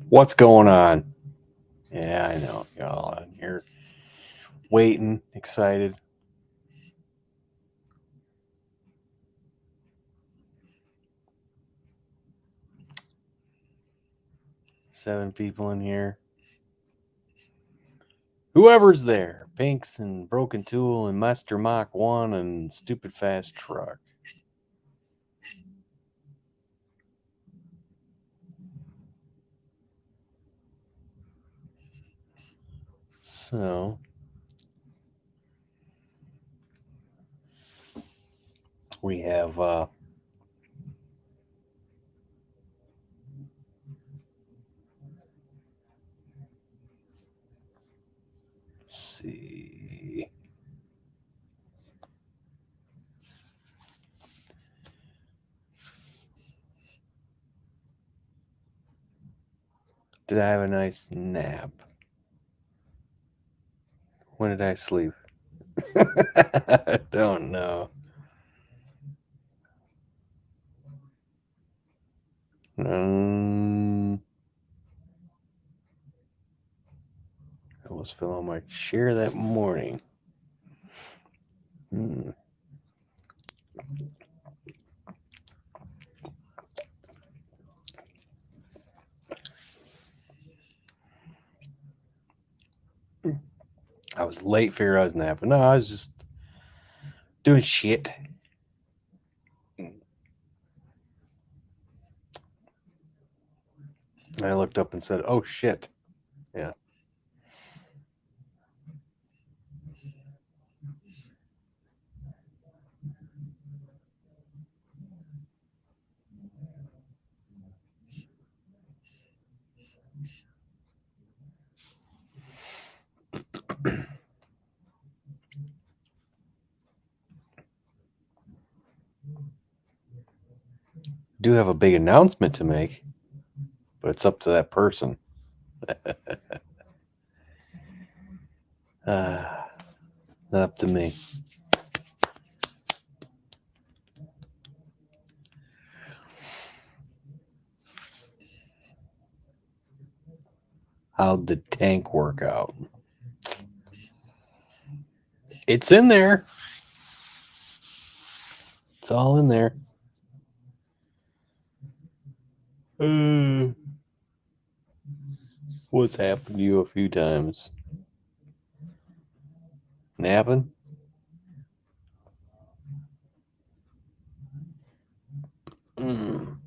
What's going on? Yeah, I know. Y'all out here waiting, excited. Seven people in here. Whoever's there. Pinks and Broken Tool and Master Mach 1 and Stupid Fast Truck. So we have let's see. Did I have a nice nap? When did I sleep? I don't know. I was feeling my chair that morning. I was late, figured I was napping. No, I was just doing shit. I looked up and said, "Oh shit." Yeah. Do have a big announcement to make, but it's up to that person. Not up to me. How'd the tank work out? It's in there. It's all in there. What's happened to you a few times? Napping? And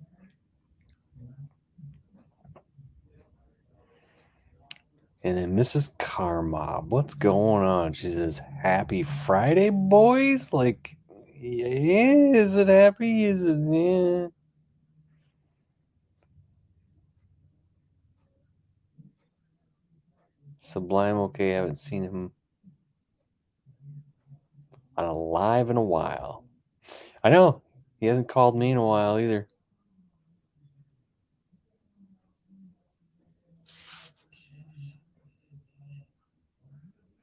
then Mrs. Carmob, what's going on? She says, "Happy Friday, boys." Like, yeah, is it happy? Is it, yeah? Sublime, okay, I haven't seen him on a live in a while. I know, he hasn't called me in a while either.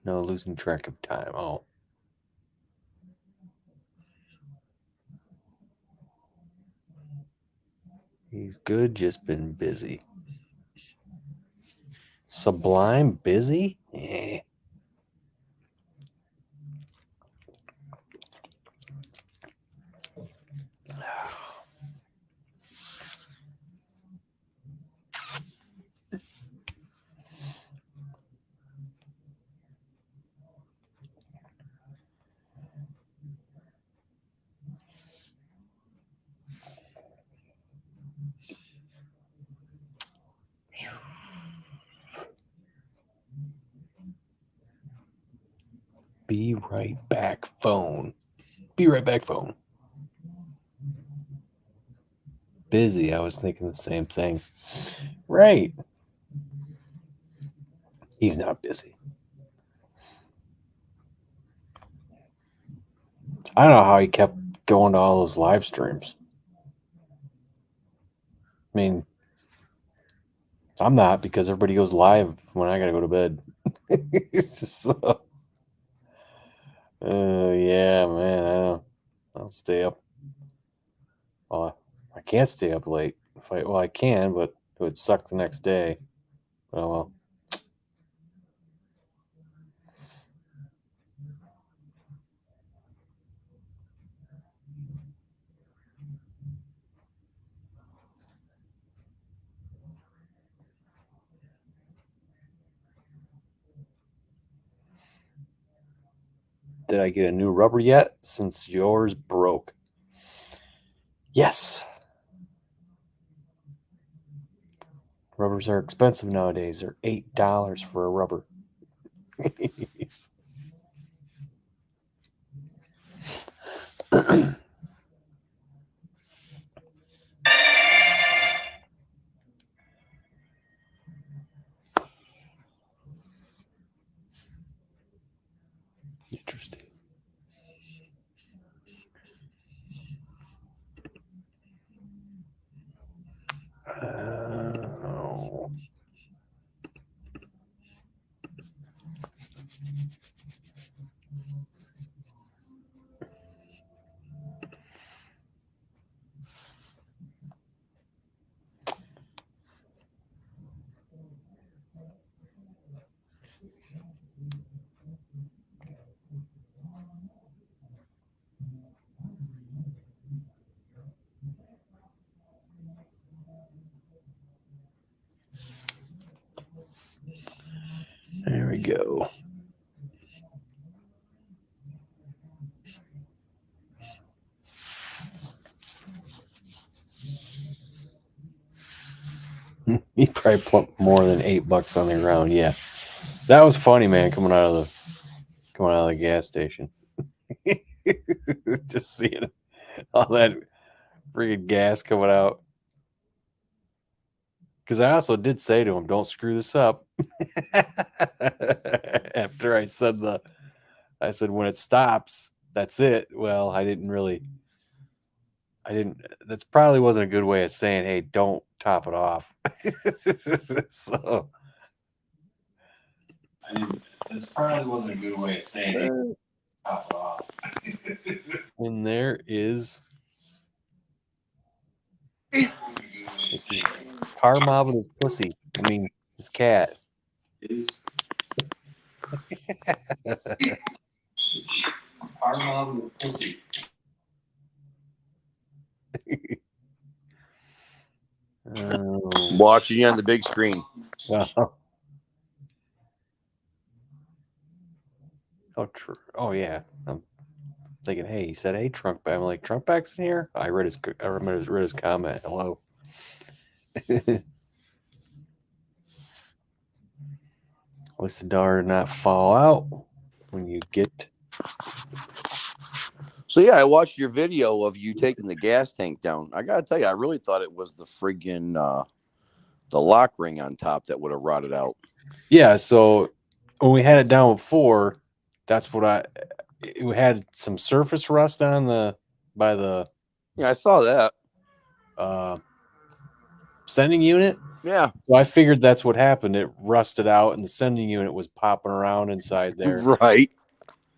No, losing track of time. Oh. He's good, just been busy. Sublime busy? Eh. Be right back phone. Be right back phone. Busy. I was thinking the same thing. Right. He's not busy. I don't know how he kept going to all those live streams. I mean, I'm not, because everybody goes live when I gotta go to bed. So, yeah, man, I don't stay up. can't stay up late. I can, but it would suck the next day. Oh well. Did I get a new rubber yet? Since yours broke. Yes. Rubbers are expensive nowadays. They're $8 for a rubber. Interesting. Oh. There we go. He probably plumped more than $8 on the ground. Yeah, that was funny, man. Coming out of the gas station, just seeing all that freaking gas coming out. Because I also did say to him, "Don't screw this up." After I said when it stops, that's it. Well, I didn't. That's probably wasn't a good way of saying, "Hey, don't top it off." So that's probably wasn't a good way of saying, "Hey, top it off." And there is car mob with his pussy. I mean, his cat. Car mob with pussy. Watching you on the big screen. Wow. Oh, true. Oh, yeah. I'm thinking, hey, he said, "Hey, trunk bag." I'm like, "Trunk bag's in here?" I read his comment. Hello. At least the door did not fall out when you get. So yeah, I watched your video of you taking the gas tank down. I gotta tell you, I really thought it was the friggin' the lock ring on top that would have rotted out. Yeah, so when we had it down before, that's what it had some surface rust on by the Yeah, I saw that. Sending unit. Yeah. So I figured that's what happened. It rusted out and the sending unit was popping around inside there. Right.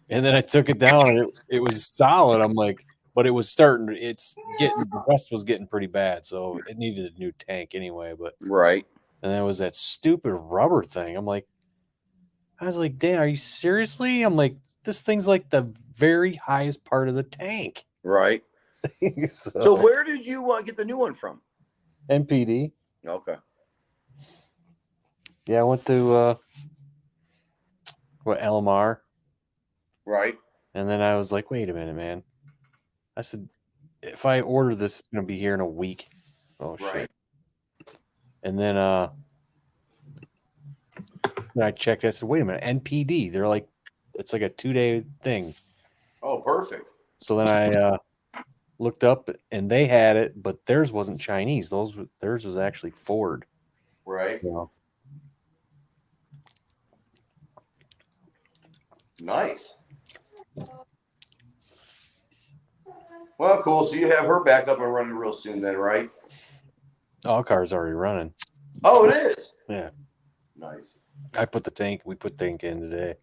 And then I took it down and it was solid. I'm like, but it was starting, the rust was getting pretty bad. So it needed a new tank anyway. But right. And there was that stupid rubber thing. I was like, Dan, are you seriously? I'm like, this thing's like the very highest part of the tank. Right. So where did you get the new one from? NPD. Okay. Yeah, I went to LMR. Right. And then I was like, wait a minute, man. I said, if I order this, it's gonna be here in a week. Oh shit. And then when I checked, I said, wait a minute, NPD. They're like, it's like a 2-day thing. Oh, perfect. So then I looked up and they had it, but theirs wasn't Chinese. Theirs was actually Ford. Right. You know? Nice. Well, cool. So you have her back up and running real soon then, right? All car's already running. Oh, it is? Yeah. Nice. We put tank in today.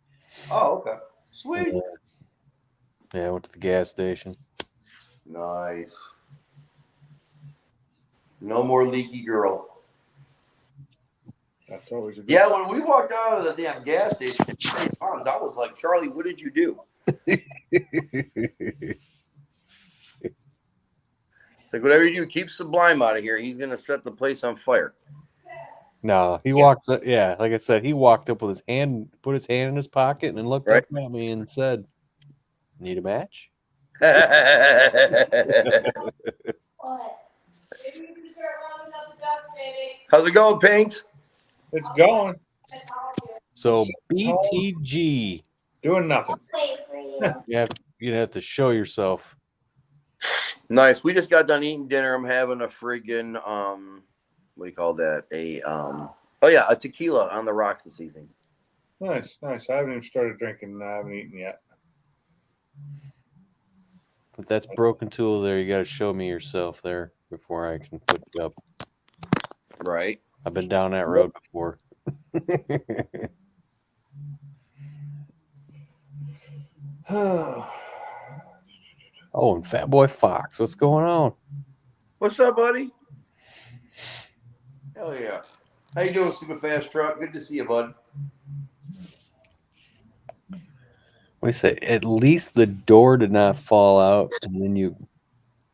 Oh, okay. Sweet. Yeah, I went to the gas station. Nice. No more leaky girl. That's always a good. Yeah, when we walked out of the damn gas station, I was like, Charlie, what did you do? It's like, whatever you do, keep Sublime out of here. He's going to set the place on fire. No, he walks up. Yeah, like I said, he walked up with his hand, put his hand in his pocket, and then looked Right. up at me and said, "Need a match?" How's it going, Pinks? It's going. So BTG, Doing nothing. you'd have to show yourself. Nice. We just got done eating dinner. I'm having a friggin' what do you call that? A tequila on the rocks this evening. Nice. I haven't even started drinking. I haven't eaten yet. But that's broken tool there. You got to show me yourself there before I can put you up. Right. I've been down that road before. Oh, and Fat Boy Fox, what's going on? What's up, buddy? Hell yeah. How you doing, Super Fast Truck? Good to see you, bud. What do you say? At least the door did not fall out, and then you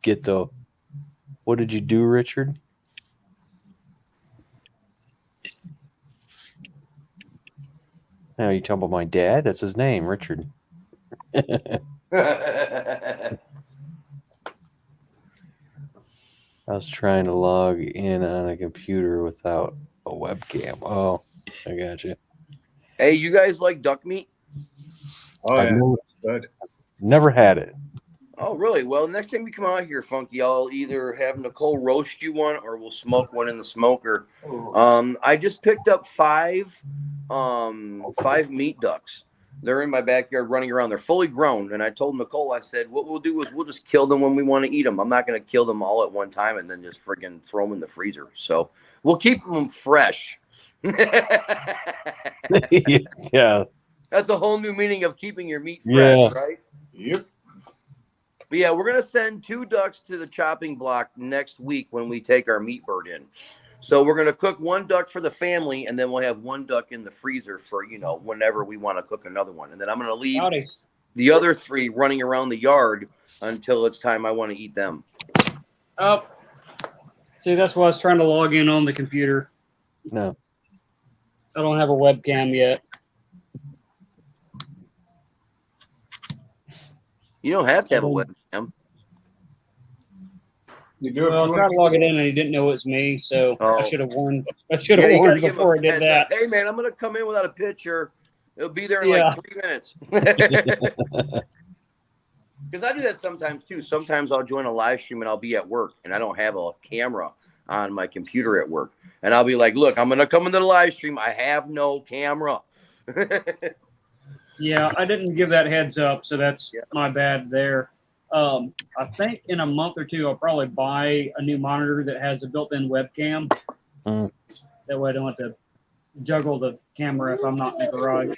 get the. What did you do, Richard? Now you talking about my dad? That's his name, Richard. I was trying to log in on a computer without a webcam. Oh, I got you. Hey, you guys like duck meat? Oh, I've yeah. Good. never had it. Oh, really? Well, next time you come out here, Funky, I'll either have Nicole roast you one or we'll smoke one in the smoker. I just picked up five meat ducks. They're in my backyard running around. They're fully grown. And I told Nicole, I said, what we'll do is we'll just kill them when we want to eat them. I'm not going to kill them all at one time and then just friggin' throw them in the freezer. So we'll keep them fresh. Yeah. That's a whole new meaning of keeping your meat fresh, right? Yep. But yeah, we're going to send 2 ducks to the chopping block next week when we take our meat bird in. So we're going to cook 1 duck for the family, and then we'll have 1 duck in the freezer for, whenever we want to cook another one. And then I'm going to leave the other 3 running around the yard until it's time I want to eat them. Oh, see, that's why I was trying to log in on the computer. No. I don't have a webcam yet. You don't have to have a webcam. You do it. Well, I tried to log it in and he didn't know it was me, so Oh. I should have warned. I should have warned before I did that. Hey, man, I'm going to come in without a picture. It'll be there in like 3 minutes. Because I do that sometimes, too. Sometimes I'll join a live stream and I'll be at work, and I don't have a camera on my computer at work. And I'll be like, look, I'm going to come into the live stream. I have no camera. Yeah, I didn't give that heads up, so that's my bad there. I think in a month or two, I'll probably buy a new monitor that has a built-in webcam. Mm. That way I don't have to juggle the camera if I'm not in the garage.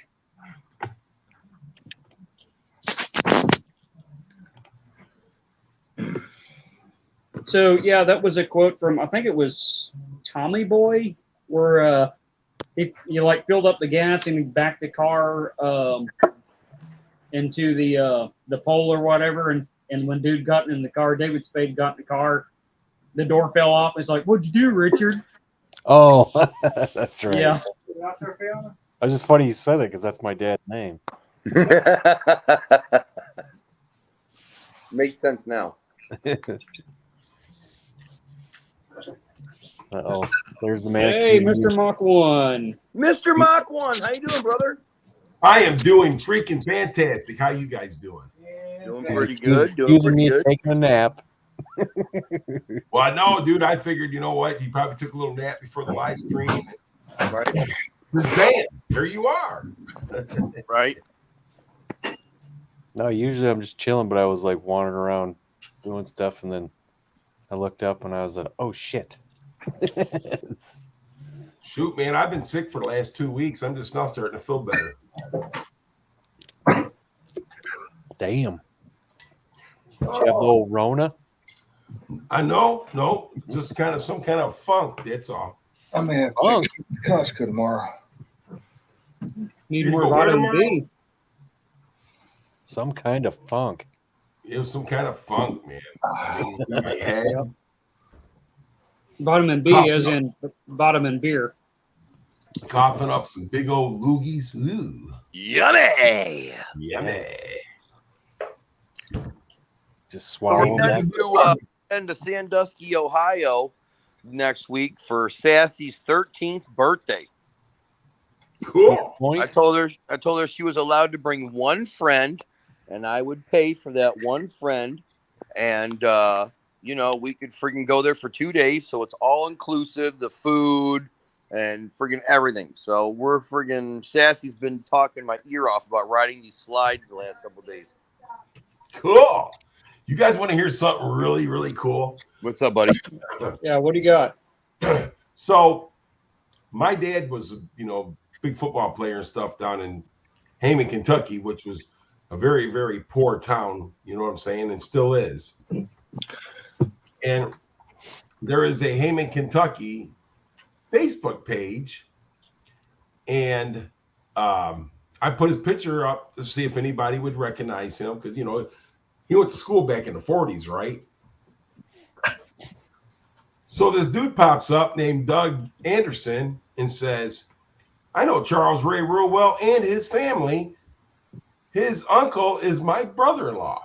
So, yeah, that was a quote from, I think it was Tommy Boy, where you like filled up the gas and you backed the car into the pole or whatever, and when dude got in the car, David Spade got in the car, the door fell off. It's like, what'd you do, Richard? Oh, that's right. Yeah. It was just funny you said that because that's my dad's name. Makes sense now. Uh-oh. There's the man. Hey, Mr. Mach 1. Mr. Mach 1, how you doing, brother? I am doing freaking fantastic. How you guys doing? Doing pretty good. Doing Excusing pretty me good. taking a nap. Well, no, dude, I figured, you know what? He probably took a little nap before the live stream. Right. Bam, there you are. Right. No, usually I'm just chilling, but I was like wandering around doing stuff, and then I looked up and I was like, oh shit. Shoot, man, I've been sick for the last 2 weeks. I'm just now starting to feel better. Damn. Did you have the old Rona? I know, no, just kind of some kind of funk. That's all. I may have to Oh. take it to Costco tomorrow. Need You more go where vitamin tomorrow? D. Some kind of funk. It was some kind of funk, man. I mean, in my head. Yep. Vitamin B, Coffee. as in vitamin beer. Coughing up some big old loogies. Ooh, Yummy. yummy. Just We're swallow heading that. to Sandusky, Ohio next week for Sassy's 13th birthday. Cool. I told her she was allowed to bring one friend, and I would pay for that one friend. And we could freaking go there for 2 days, so it's all inclusive, the food and friggin' everything. So we're friggin' Sassy's been talking my ear off about riding these slides the last couple of days. Cool. You guys want to hear something really, really cool? What's up, buddy? Yeah, what do you got? So, my dad was, big football player and stuff down in Heyman, Kentucky, which was a very, very poor town. You know what I'm saying? And still is. And there is a Heyman, Kentucky Facebook page, and I put his picture up to see if anybody would recognize him because he went to school back in the 40s, right? So this dude pops up named Doug Anderson and says, I know Charles Ray real well and his family. His uncle is my brother-in-law.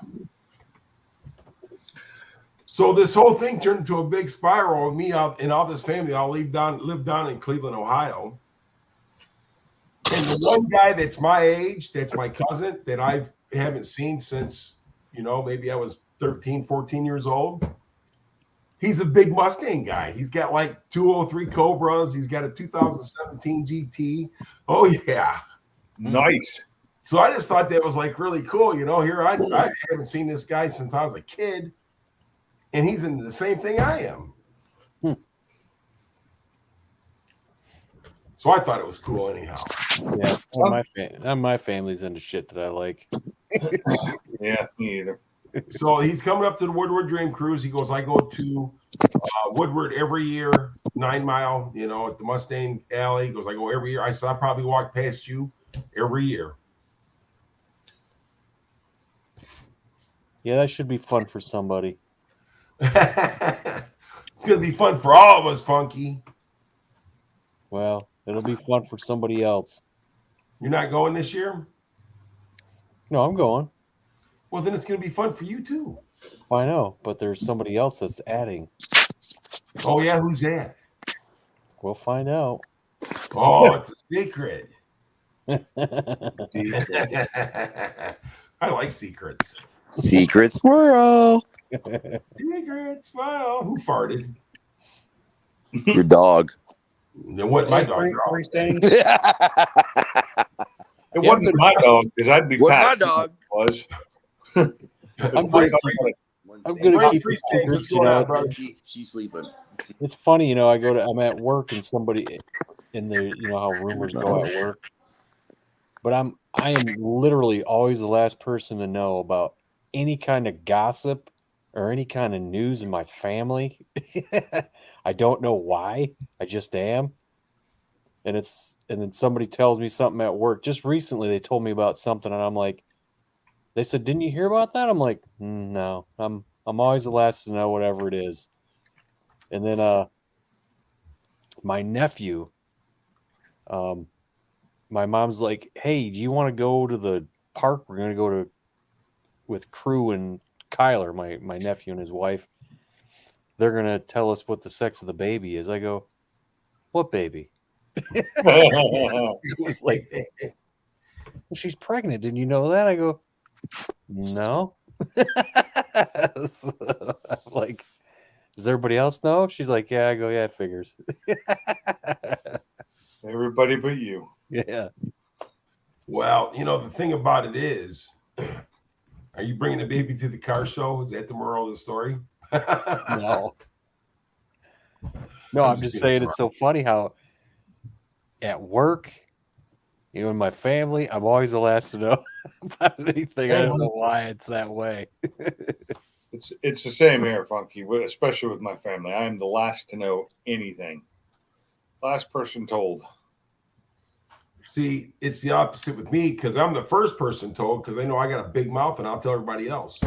So this whole thing turned into a big spiral of me out and all this family all live down in Cleveland, Ohio. And the one guy that's my age, that's my cousin, that I haven't seen since, maybe I was 13, 14 years old. He's a big Mustang guy. He's got like 203 Cobras. He's got a 2017 GT. Oh, yeah. Nice. So I just thought that was like really cool. Here I haven't seen this guy since I was a kid. And he's into the same thing I am. So I thought it was cool anyhow. Yeah, my family's into shit that I like. Yeah, me either. So he's coming up to the Woodward Dream Cruise. He goes, I go to Woodward every year, 9 Mile, at the Mustang Alley. He goes, I go every year. I said, I probably walk past you every year. Yeah, that should be fun for somebody. It's going to be fun for all of us, Funky. Well, it'll be fun for somebody else. You're not going this year? No, I'm going. Well, then it's going to be fun for you, too. I know, but there's somebody else that's adding. Oh, yeah? Who's that? We'll find out. Oh, it's a secret. Well, I like secrets. Secret squirrel. Secret smile. Who farted? Your dog. Then what? My dog. Free stings. It wasn't my dog because I'd be What's my packed if dog? it was. I'm gonna keep these secrets, She's sleeping. It's funny, I'm at work and somebody in the, how rumors go at work. But I am literally always the last person to know about any kind of gossip or any kind of news in my family. I don't know why. I just am. And then somebody tells me something at work. Just recently they told me about something and I'm like, they said, didn't you hear about that? I'm like, no. I'm always the last to know whatever it is. And then my nephew, my mom's like, hey, do you want to go to the park? We're gonna go with Crew and Kyler, my nephew and his wife. They're gonna tell us what the sex of the baby is. I go, what baby? It was like, well, she's pregnant. Didn't you know that? I go, no. So, I'm like, does everybody else know? She's like, yeah. I go, yeah, it figures. Everybody but you. Yeah. Well, the thing about it is, are you bringing the baby to the car show? Is that the moral of the story? No. No, I'm just saying it's so funny how at work, in my family, I'm always the last to know about anything. I don't know why it's that way. It's the same here, Funky, especially with my family. I am the last to know anything. Last person told. See, it's the opposite with me because I'm the first person told because I know I got a big mouth and I'll tell everybody else.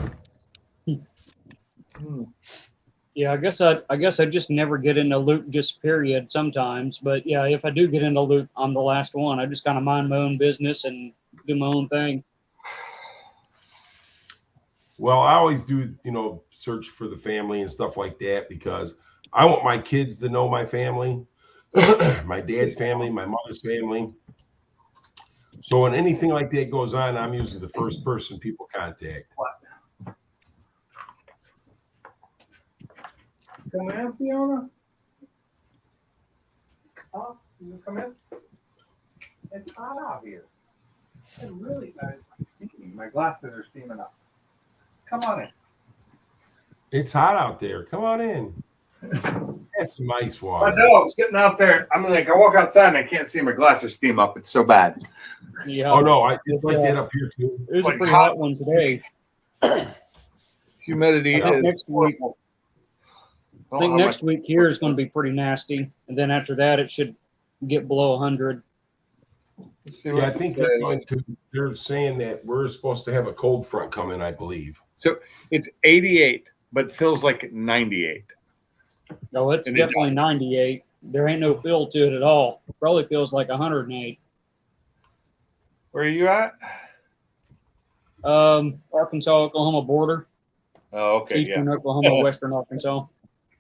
Yeah, I guess I just never get into loot, just period sometimes. But yeah, if I do get into loot, I'm the last one. I just kind of mind my own business and do my own thing. Well, I always do, search for the family and stuff like that because I want my kids to know my family, my dad's family, my mother's family. So when anything like that goes on, I'm usually the first person people contact. Come in, Fiona? Huh? You come in? It's hot out here. It really is steaming. My glasses are steaming up. Come on in. It's hot out there. Come on in. That's some ice My water. dog's getting out there. I'm like, I walk outside and I can't see my glasses steam up. It's so bad. Yeah. Oh no, it's like that up here too. It was like a pretty hot. hot one today. Humidity I think is next week, horrible. I think next week here is going to be pretty nasty, and then after that, it should get below 100. Yeah, I think they're saying that we're supposed to have a cold front coming, I believe. So it's 88, but feels like 98. No, it's And it definitely 98. There ain't no feel to it at all. Probably feels like 108. Where are you at? Arkansas, Oklahoma border. Oh, okay, Eastern yeah. Oklahoma, Western Arkansas.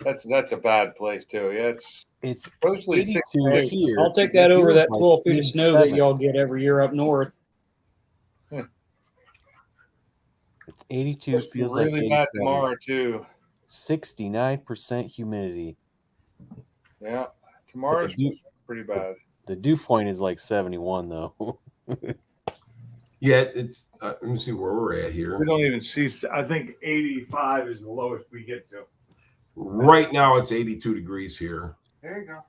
That's a bad place too. Yeah, It's supposedly 82 Hey, here. I'll take that It over feels that like 12 feet of snow that 87. y'all get every year up north. It's 82 supposed to be feels like really bad 87. tomorrow too. 69% humidity. Yeah, tomorrow's But the dew- supposed to be pretty bad. The dew point is like 71 though. Yeah, it's. Let me see where we're at here. We don't even see. I think 85 is the lowest we get to. Right now, it's 82 degrees here. There you go.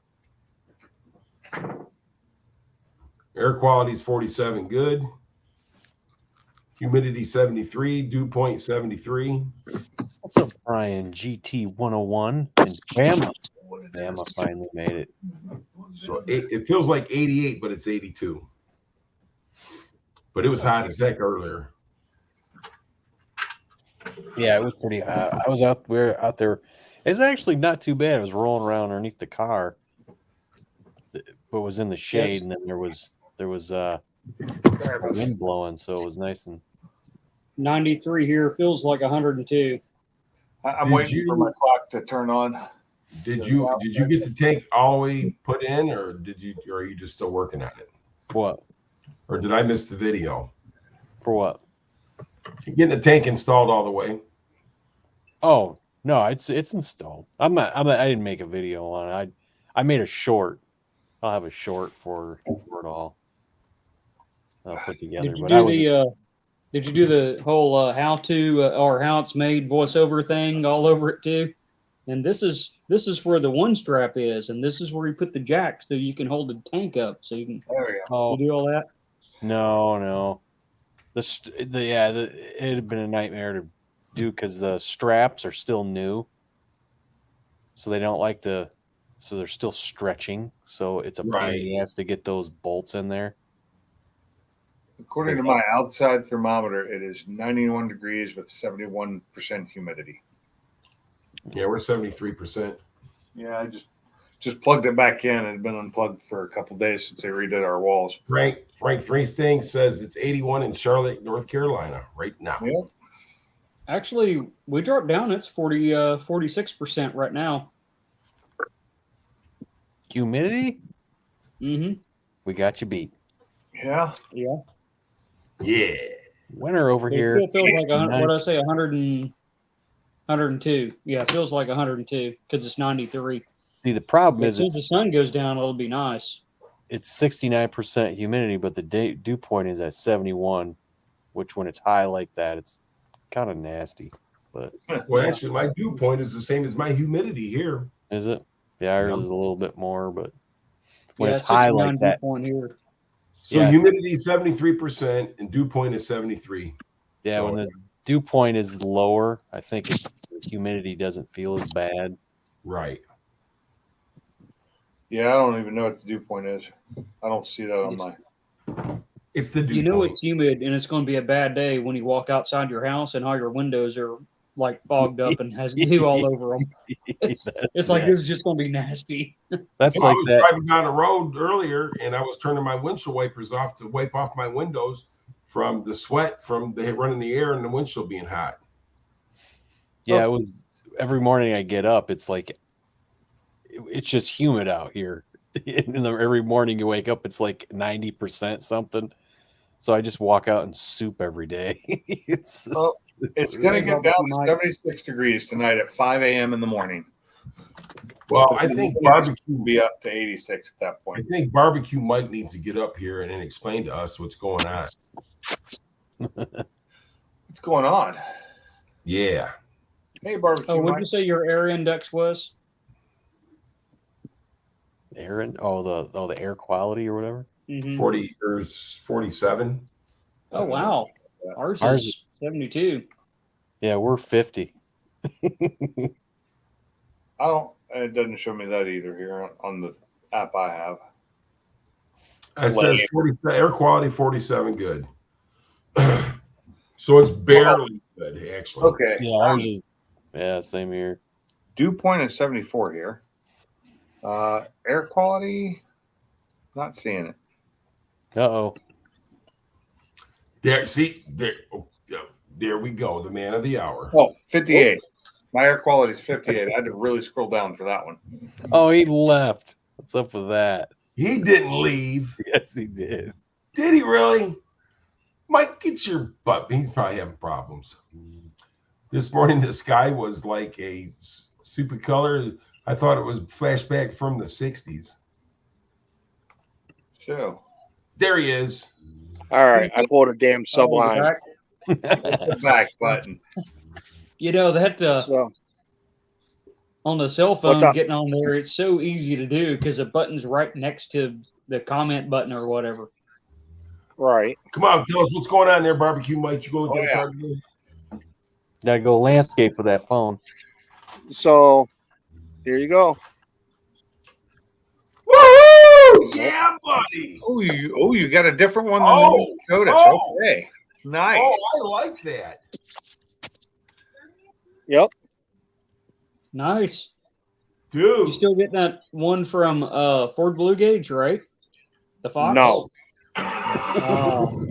Air quality is 47, good. Humidity 73, dew point 73. What's up, Brian? GT 101 and Bama. Bama finally made it. So it feels like 88, but it's 82. But it was hot as heck earlier. Yeah, it was pretty hot. We were out there. It's actually not too bad. It was rolling around underneath the car, but was in the shade, Yes. and then there was wind blowing, so it was nice and 93 here feels like 102. I'm Did waiting for you- my clock to turn on. Did you get the tank all the way put in, or are you just still working on it? what Or did I miss the video? for what? Getting the tank installed all the way. Oh no, it's installed. I didn't make a video on it. I made a short. I'll have a short for it all. I'll put together. Did you But do did you do the whole how to or how it's made voiceover thing all over it too? And this is where the one strap is, and this is where you put the jack so you can hold the tank up. So you can There we go. Oh you do all that. no. It had been a nightmare to do because the straps are still new, so they don't like so they're still stretching. So it's a pain in the ass to get those bolts in there. According to my outside thermometer, it is 91 degrees with 71% humidity. Yeah, we're 73%. Yeah, I just plugged it back in. It had been unplugged for a couple days since they redid our walls. Frank Thriesting says it's 81 in Charlotte, North Carolina right now. Yeah. Actually, we dropped down. It's 46% right now. Humidity, Mm-hmm. we got you beat. Yeah. Yeah. Yeah. Winter over It here. still feels like 69. what did I say? 102. Yeah, it feels like 102 because it's 93. See, the problem As is soon as the sun goes down, it'll be nice. it's 69% humidity, but the dew point is at 71, which when it's high like that, it's kind of nasty. But Well, actually, my dew point is the same as my humidity here. is it? Yeah, ours is a little bit more, but when Yeah, it's high 69 like that, dew point here. So Yeah. humidity is 73% and dew point is 73. yeah, So- when the dew point is lower. I think the humidity doesn't feel as bad. Right. Yeah, I don't even know what the dew point is. I don't see that on my. It's the dew You know point. it's humid and it's going to be a bad day when you walk outside your house and all your windows are like fogged up and has dew all over them. It's like Yeah. this is just going to be nasty. That's I like was that. driving down the road earlier, and I was turning my windshield wipers off to wipe off my windows from the sweat from the running the air and the windshield being hot. Yeah, it was every morning I get up. It's like it's just humid out here. Every morning you wake up, it's like 90% something. So I just walk out and soup every day. It's going to get down to 76 degrees tonight at 5 a.m. in the morning. Well, I think barbecue. Will be up to 86 at that I point. think barbecue Mike needs to get up here and explain to us what's going on. What's going on? Yeah. Hey, barbecue. Oh, what Mike. did you say your air index was? Aaron. The air quality or whatever. Mhm. 40 or 47. Oh, wow. Ours Ours is 72. Yeah, we're 50. I don't. It doesn't show me that either here on the app I have. It says 40 air quality 47 good. So it's barely good, actually. Okay. Yeah, ours is. Yeah, same here. Dew point is 74 here. Air quality, not seeing it. Uh-oh. There, see, there we go. The man of the hour. Oh, 58. My air quality is 58. I had to really scroll down for that one. Oh, he left. What's up with that? He didn't leave. Yes, he did. Did he really? Mike, get your butt. He's probably having problems. This morning, the sky was like a super color. I thought it was flashback from the 60s. Sure. There he is. All right, I pulled a damn Sublime. The back button. You know, that So on the cell phone, What's up? getting on there, it's so easy to do because the button's right next to the comment button or whatever. right, Come on, tell us what's going on there, Barbecue Mike. You go Oh, get a yeah. card today? Gotta go landscape with that phone. so here you go. Woo! Yeah, buddy. Oh, you got a different one than Oh, the Dakotas. oh. Okay. Nice. Oh, I like that. Yep. Nice. You Dude. still getting that one from Ford Blue Gauge, right? The Fox? No. Oh,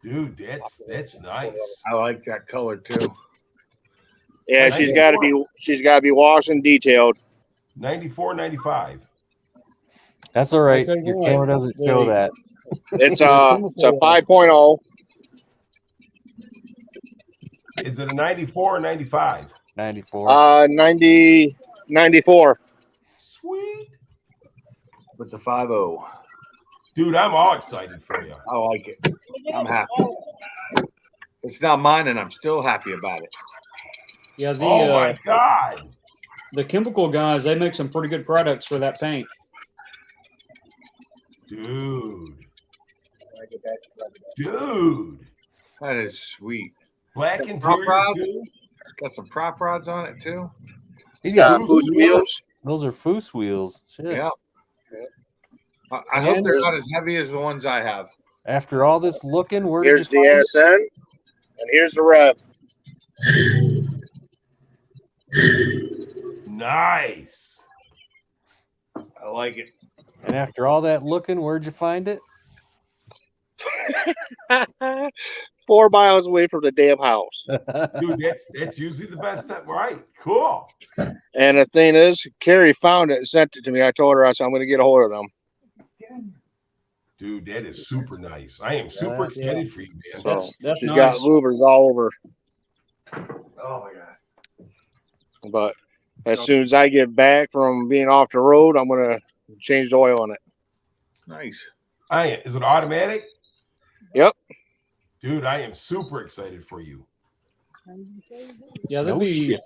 Dude, that's nice. I like that color too. Yeah, she's got to be washed and detailed. 94, 95. That's all right. Okay, Your good. camera doesn't show There that. It's a 5.0. Is it a 94 or 95? 94. 94. Sweet. With the 5.0. Dude, I'm all excited for you. I like it. I'm happy. It's not mine, and I'm still happy about it. yeah. Oh my God. The chemical guys, they make some pretty good products for that paint. Dude. Dude. That is sweet. Black Prop interior rods? too. Got some prop rods on it too. He's got Foose wheels. those are Foose wheels. Shit. Yeah. I hope And they're there's- not as heavy as the ones I have. After all this looking, where Here's did you the find SN, and here's the rev. Nice. I like it. it? And after all that looking, where'd you find it? 4 miles away from the damn house. Dude, that's usually the best time. Right. Cool. And the thing is, Carrie found it and sent it to me. I told her, I said, I'm going to get a hold of them. Dude, that is super nice. I am super Yeah. excited for you, man. So That's she's nice. got louvers all over. Oh my god. But as soon as I get back from being off the road, I'm going to change the oil on it. Nice. Is it automatic? Yep. Dude, I am super excited for you. Yeah, there'll No be shit.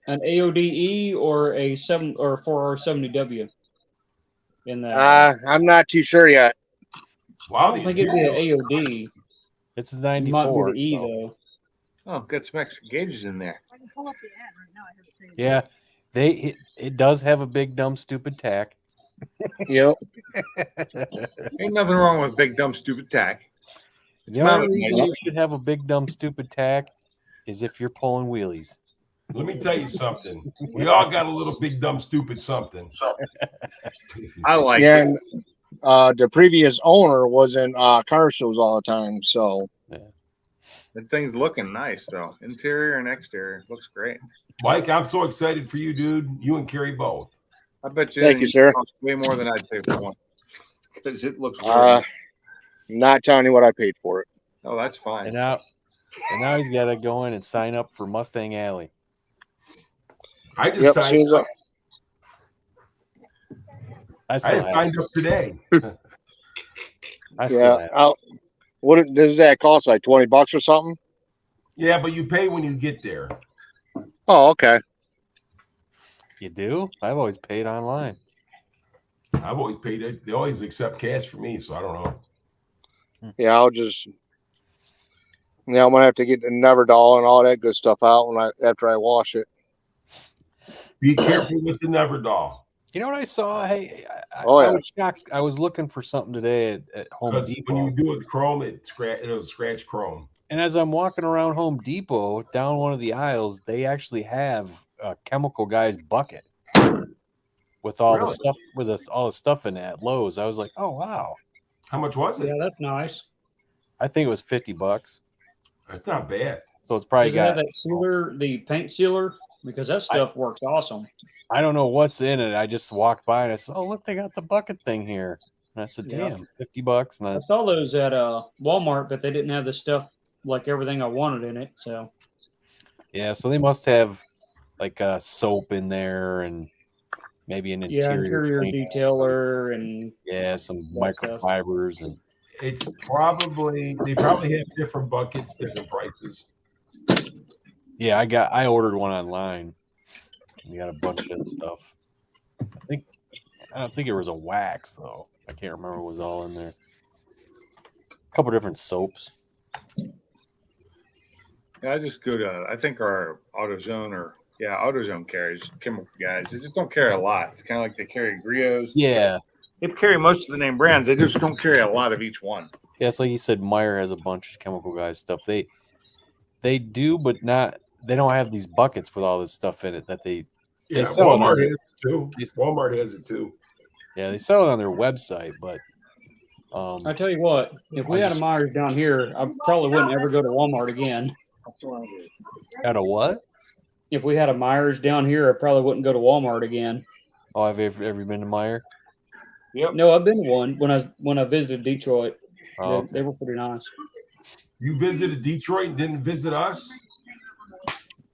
an AODE or a 4R70W in that. I'm not too sure yet. Wow, I the think it'd be an interior. AOD. It's It might be 94. the E so- though. Oh, got some extra gauges in there. I can pull up the ad right now. I have the same. Yeah, it does have a big dumb stupid tack. Yep. Ain't nothing wrong with big dumb stupid tack. The only mounted reason nice. you should have a big dumb stupid tack is if you're pulling wheelies. Let me tell you something. We all got a little big dumb stupid something. I like Yeah, it. and the previous owner was in car shows all the time. So The thing's looking nice though. Interior and exterior. Looks great. Mike, I'm so excited for you, dude. You and Carrie both. I bet you Thank you, sir. costs way more than I'd pay for one. Because it looks not telling you what I paid for it. oh, that's fine. And now he's got to go in and sign up for Mustang Alley. I just Yep. signed Soon as I I still just have. signed up today. I still yeah. have. What does that cost? Like $20 or something? Yeah, but you pay when you get there. Oh, okay. You do? I've always paid online. I've always paid it. They always accept cash for me, so I don't know. Yeah, I'll just. Yeah, I'm gonna have to get the Neverdoll and all that good stuff out after I wash it. Be careful with the Neverdoll. You know what I saw? Hey, Oh, I yeah. was shocked. I was looking for something today at Home Because Depot. when you do it with chrome, it'll scratch chrome. And as I'm walking around Home Depot down one of the aisles, they actually have a Chemical Guys bucket with all the Really? stuff all the stuff in it at Lowe's. I was like, oh wow. How much was it? Yeah, that's nice. I think it was $50. That's not bad. So it's probably Does it have got that sealer, the paint sealer? Because that stuff works awesome. I don't know what's in it. I just walked by and I said, oh look, they got the bucket thing here. And I said, Yeah. damn, $50. And I saw those at Walmart, but they didn't have the stuff like everything I wanted in it. So yeah, so they must have like soap in there and maybe an yeah, interior cleaner. detailer and Yeah, some that stuff. They microfibers and probably have different buckets, different prices. yeah, I ordered one online. We got a bunch of stuff. I don't think it was a wax though. I can't remember what was all in there. A couple different soaps. Yeah, I just go to I think our AutoZone carries Chemical Guys. They just don't carry a lot. It's kind of like they carry Griots. Yeah. They carry most of the name brands. They just don't carry a lot of each one. Yeah, it's like you said, Meyer has a bunch of Chemical Guys stuff. They do, but not they don't have these buckets with all this stuff in it that they Yeah, sell it Walmart on- has it too. Walmart has it too. yeah, they sell it on their website, but I tell you what, if we had a Myers down here, I probably wouldn't ever go to Walmart again. out of what? If we had a Myers down here, I probably wouldn't go to Walmart again. Oh, have you ever been to Meyer? No, I've been to one when I visited Detroit. Oh, They were pretty nice. You visited Detroit and didn't visit us?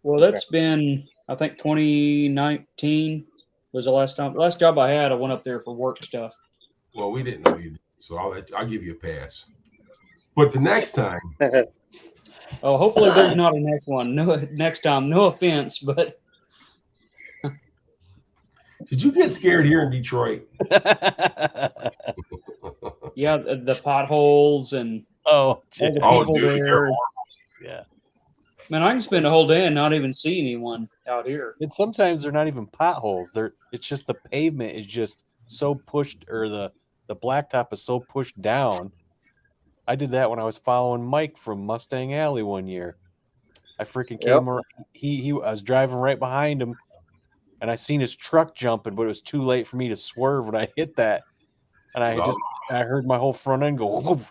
Well, that's been I think 2019 was the last time. The last job I had, I went up there for work stuff. Well, we didn't know you did, so I'll give you a pass. But the next time, Oh, hopefully there's not a next one. No, next time. No offense, but did you get scared here in Detroit? yeah, the potholes and oh, all shit. the Oh, people dude, there. they're Yeah. Man, I can spend a whole day and not even see anyone out here. And sometimes they're not even potholes. It's just the pavement is just so pushed, or the blacktop is so pushed down. I did that when I was following Mike from Mustang Alley one year. I freaking came around. I was driving right behind him, and I seen his truck jumping, but it was too late for me to swerve when I hit that. And I heard my whole front end go. Woof.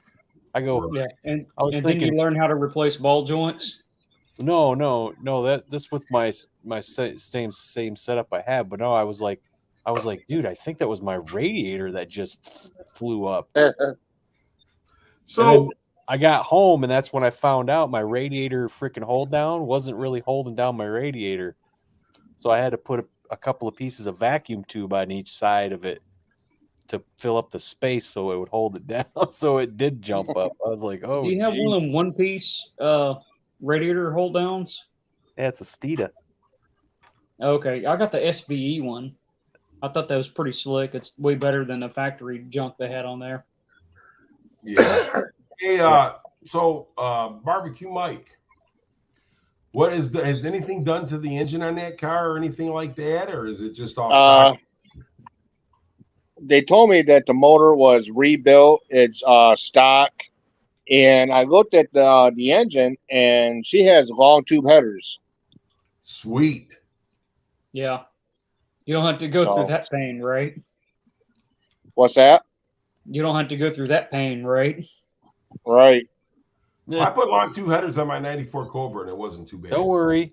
I go, Yeah, and I was then thinking, you learn how to replace ball joints. no. This with my same setup I have, but no, I was like, dude, I think that was my radiator that just flew up. So I got home, and that's when I found out my radiator freaking hold down wasn't really holding down my radiator. So I had to put a couple of pieces of vacuum tube on each side of it to fill up the space so it would hold it down. So it did jump up. I was like, oh, Do you have geez. one of them one-piece radiator hold downs? Yeah, it's a Steeda. Okay, I got the SVE one. I thought that was pretty slick. It's way better than the factory junk they had on there. yeah. Hey, Barbecue Mike, has anything done to the engine on that car or anything like that, or is it just all stock? They told me that the motor was rebuilt. It's stock, and I looked at the engine, and she has long tube headers. Sweet. Yeah. You don't have to go So- through that pain, right? What's that? You don't have to go through that pain, right? Right. I put long two headers on my 94 Cobra and it wasn't too bad. Don't worry.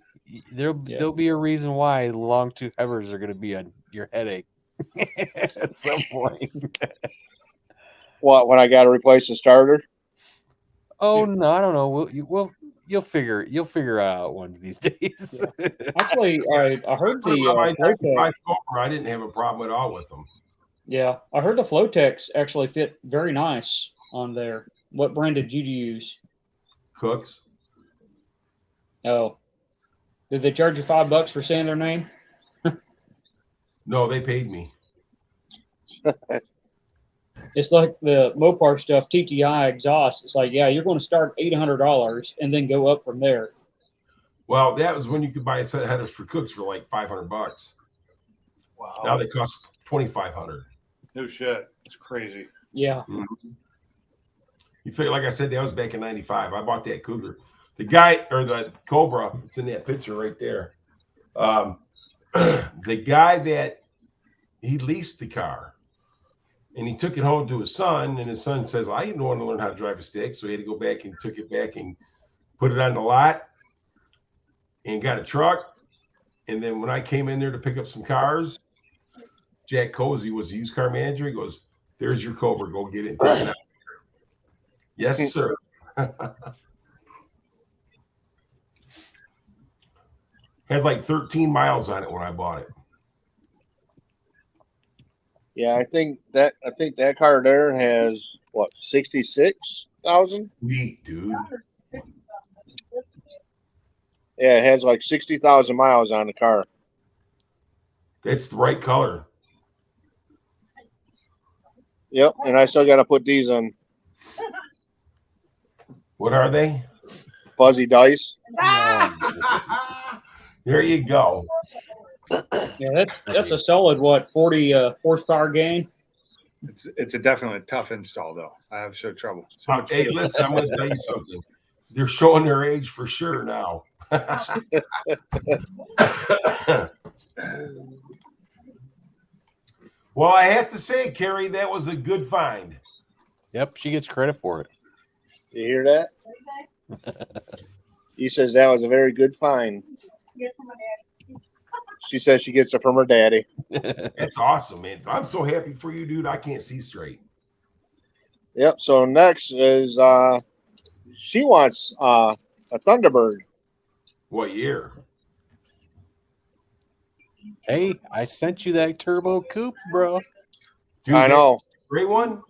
There'll Yeah. be a reason why long two headers are going to be on your headache at some point. What, when I got to replace the starter? Oh no, I don't know. You'll figure out one of these days. Actually, I heard On my the 95 Cobra, I didn't have a problem at all with them. yeah, I heard the Flotex actually fit very nice on there. What brand did you use? Cooks. Oh, did they charge you $5 for saying their name? No, they paid me. It's like the Mopar stuff, TTI exhaust. It's like, yeah, you're going to start $800 and then go up from there. Well, that was when you could buy a set of headers for Cooks for like $500. Wow. Now they cost $2,500. No shit. It's crazy. Yeah, You figure, like I said, that was back in '95. I bought that Cougar. The guy or the Cobra, it's in that picture right there. The guy that he leased the car and he took it home to his son, and his son says, I didn't want to learn how to drive a stick. So he had to go back and took it back and put it on the lot and got a truck. And then when I came in there to pick up some cars, Jack Cozy was the used car manager. He goes, there's your Cobra. Go get it and take it out. Yes, sir. Had like 13 miles on it when I bought it. Yeah, I think that car there has what, 66,000? Sweet, dude. Yeah, it has like 60,000 miles on the car. That's the right color. Yep, and I still got to put these on What are they? fuzzy dice. There you go. yeah, that's a solid 40 horsepower gain. It's a definitely tough install though. I have so trouble. So much Hey, feel. listen, I'm going to tell you something. They're showing their age for sure now. Well, I have to say, Carrie, that was a good find. Yep, she gets credit for it. You hear that? He says that was a very good find. She says she gets it from her daddy. That's awesome, man. I'm so happy for you, dude. I can't see straight. Yep. So next is she wants a Thunderbird. What year? Hey, I sent you that turbo coupe, bro. Dude, I know. Great one.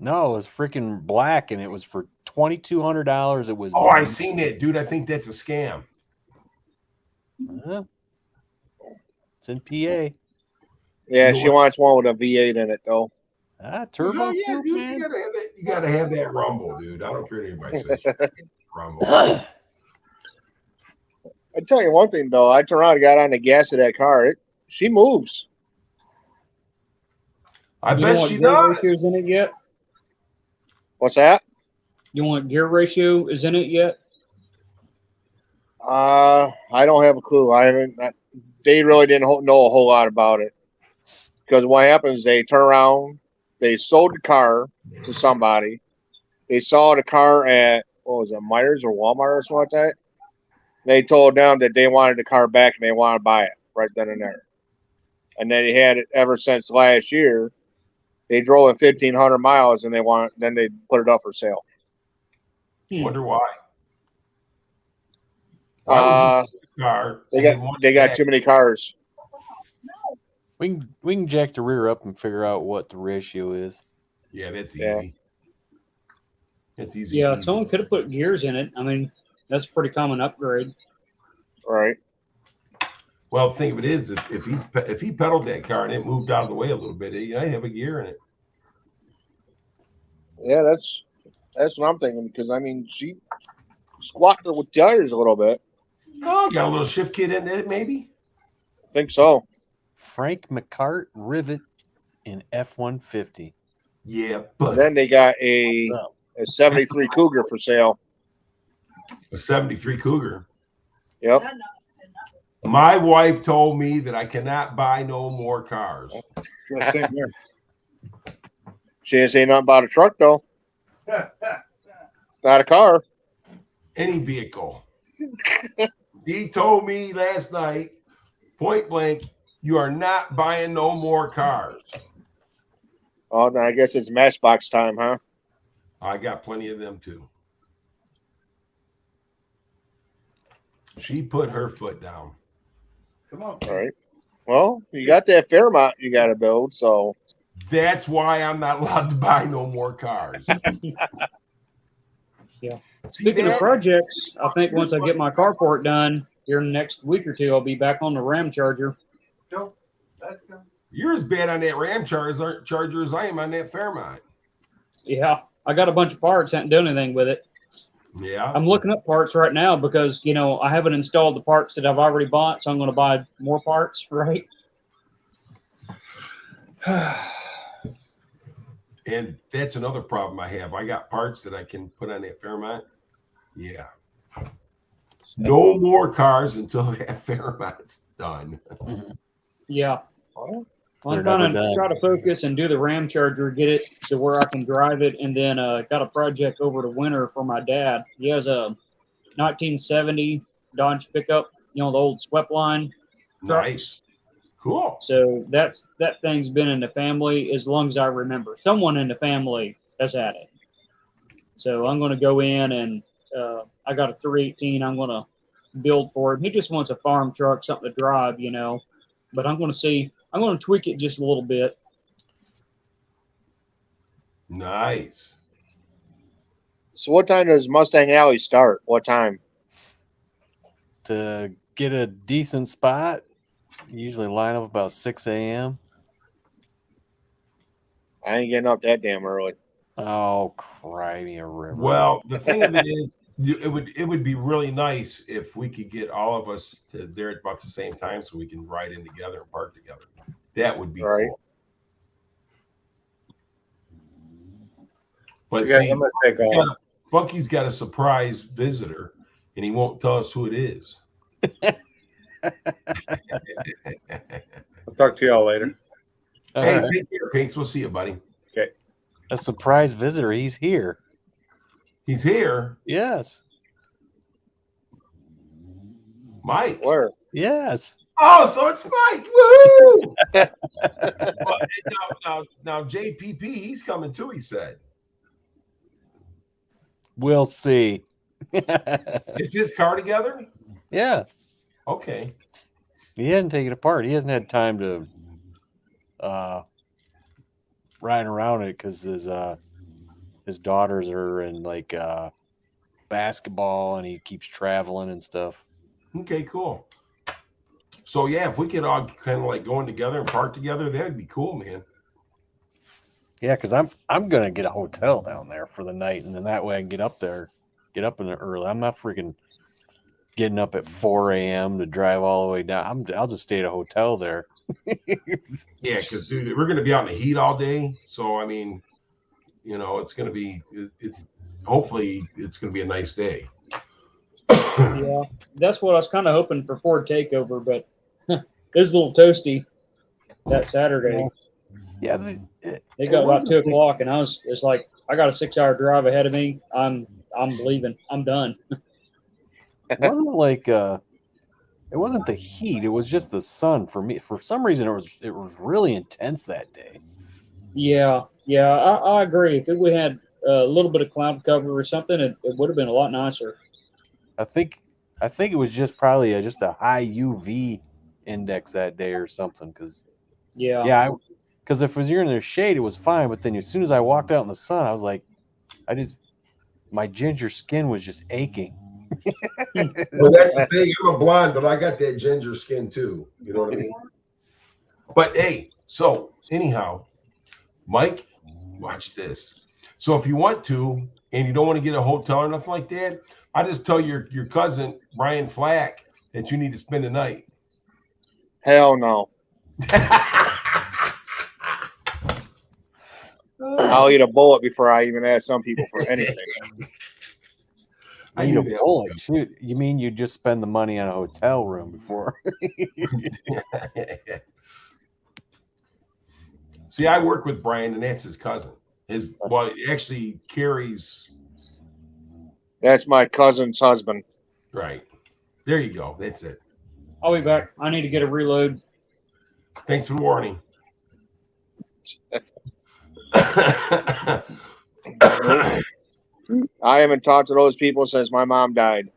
No, it was freaking black, and it was for $2,200. It was. Oh, I seen that, dude. I think that's a scam. It's in PA. Yeah, You know she wants one with a V8 in it though. Turbo Oh, yeah, coupe, dude. man. You gotta have that rumble, dude. I don't care what anybody says. Rumble. I tell you one thing though, I turned around and got on the gas of that car. She moves. I You know bet what she gear does. ratio's in it yet? What's that? You want gear ratio is in it yet? I don't have a clue. They really didn't know a whole lot about it. Because what happens, they turn around, they sold the car to somebody. They saw the car at, what was it, Myers or Walmart or something like that. They told them that they wanted the car back and they wanted to buy it right then and there. And then he had it ever since last year. They drove it 1,500 miles and then they put it up for sale. Wonder why. Why would you sell the car? They got too many cars. We can jack the rear up and figure out what the ratio is. Yeah, that's easy. Yeah. That's easy. Yeah, easy. someone could have put gears in it. I mean, that's a pretty common upgrade. Right. Well, the thing of it is, if he pedaled that car and it moved out of the way a little bit, I'd have a gear in it. Yeah, That's what I'm thinking. Because I mean, she squawked her with tires a little bit. Oh, got a little shift kit in it, maybe. I think so. Frank McCart Rivet in F-150. Yeah, And but then they got a 73 Cougar for sale. a 73 Cougar. Yep. My wife told me that I cannot buy no more cars. Yeah, same here. She didn't say nothing about a truck though. It's not a car. Any vehicle. He told me last night, point blank, you are not buying no more cars. Oh, then I guess it's Matchbox time, huh? I got plenty of them too. She put her foot down. Come on. All right. Well, you got that Fairmont you got to build, so That's why I'm not allowed to buy no more cars. Yeah. See Speaking of that? projects, I think once I get my carport done here in the next week or two, I'll be back on the Ram Charger. Joe, let's go. You're as bad on that Ram Charger as I am on that Fairmont. Yeah, I got a bunch of parts, haven't done anything with it. Yeah. I'm looking up parts right now because, you know, I haven't installed the parts that I've already bought, so I'm going to buy more parts, right? And that's another problem I have. I got parts that I can put on that Fairmont. Yeah. No more cars until that Fairmont's done. Yeah. well, Well, I'm They're never trying to done. try to focus and do the Ram Charger, get it to where I can drive it, and then got a project over the winter for my dad. He has a 1970 Dodge pickup, you know, the old swept line. Nice. Cool. So that thing's been in the family as long as I remember. Someone in the family has had it. So I'm going to go in and I got a 318. I'm going to build for him. He just wants a farm truck, something to drive, you know. But I'm going to tweak it just a little bit. Nice. so what time does Mustang Alley start? What time? To get a decent spot, you usually line up about 6 a.m. I ain't getting up that damn early. Oh, cry me a river. Well, the thing of it is, it would be really nice if we could get all of us to there at about the same time so we can ride in together and park together. That would be Right. cool. But Yeah, see, I'm gonna take off. Funky's got a surprise visitor, and he won't tell us who it is. I'll talk to y'all later. All Hey, right. take care, Pinks. We'll see you, buddy. A surprise visitor. He's here. He's here. Yes. Mike. Where? Yes. Oh, so it's Mike. Woo! Well, now, JPP, he's coming too, he said. We'll see. Is his car together? Yeah. Okay. He hasn't taken it apart. He hasn't had time to ride around it because his daughters are in like basketball and he keeps traveling and stuff. Okay, cool. So yeah, if we could all kind of like going together and park together, that'd be cool, man. Yeah, because I'm gonna get a hotel down there for the night, and then that way I can get up in the early. I'm not freaking getting up at 4 a.m. to drive all the way down. I'll just stay at a hotel there. Yeah, because dude, we're gonna be out in the heat all day. So I mean, you know, it's gonna be hopefully it's gonna be a nice day. Yeah, that's what I was kind of hoping for Ford Takeover, but it's a little toasty that Saturday. Yeah, They got about 2 o'clock, and it's like I got a 6-hour drive ahead of me. I'm leaving. I'm done. it wasn't like it wasn't the heat. It was just the sun for me. For some reason, it was really intense that day. Yeah, I agree. If we had a little bit of cloud cover or something, it would have been a lot nicer. I think it was just probably just a high UV index that day or something. Because Yeah. because if you're in the shade, it was fine. But then as soon as I walked out in the sun, I was like, my ginger skin was just aching. Well, that's the thing. I'm a blonde, but I got that ginger skin too. You know what I mean? But hey, so anyhow, Mike, watch this. So if you want to, and you don't want to get a hotel or nothing like that, I just tell your cousin Brian Flack that you need to spend the night. Hell no. I'll eat a bullet before I even ask some people for anything. I Eat knew a that was bullet. Shoot, you mean you just spend the money on a hotel room before? See, I work with Brian, and that's his cousin. Actually, Carrie's That's my cousin's husband. right. There you go. That's it. I'll be back. I need to get a reload. Thanks for the warning. I haven't talked to those people since my mom died.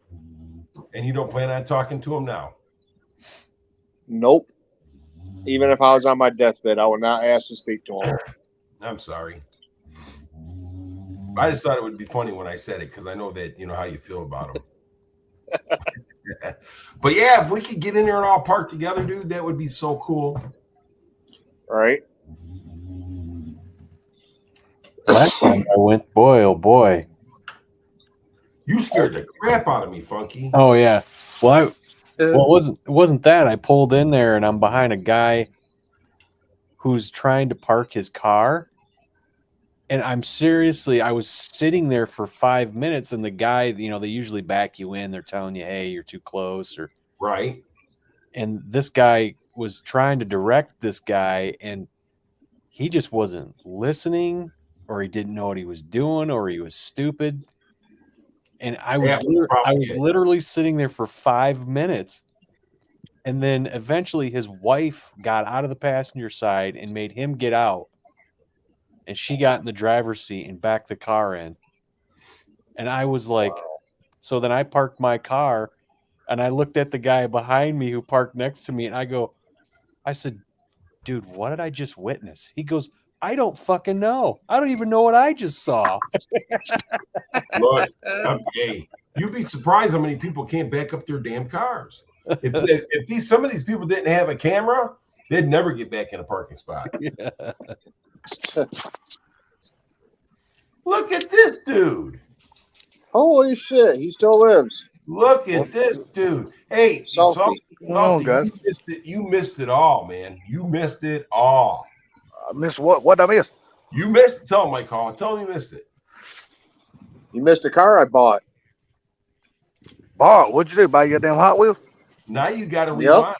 And you don't plan on talking to him now? Nope. Even if I was on my deathbed, I would not ask to speak to him. I'm sorry. I just thought it would be funny when I said it because I know that you know how you feel about him. But yeah, if we could get in there and all park together, dude, that would be so cool. Right? Last time I went, boy, oh boy. You scared the crap out of me, Funky. Oh yeah. Well, it wasn't that. I pulled in there and I'm behind a guy who's trying to park his car. And I was sitting there for 5 minutes, and the guy, you know, they usually back you in. They're telling you, hey, you're too close. Right. And this guy was trying to direct this guy, and he just wasn't listening, or he didn't know what he was doing, or he was stupid. And I was literally sitting there for 5 minutes. And then eventually his wife got out of the passenger side and made him get out. And she got in the driver's seat and backed the car in. And I was like, So then I parked my car and I looked at the guy behind me who parked next to me. And I said, dude, what did I just witness? He goes, I don't fucking know. I don't even know what I just saw. Look, hey, you'd be surprised how many people can't back up their damn cars. If some of these people didn't have a camera, they'd never get back in a parking spot. Yeah. Look at this dude. Holy shit, he still lives. Look at this dude. Hey, Salty. Salty, you missed it all, man. You missed it all. I missed what? What I missed? You missed it. Tell him, Mike Hall. Tell him you missed it. You missed a car I bought. Bart, what'd you do? Buy your damn Hot Wheels? Now you got to rewind.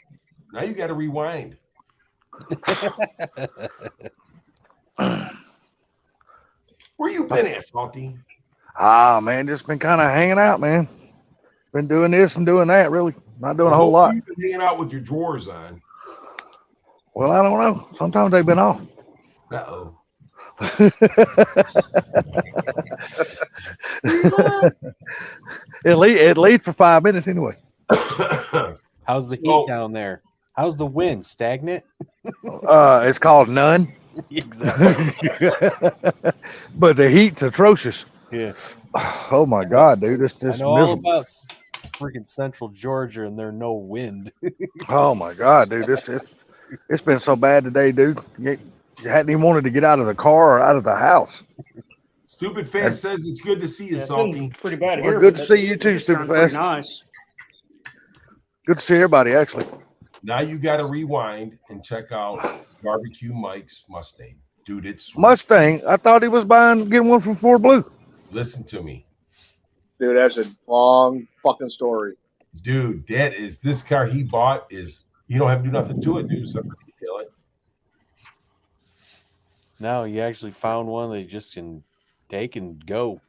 Now you got to rewind. Where you been at, Salty? Ah, man, just been kind of hanging out, man. Been doing this and doing that, really. Not doing a whole lot. You've been hanging out with your drawers on. Well, I don't know. Sometimes they've been off. Uh-oh. At least for 5 minutes anyway. How's the heat down there? How's the wind? Stagnant? It's called none. Exactly. But the heat's atrocious. Yeah. Oh my God, dude. It's I just know all miserable. about freaking Central Georgia, and there's no wind. Oh my God, dude. It's been so bad today, dude. You hadn't even wanted to get out of the car or out of the house. Stupid Fast says it's good to see you, Yeah, it's Salty. been pretty bad Well, here. good but to see you too, it's Stupid pretty Fast. nice. Good to see everybody, actually. Now you got to rewind and check out Barbecue Mike's Mustang. Dude, it's sweet. Mustang. I thought he was getting one from Ford Blue. Listen to me. Dude, that's a long fucking story. Dude, this car he bought is, you don't have to do nothing to it, dude. So detail it. No, you actually found one that you just can take and go.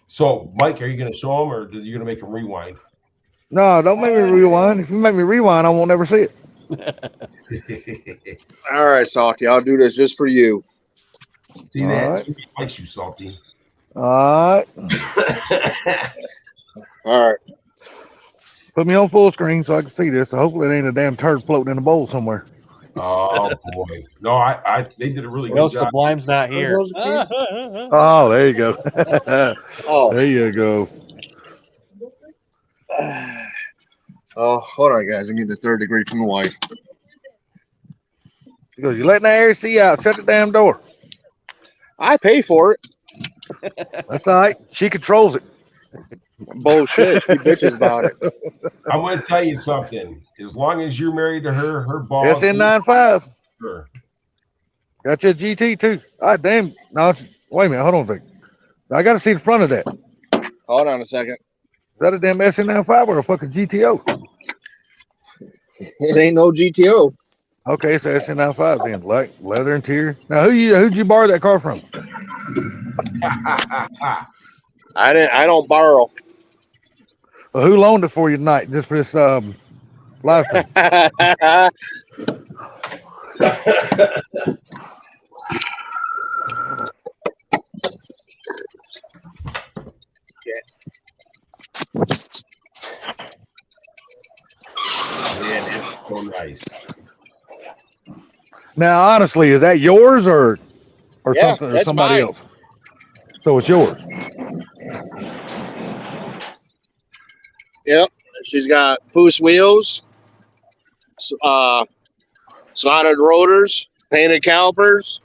So, Mike, are you going to show him or are you going to make him rewind? No, don't make me rewind. If you make me rewind, I won't ever see it. All right, Salty, I'll do this just for you. See All that? right. He likes you, Salty. All right. All right. Put me on full screen so I can see this. So hopefully it ain't a damn turd floating in a bowl somewhere. Oh boy, no, they did a really No, good job. Sublime's not here. Those are keys? Oh, there you go. Oh, There you go. oh, hold on, guys. I'm getting the third degree from the wife. He goes, you letting that AC out. Shut the damn door. I pay for it. That's all right. She controls it. Bullshit. She bitches about it. I'm going to tell you something. As long as you're married to her, her balls. SN95. Her. Got your GT too. Ah, damn. No, wait a minute. Hold on a second. I got to see the front of that. Hold on a second. Is that a damn SN95 or a fucking GTO? It ain't no GTO. Okay, it's a SN95 then. Like leather interior. Now, who'd you borrow that car from? I don't borrow. Well, who loaned it for you tonight? Just for this live stream? Man, it's so nice. Now, honestly, is that yours or Yeah, something or that's somebody mine. else? So it's yours. Yep. She's got Foose wheels, slotted rotors, painted calipers.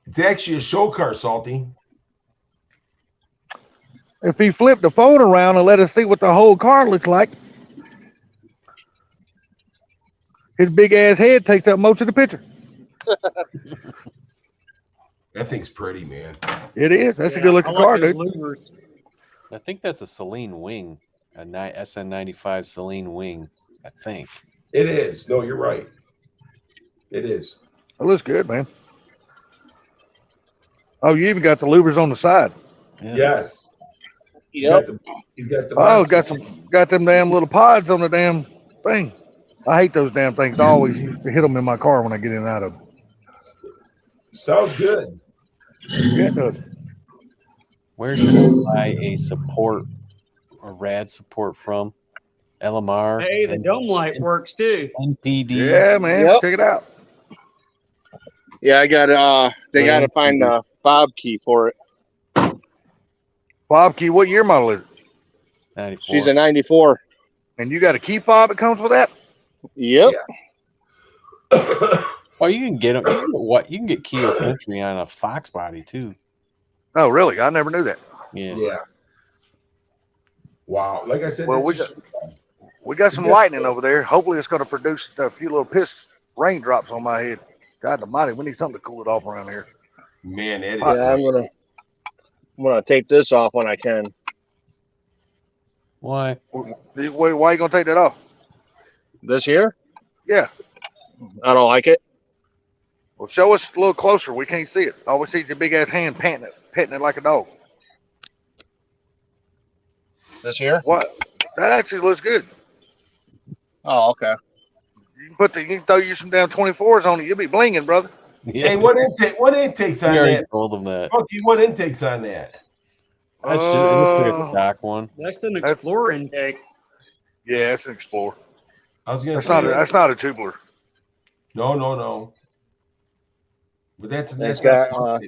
It's actually a show car, Salty. If he flipped the phone around and let us see what the whole car looks like, his big ass head takes up most of the picture. That thing's pretty, man. It is. That's a Yeah, good looking I like car, those dude. louvers. I think that's a Celine wing, a SN95 Celine wing. I think. It is. No, you're right. It is. It looks good, man. Oh, you even got the louvers on the side. Yeah. Yes. Yep. He's got the Oh, got them damn little pods on the damn thing. I hate those damn things. I always used to hit them in my car when I get in and out of them. Sounds good. Yeah, it does. Where should I buy a support or rad support from? LMR. Hey, the dome light works too. NPD. Yeah, man. Yep. Check it out. Yeah, I got they gotta find a fob key for it. Fob key, what year model is it? 94. She's a 94. And you got a key fob that comes with that? Yep. Oh, you can get them. You can get what? You can get Kia Century on a Fox body too. Oh, really? I never knew that. Yeah. Yeah. Wow. Like I said, Well, it's we got some lightning over there. Hopefully, it's going to produce a few little raindrops on my head. God almighty, we need something to cool it off around here. man, that is Yeah, I'm gonna take this off when I can. Why? Why you going to take that off? This here? Yeah. I don't like it. Well, show us a little closer. We can't see it. All we see is your big ass hand petting it like a dog. This here? What? That actually looks good. Oh, okay. You can throw you some damn 24s on it. You'll be blinging, brother. Yeah. Hey, what intakes We on already that? told them that. Funky, what intakes on that? That's just, it looks like it's a stock one. That's an Explorer intake. Yeah, it's an Explorer. I was gonna That's say not a tubular. no. But that's It's got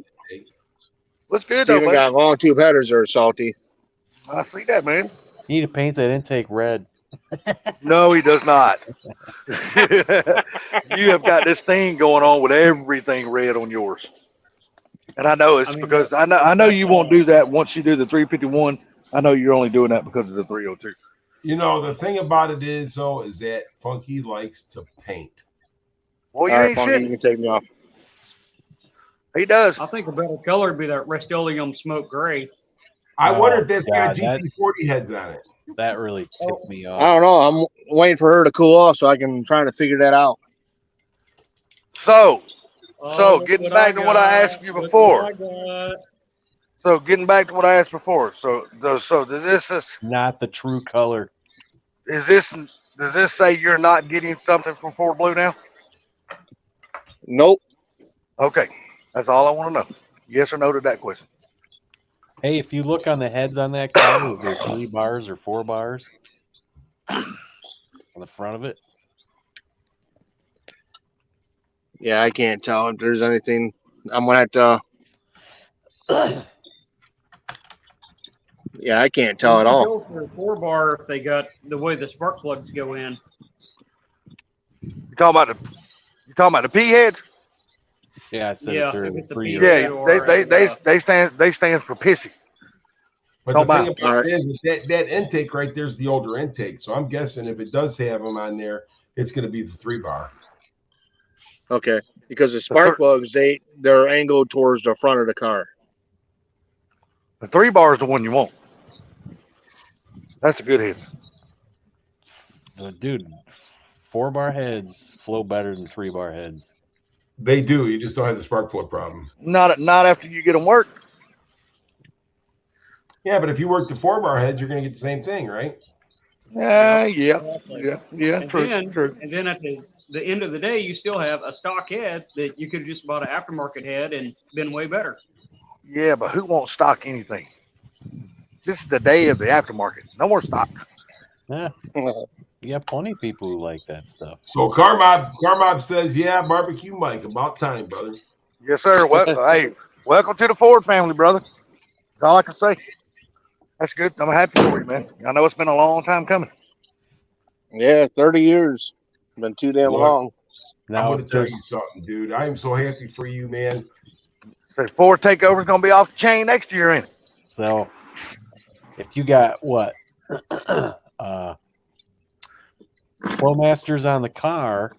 Looks good it's though, even man. got long tube headers there, Salty. I see that, man. You need to paint that intake red. No, he does not. You have got this thing going on with everything red on yours. And I know it's because I know you won't do that once you do the 351. I know you're only doing that because of the 302. You know, the thing about it is though, is that Funky likes to paint. Well, you All right, ain't Funky, shit. you can take me off. He does. I think a better color would be that Rust-Oleum smoke gray. I Oh, wonder if that's got God, GT40 heads on it. That really tipped me I off. don't know. I'm waiting for her to cool off so I can try to figure that out. So Oh, look getting what back to what I asked you Look before. what I got. So getting back to what I asked before. So does this Not the true color. does this say you're not getting something from Ford Blue now? Nope. Okay, that's all I want to know. Yes or no to that question. Hey, if you look on the heads on that car, is there 3 bars or 4 bars on the front of it? Yeah, I can't tell if there's anything. I'm gonna have to. Yeah, I can't tell at all. Go for a 4-bar if they got the way the spark plugs go in. You talking about the P heads? Yeah, I said Yeah, if they're if it's a 3 Peter. Yeah, Or they stand for pissy. But Don't the thing buy 'em. about All right. it is that intake right there is the older intake. So I'm guessing if it does have them on there, it's going to be the 3-bar. Okay, because the spark plugs they're angled towards the front of the car. The 3-bar is the one you want. That's a good hit. Dude, 4-bar heads flow better than 3-bar heads. They do. You just don't have the spark plug problem. Not after you get them worked. Yeah, but if you work the 4-bar heads, you're going to get the same thing, right? Yeah. And True. then at the end of the day, you still have a stock head that you could have just bought an aftermarket head and been way better. Yeah, but who wants stock anything? This is the day of the aftermarket. No more stock. Yeah, you got plenty of people who like that stuff. So Carmob says, yeah, barbecue Mike. About time, brother. Yes, sir. Well, hey, welcome to the Ford family, brother. That's all I can say. That's good. I'm happy for you, man. I know it's been a long time coming. Yeah, 30 years. Been too damn Look, long. I'm Now, going if to tell you there's something, dude. I am so happy for you, man. So Ford takeover is going to be off the chain next year, ain't it? so, if you got what Flowmasters on the car,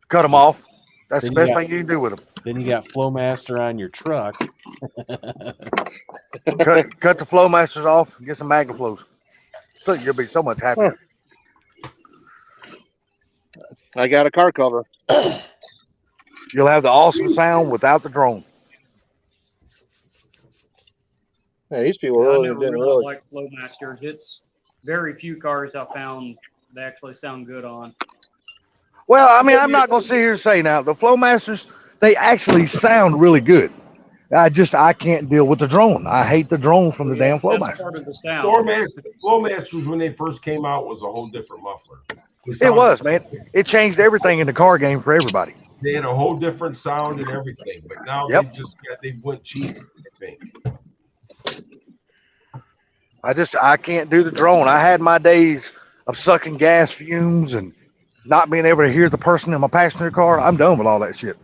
Cut them off. That's Then the you best got- thing you can do with them. then you got Flowmaster on your truck. Cut the flow masters off and get some Magna flows. So you'll be so much happier. I got a car cover. You'll have the awesome sound without the drone. Yeah, these people I really never didn't really really. like Flowmasters. It's very few cars I found they actually sound good on. Well, I mean, I'm not going to sit here and say now the flow masters, they actually sound really good. I can't deal with the drone. I hate the drone from the damn flow That's master. part of the sound. Flowmasters, when they first came out, was a whole different muffler. It was, man. It changed everything in the car game for everybody. They had a whole different sound and everything, but now Yep. they went cheap, I think. I can't do the drone. I had my days of sucking gas fumes and not being able to hear the person in my passenger car. I'm done with all that shit.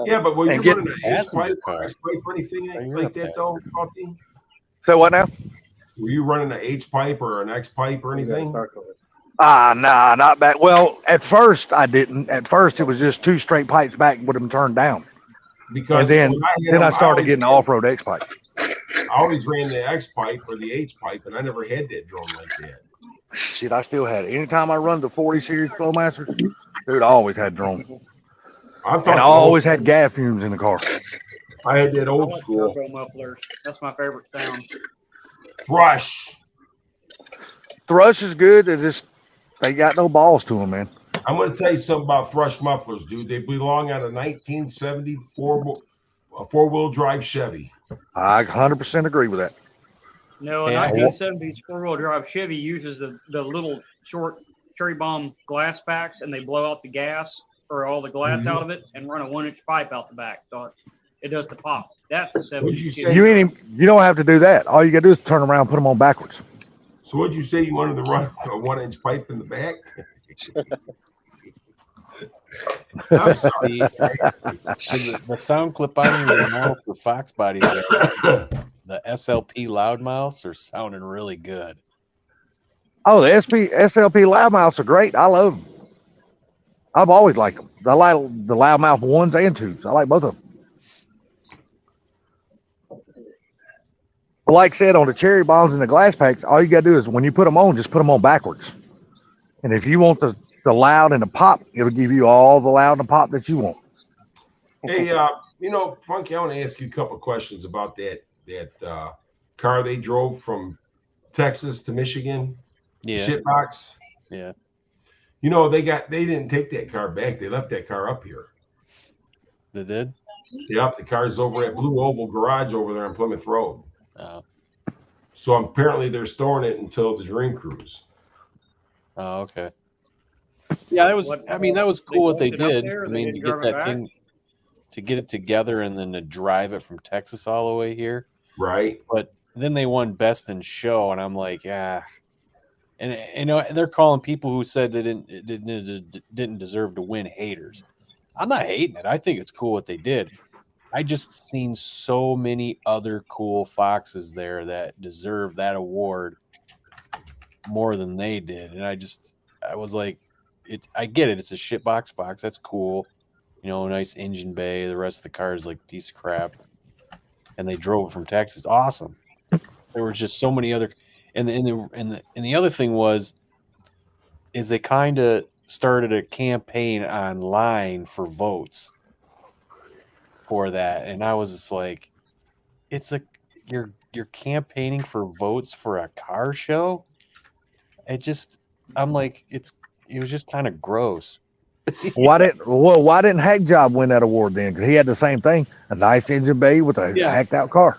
Yeah, but were you And get- running an Passenger H-pipe car. or X-pipe or anything Oh, you're like up that, there. though, Monty? So what now? Were you running an H-pipe or an X-pipe or anything? Nah, not back. Well, at first I didn't. At first it was just two straight pipes back with them turned down. Because And then when I had them, started getting the off-road X pipe. I always ran the X-pipe or the H-pipe, and I never had that drone like that. Shit, I still had it. Anytime I run the 40 series Flowmasters, dude, I always had drone. I'm And talking I always had gas fumes in the car. I had that I old like school turbo mufflers. That's my favorite sound. Thrush. Thrush is good. They got no balls to them, man. I'm going to tell you something about Thrush mufflers, dude. They belong on a 1974 four-wheel drive Chevy. I 100% agree with that. No, a Yeah, 1970s four-wheel drive Chevy uses the little short cherry bomb glass packs, and they blow out the gas or all the glass out of it and run a 1-inch pipe out the back. So it does the pop. That's a What'd you 70s say? Chevy. You don't have to do that. All you got to do is turn around and put them on backwards. So what'd you say you wanted to run a 1-inch pipe in the back? I'm sorry. The sound clip I don't even know for Fox bodies. The SLP loudmouths are sounding really good. Oh, the SLP loudmouths are great. I love them. I've always liked them. I like the loudmouth 1s and 2s. I like both of them. But like I said, on the cherry bombs and the glass packs, all you got to do is when you put them on, just put them on backwards. And if you want the loud and the pop, it'll give you all the loud and the pop that you want. Hey, Funky, I want to ask you a couple questions about that car they drove from Texas to Michigan. Yeah, Shitbox. yeah. You know, they didn't take that car back. They left that car up here. They did. Yep, the car's over at Blue Oval Garage over there on Plymouth Road. Oh, Apparently they're storing it until the Dream Cruise. oh, okay. Yeah, that was. I mean, that was cool what they left it up did. there, I they mean, to didn't get drive it that back? thing, to get it together, and then to drive it from Texas all the way here. Right. But then they won Best in Show, and I'm like, and they're calling people who said they didn't deserve to win haters. I'm not hating it. I think it's cool what they did. I just seen so many other cool foxes there that deserve that award more than they did, and I was like, I get it. It's a shitbox fox. That's cool. You know, nice engine bay. The rest of the car is like a piece of crap. And they drove from Texas. Awesome. There were just so many other, and the other thing is they kind of started a campaign online for votes for that, and I was just like, you're campaigning for votes for a car show. I'm like, it was just kind of gross. Why didn't Hack Job win that award then? Because he had the same thing, a nice engine bay with a hacked out car.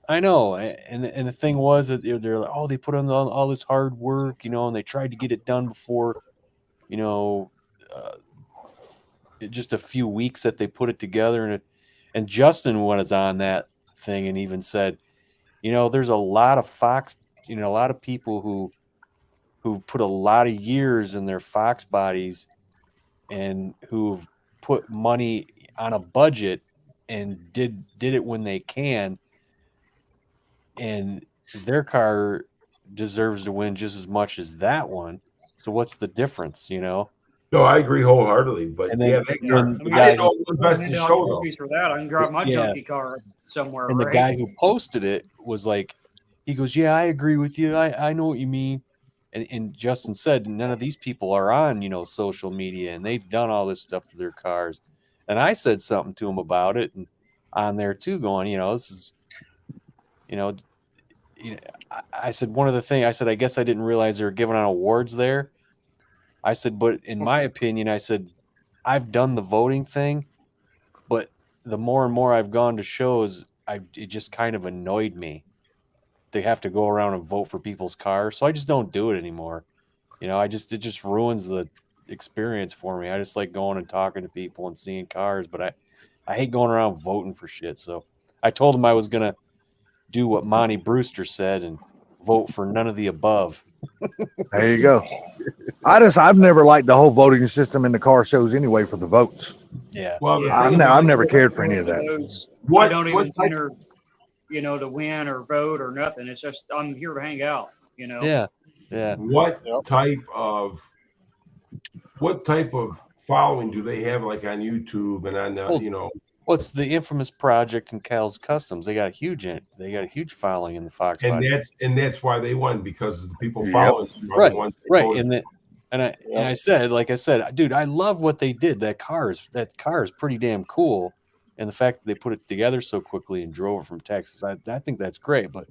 I know, and the thing was that they're like, oh, they put on all this hard work, you know, and they tried to get it done before, you know, just a few weeks that they put it together, and Justin was on that thing and even said, you know, there's a lot of Fox, you know, a lot of people who put a lot of years in their Fox bodies and who've put money on a budget and did it when they can, and their car deserves to win just as much as that one. So what's the difference, you know? No, I agree wholeheartedly. But And then- yeah, that car, and the I guy didn't know it was best in show though. For that, I can drive my Yeah. junky car somewhere. And the right? guy who posted it was like, he goes, yeah, I agree with you. I know what you mean. And Justin said, none of these people are on, you know, social media, and they've done all this stuff to their cars. And I said something to him about it, and on there too, going, you know, this is, you know, I said, one of the things, I said, I guess I didn't realize they were giving out awards there. I said, but in my opinion, I said, I've done the voting thing, but the more and more I've gone to shows, it just kind of annoyed me. They have to go around and vote for people's cars, so I just don't do it anymore. You know, it just ruins the experience for me. I just like going and talking to people and seeing cars, but I hate going around voting for shit. So I told him I was gonna do what Monty Brewster said and vote for none of the above. There you go. I've never liked the whole voting system in the car shows anyway for the votes. Yeah. Well, Yeah. I've never cared for any of that. What- I don't even what type- enter, you know, to win or vote or nothing. It's just I'm here to hang out. You know. Yeah. Yeah. What type of following do they have, like on YouTube and on Well, you know? What's the infamous project in Cal's Customs? They got a huge following in the Fox And body. that's why they won, because the people Yep. following them are Right, the ones that right. voted. And I said, like I said, dude, I love what they did. That car is pretty damn cool. And the fact that they put it together so quickly and drove it from Texas, I think that's great. But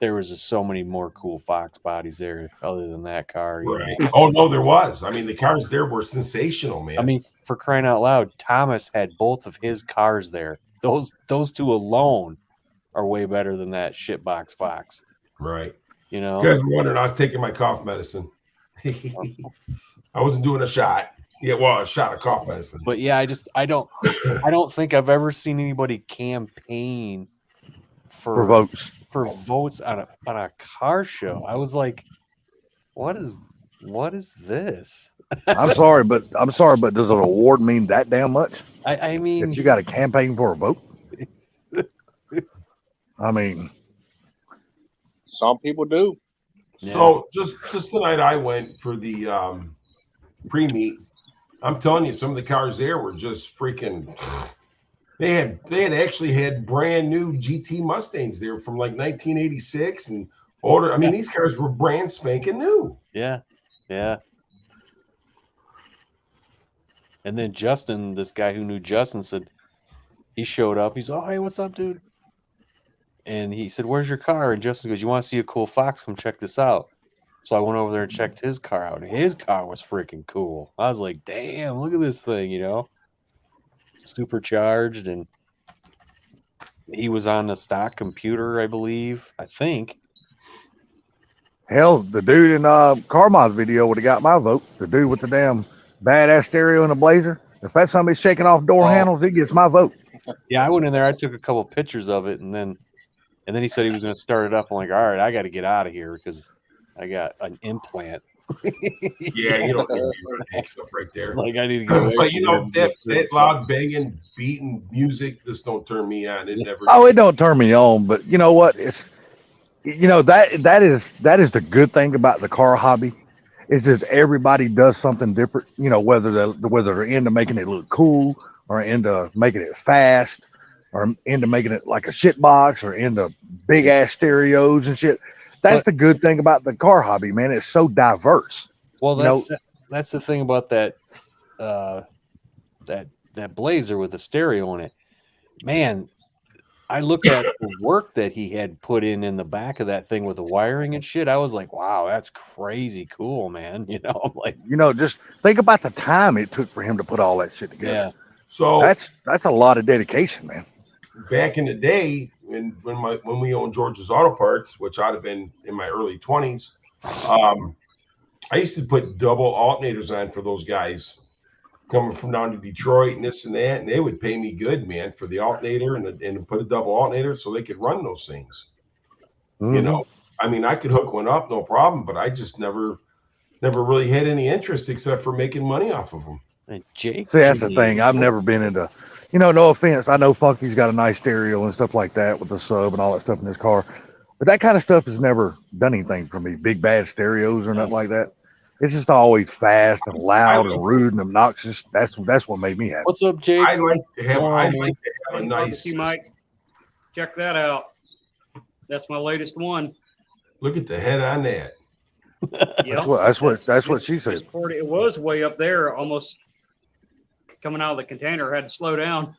there was just so many more cool Fox bodies there other than that car. You Right. know? Oh no, there was. I mean, the cars there were sensational, man. I mean, for crying out loud, Thomas had both of his cars there. Those two alone are way better than that shitbox Fox. right. You know? You guys were wondering, I was taking my cough medicine. I wasn't doing a shot. Yeah, well, a shot of cough medicine. But yeah, I don't think I've ever seen anybody campaign For votes. for votes on a car show. I was like, what is this? I'm sorry, but does an award mean that damn much? I mean, That you got to campaign for a vote? I mean, Some people do. So just tonight, I went for the pre-meet. I'm telling you, some of the cars there were just freaking. They had actually had brand new GT Mustangs there from like 1986 and older. I mean, these cars were brand spanking new. yeah. And then Justin, this guy who knew Justin, said he showed up. He's, oh, hey, what's up, dude? And he said, where's your car? And Justin goes, you want to see a cool Fox? Come check this out. So I went over there and checked his car out. And his car was freaking cool. I was like, damn, look at this thing, you know? Supercharged. And he was on the stock computer, I believe. I think. hell, the dude in Carmine's video would have got my vote. The dude with the damn badass stereo and a blazer. If that's somebody shaking off door handles, he gets my vote. Yeah, I went in there. I took a couple pictures of it. And then he said he was going to start it up. I'm like, all right, I got to get out of here because I got an implant Yeah, you don't need to be running stuff right there. Like I need to get away. But you know, from that loud banging, beating music just don't turn me on. It never. Oh, it don't turn me on, but you know what? It's that is the good thing about the car hobby is that everybody does something different. You know, whether they're into making it look cool or into making it fast or into making it like a shit box or into big ass stereos and shit. That's the good thing about the car hobby, man. It's so diverse. Well, You know- that's the thing about that that Blazer with the stereo in it. Man, I looked at the work that he had put in the back of that thing with the wiring and shit. I was like, wow, that's crazy cool, man. You know, I'm like, Just think about the time it took for him to put all that shit together. yeah. So That's a lot of dedication, man. back in the day, when we owned George's Auto Parts, which I'd have been in my early 20s, I used to put double alternators on for those guys coming from down to Detroit and this and that, and they would pay me good, man, for the alternator and put a double alternator so they could run those things. You know, I mean, I could hook one up, no problem, but I just never really had any interest except for making money off of them. And Jake. See, that's the thing. I've never been into, no offense. I know Funky's got a nice stereo and stuff like that with the sub and all that stuff in his car. But that kind of stuff has never done anything for me. Big bad stereos or nothing like that. It's just always fast and loud and rude and obnoxious. That's what made me happy. What's up, Jake? I like to have a nice. Barbecue, Mike. Check that out. That's my latest one. Look at the head on that. Yeah. That's what she said. It was way up there, almost coming out of the container. Had to slow down.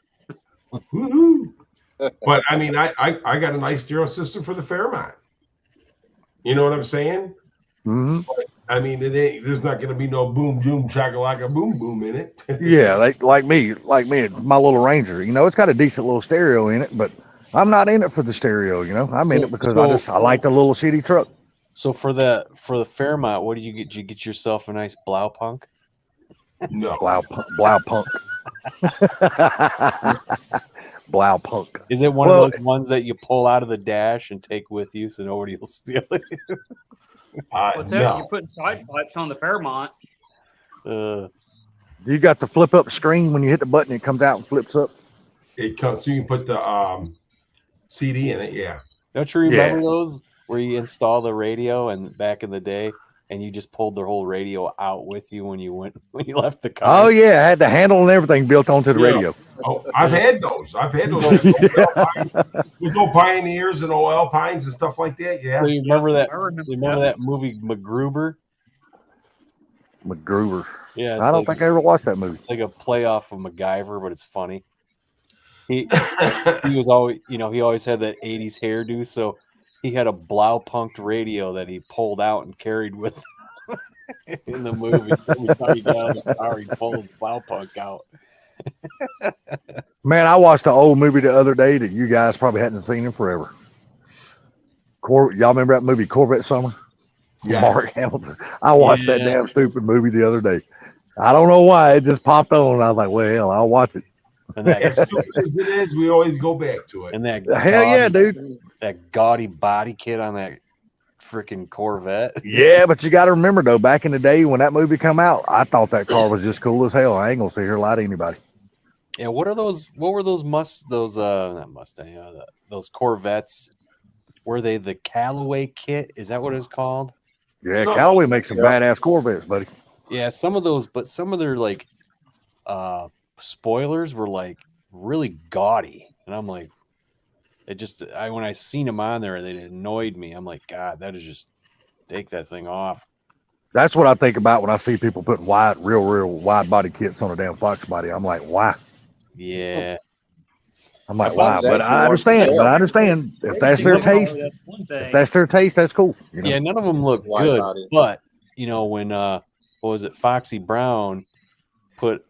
Woo-hoo. But I mean, I got a nice stereo system for the Fairmont. You know what I'm saying? Mm-hmm. I mean, there's not going to be no boom, boom, chakalaka, boom, boom in it. Yeah, like me, my little Ranger. It's got a decent little stereo in it, but I'm not in it for the stereo. I'm in it because I like the little shitty truck. So for the Fairmont, what did you get? Did you get yourself a nice Blaupunk? No. Blaupunk. Blaupunk. Is it one of those ones that you pull out of the dash and take with you so nobody will steal it? What's that? No. You're putting side pipes on the Fairmont. You got the flip up screen when you hit the button, it comes out and flips up. It comes, so you can put the CD in it. Yeah. Don't you remember those where you install the radio and back in the day, and you just pulled the whole radio out with you when you left the car? Oh yeah, I had the handle and everything built onto the radio. Oh, I've had those. With no Pioneers and no Alpines and stuff like that. Yeah. So you remember that? I remember Remember that movie MacGruber? MacGruber. Yeah, I don't think I ever watched that movie. It's like a playoff of MacGyver, but it's funny. He was always, he always had that 80s hairdo, so he had a Blaupunkt radio that he pulled out and carried with him in the movie. So every time he got out of the car, he'd pull his Blaupunk out. Man, I watched an old movie the other day that you guys probably hadn't seen in forever. Y'all remember that movie Corvette Summer? Yes. Mark Hamilton. I watched that damn stupid movie the other day. I don't know why. It just popped on. And I was like, well, I'll watch it. And that, As stupid as it is, we always go back to it. and that Hell yeah, dude. that gaudy body kit on that freaking Corvette. Yeah, but you got to remember, though, back in the day when that movie come out, I thought that car was just cool as hell. I ain't going to sit here and lie to anybody. Yeah, what were those not Mustang, those Corvettes? Were they the Callaway kit? Is that what it's called? Yeah, Callaway makes some badass Corvettes, buddy. Yeah, some of those, but some of their like spoilers were like really gaudy, and I'm like, when I seen them on there, they annoyed me. I'm like, God, that is just take that thing off. That's what I think about when I see people putting real wide body kits on a damn Fox body. I'm like, why? Yeah, I'm like, why? But I understand. If that's their taste, that's cool. Yeah, none of them look Wide good, body. but when what was it? Foxy Brown put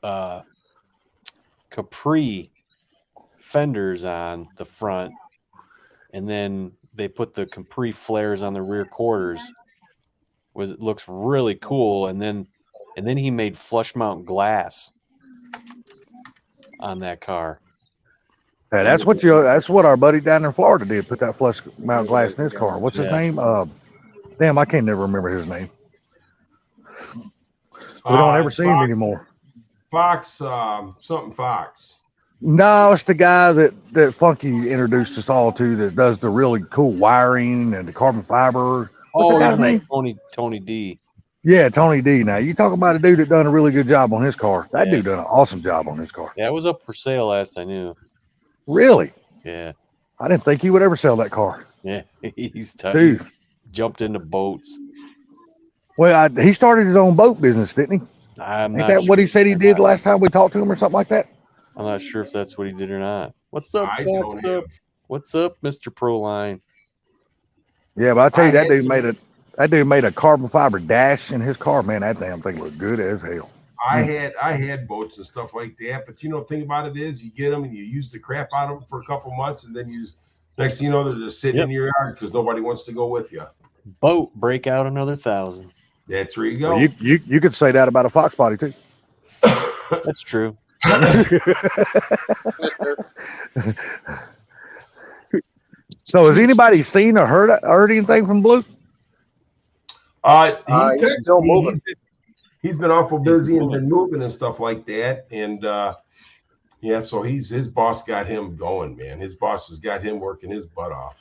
Capri fenders on the front, and then they put the Capri flares on the rear quarters. It looks really cool, and then he made flush mount glass on that car. Hey, that's what our buddy down in Florida did. Put that flush mount glass in his car. What's his name? Damn, I can't never remember his name. We don't ever see him Fox- anymore. Fox, something Fox. No, it's the guy that Funky introduced us all to that does the really cool wiring and the carbon fiber. What's Oh, the guy's you name? mean Tony D. Yeah, Tony D. Now you talk about a dude that done a really good job on his car. That Yeah. dude done an awesome job on his car. Yeah, it was up for sale last I knew. Really? Yeah, I didn't think he would ever sell that car. yeah. He's tough. Dude. He's jumped into boats. Well, he started his own boat business, didn't he? I'm Ain't not that sure what he said he or did not. last time we talked to him or something like that? I'm not sure if that's what he did or not. What's up, I Fox? don't have. What's up, Mr. Proline? Yeah, but I tell you, I that had- dude made a carbon fiber dash in his car. Man, that damn thing looked good as hell. I had boats and stuff like that, but the thing about it is, you get them and you use the crap out of them for a couple months, and then next thing you know, they're just sitting in your yard because nobody wants to go with you. Boat break out another 1,000. That's where you go. Well, you could say that about a Fox body too. That's true. So has anybody seen or heard anything from Blue? He's still moving. He's been awful busy and been moving and stuff like that. And yeah, so his boss got him going, man. His boss has got him working his butt off.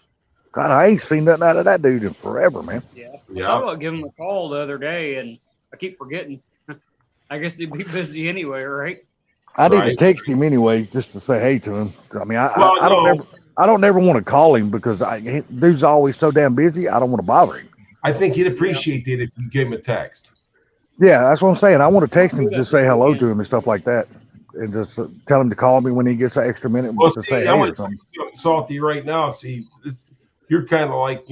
God, I ain't seen nothing out of that dude in forever, man. Yeah. I Yeah. thought about giving him a call the other day, and I keep forgetting. I guess he'd be busy anyway, right? I need to Right. text him anyway just to say hey to him. I mean, Well, I don't never want to call him because dude's always so damn busy. I don't want to bother him. I think he'd appreciate it if you gave him a text. Yeah, that's what I'm saying. I want to text him to just say hello to him and stuff like that, and just tell him to call me when he gets an extra minute Well, to see, say I hey want or something. to something salty right now. See, you're kind of like,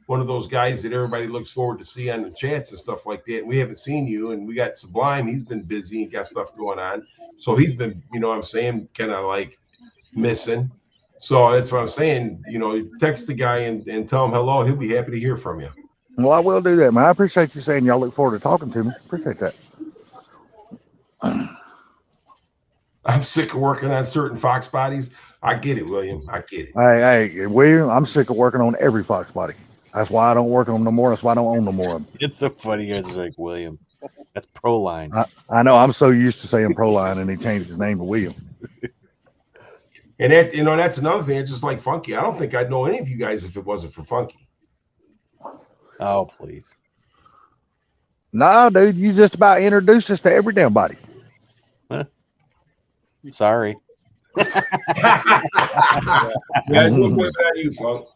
one of those guys that everybody looks forward to see on the chats and stuff like that. We haven't seen you, and we got Sublime. He's been busy and got stuff going on. So he's been, what I'm saying, kind of like missing. So that's what I'm saying. Text the guy and tell him hello. He'll be happy to hear from you. Well, I will do that, man. I appreciate you saying y'all look forward to talking to me. Appreciate that. I'm sick of working on certain Fox bodies. I get it, William. I get it. Hey, William, I'm sick of working on every Fox body. That's why I don't work on them no more. That's why I don't own no more of them. It's so funny. You guys are like, William. That's Proline. I know. I'm so used to saying Proline, and he changed his name to William. And that, that's another thing. It's just like Funky. I don't think I'd know any of you guys if it wasn't for Funky. Oh, please. No, dude, you just about introduced us to every damn body. Sorry. Yeah, we'll blame it on you, Funk.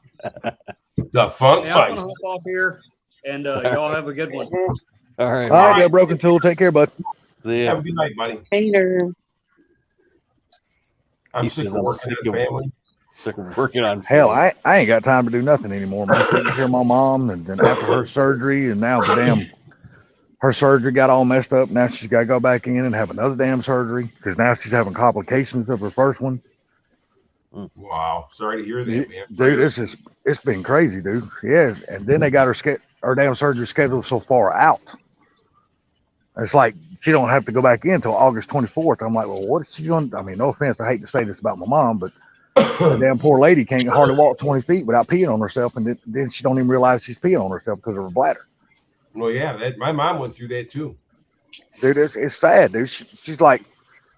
The Funk Hey, I'm Meister. gonna hop off here, and y'all have a good one. All right. All right, Broken Tool. Take care, bud. See Have ya. a good night, buddy. Later. I'm He sick says of I'm working sick on of- family. Sick of working on Hell, I ain't got time to do nothing anymore, man. Taking care of my mom, and then after her surgery, and now her surgery got all messed up. Now she's got to go back in and have another damn surgery because now she's having complications of her first one. Wow. Sorry to hear that, man. Dude, it's been crazy, dude. Yes, and then they got her damn surgery scheduled so far out. It's like she don't have to go back in until August 24th. I'm like, well, what is she going? I mean, no offense, I hate to say this about my mom, but the damn poor lady can't hardly walk 20 feet without peeing on herself, and then she don't even realize she's peeing on herself because of her bladder. Well, yeah, my mom went through that too. Dude, it's sad, dude. She's like,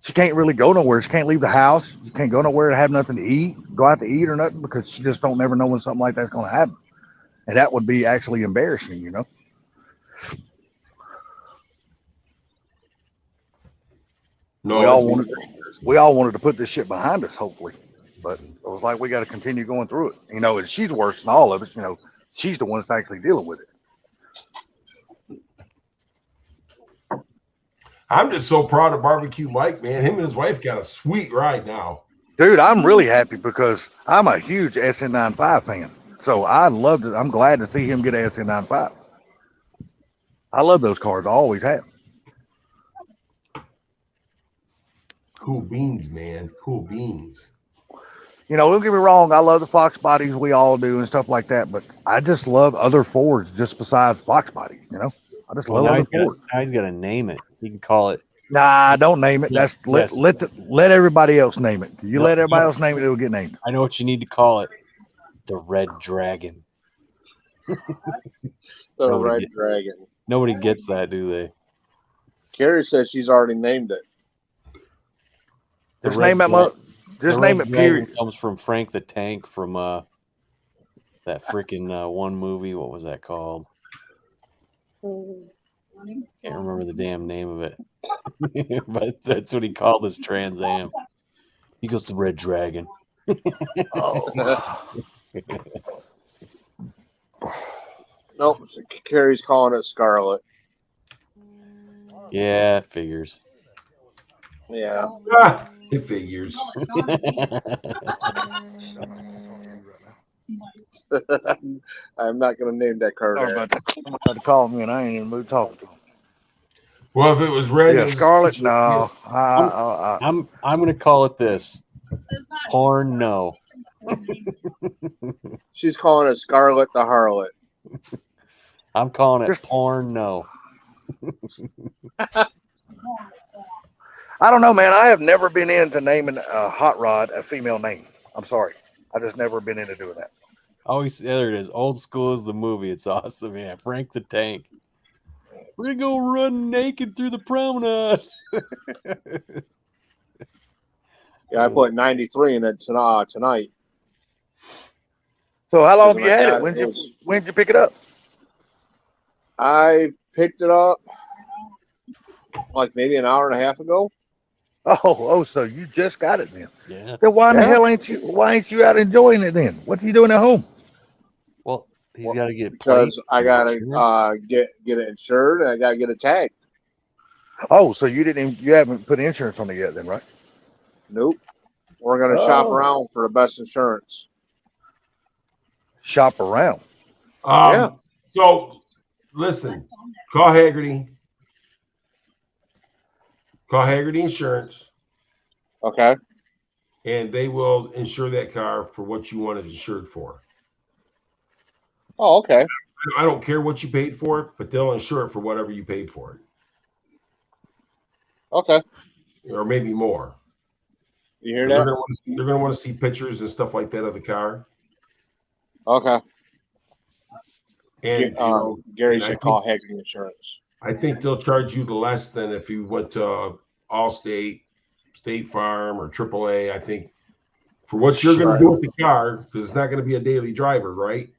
she can't really go nowhere. She can't leave the house. She can't go nowhere to have nothing to eat, go out to eat or nothing, because she just don't never know when something like that's going to happen. And that would be actually embarrassing, you know? No, we all wanted to put this shit behind us, hopefully. But it was like, we got to continue going through it. You know, and she's worse than all of us. You know, she's the one that's actually dealing with it. I'm just so proud of Barbecue Mike, man. Him and his wife got a sweet ride now. Dude, I'm really happy because I'm a huge SN95 fan. So I loved it. I'm glad to see him get an SN95. I love those cars. I always have. Cool beans, man. Cool beans. You know, don't get me wrong. I love the Fox bodies. We all do and stuff like that. But I just love other Fords just besides Fox bodies, you know? I just Well, love now other Fords. he's got to name it. He can call it. Nah, don't name it. That's Yes. let everybody else name it. You No, let everybody no. else name it, it'll get named. I know what you need to call it. The Red Dragon. The Nobody Red get- Dragon. Nobody gets that, do they? Carrie says she's already named it. The Just red name that dra- just the name red it dragon period. comes from Frank the Tank from that freaking one movie. What was that called? Can't remember the damn name of it. But that's what he called his Trans Am. He goes, the Red Dragon. Oh. Nope, Carrie's calling it Scarlet. Yeah, figures. Yeah. Ah, it figures. I'm not going to name that car. I was about to call me, and I ain't in the mood talking to him. Well, if it was red, Yeah, it was Scarlet. No, I'm gonna call it this. Porn no. She's calling it Scarlet the Harlot. I'm calling it Just- porn no. I don't know, man. I have never been into naming a hot rod a female name. I'm sorry. I just never been into doing that. Always there it is. Old school is the movie. It's awesome. Yeah, Frank the Tank. We're gonna go run naked through the promenade. Yeah, I put 93 in it tonight. So how long have Because you had my it? dad When did you pick it up? I picked it up like maybe an hour and a half ago. Oh, so you just got it then? Yeah. Then why in the Yeah. hell why ain't you out enjoying it then? What are you doing at home? Well, he's got to get Because plates I and gotta insurance. get it insured and I gotta get a tag. Oh, so you haven't put insurance on it yet then, right? Nope. We're gonna shop Oh. around for the best insurance. Shop around. Yeah. So, listen, call Haggerty. Call Haggerty Insurance, Okay. and they will insure that car for what you want it insured for. Oh, okay. I don't care what you paid for it, but they'll insure it for whatever you paid for it, Okay. or maybe more. You hear They're that? gonna want to see pictures and stuff like that of the car. Okay. And you know, Gary and I should think- call Haggerty Insurance. I think they'll charge you the less than if you went to Allstate, State Farm, or AAA. I think for what you're going to do with the car, because it's not going to be a daily driver, right?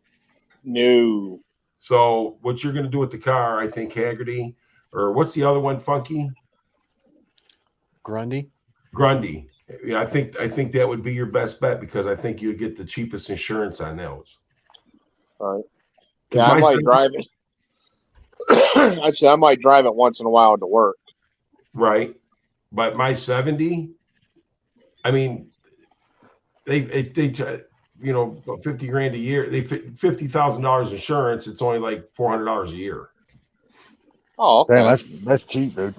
No. So what you're going to do with the car, I think Haggerty, or what's the other one, Funky? Grundy. Grundy. Yeah, I think that would be your best bet because I think you'd get the cheapest insurance on those. All right. 'Cause Yeah, I my might son- drive it. I'd say I might drive it once in a while to work. Right. But my 70, I mean, they you know, 50 grand a year, they $50,000 insurance. It's only like $400 a year. Oh, okay. Damn, that's cheap, dude.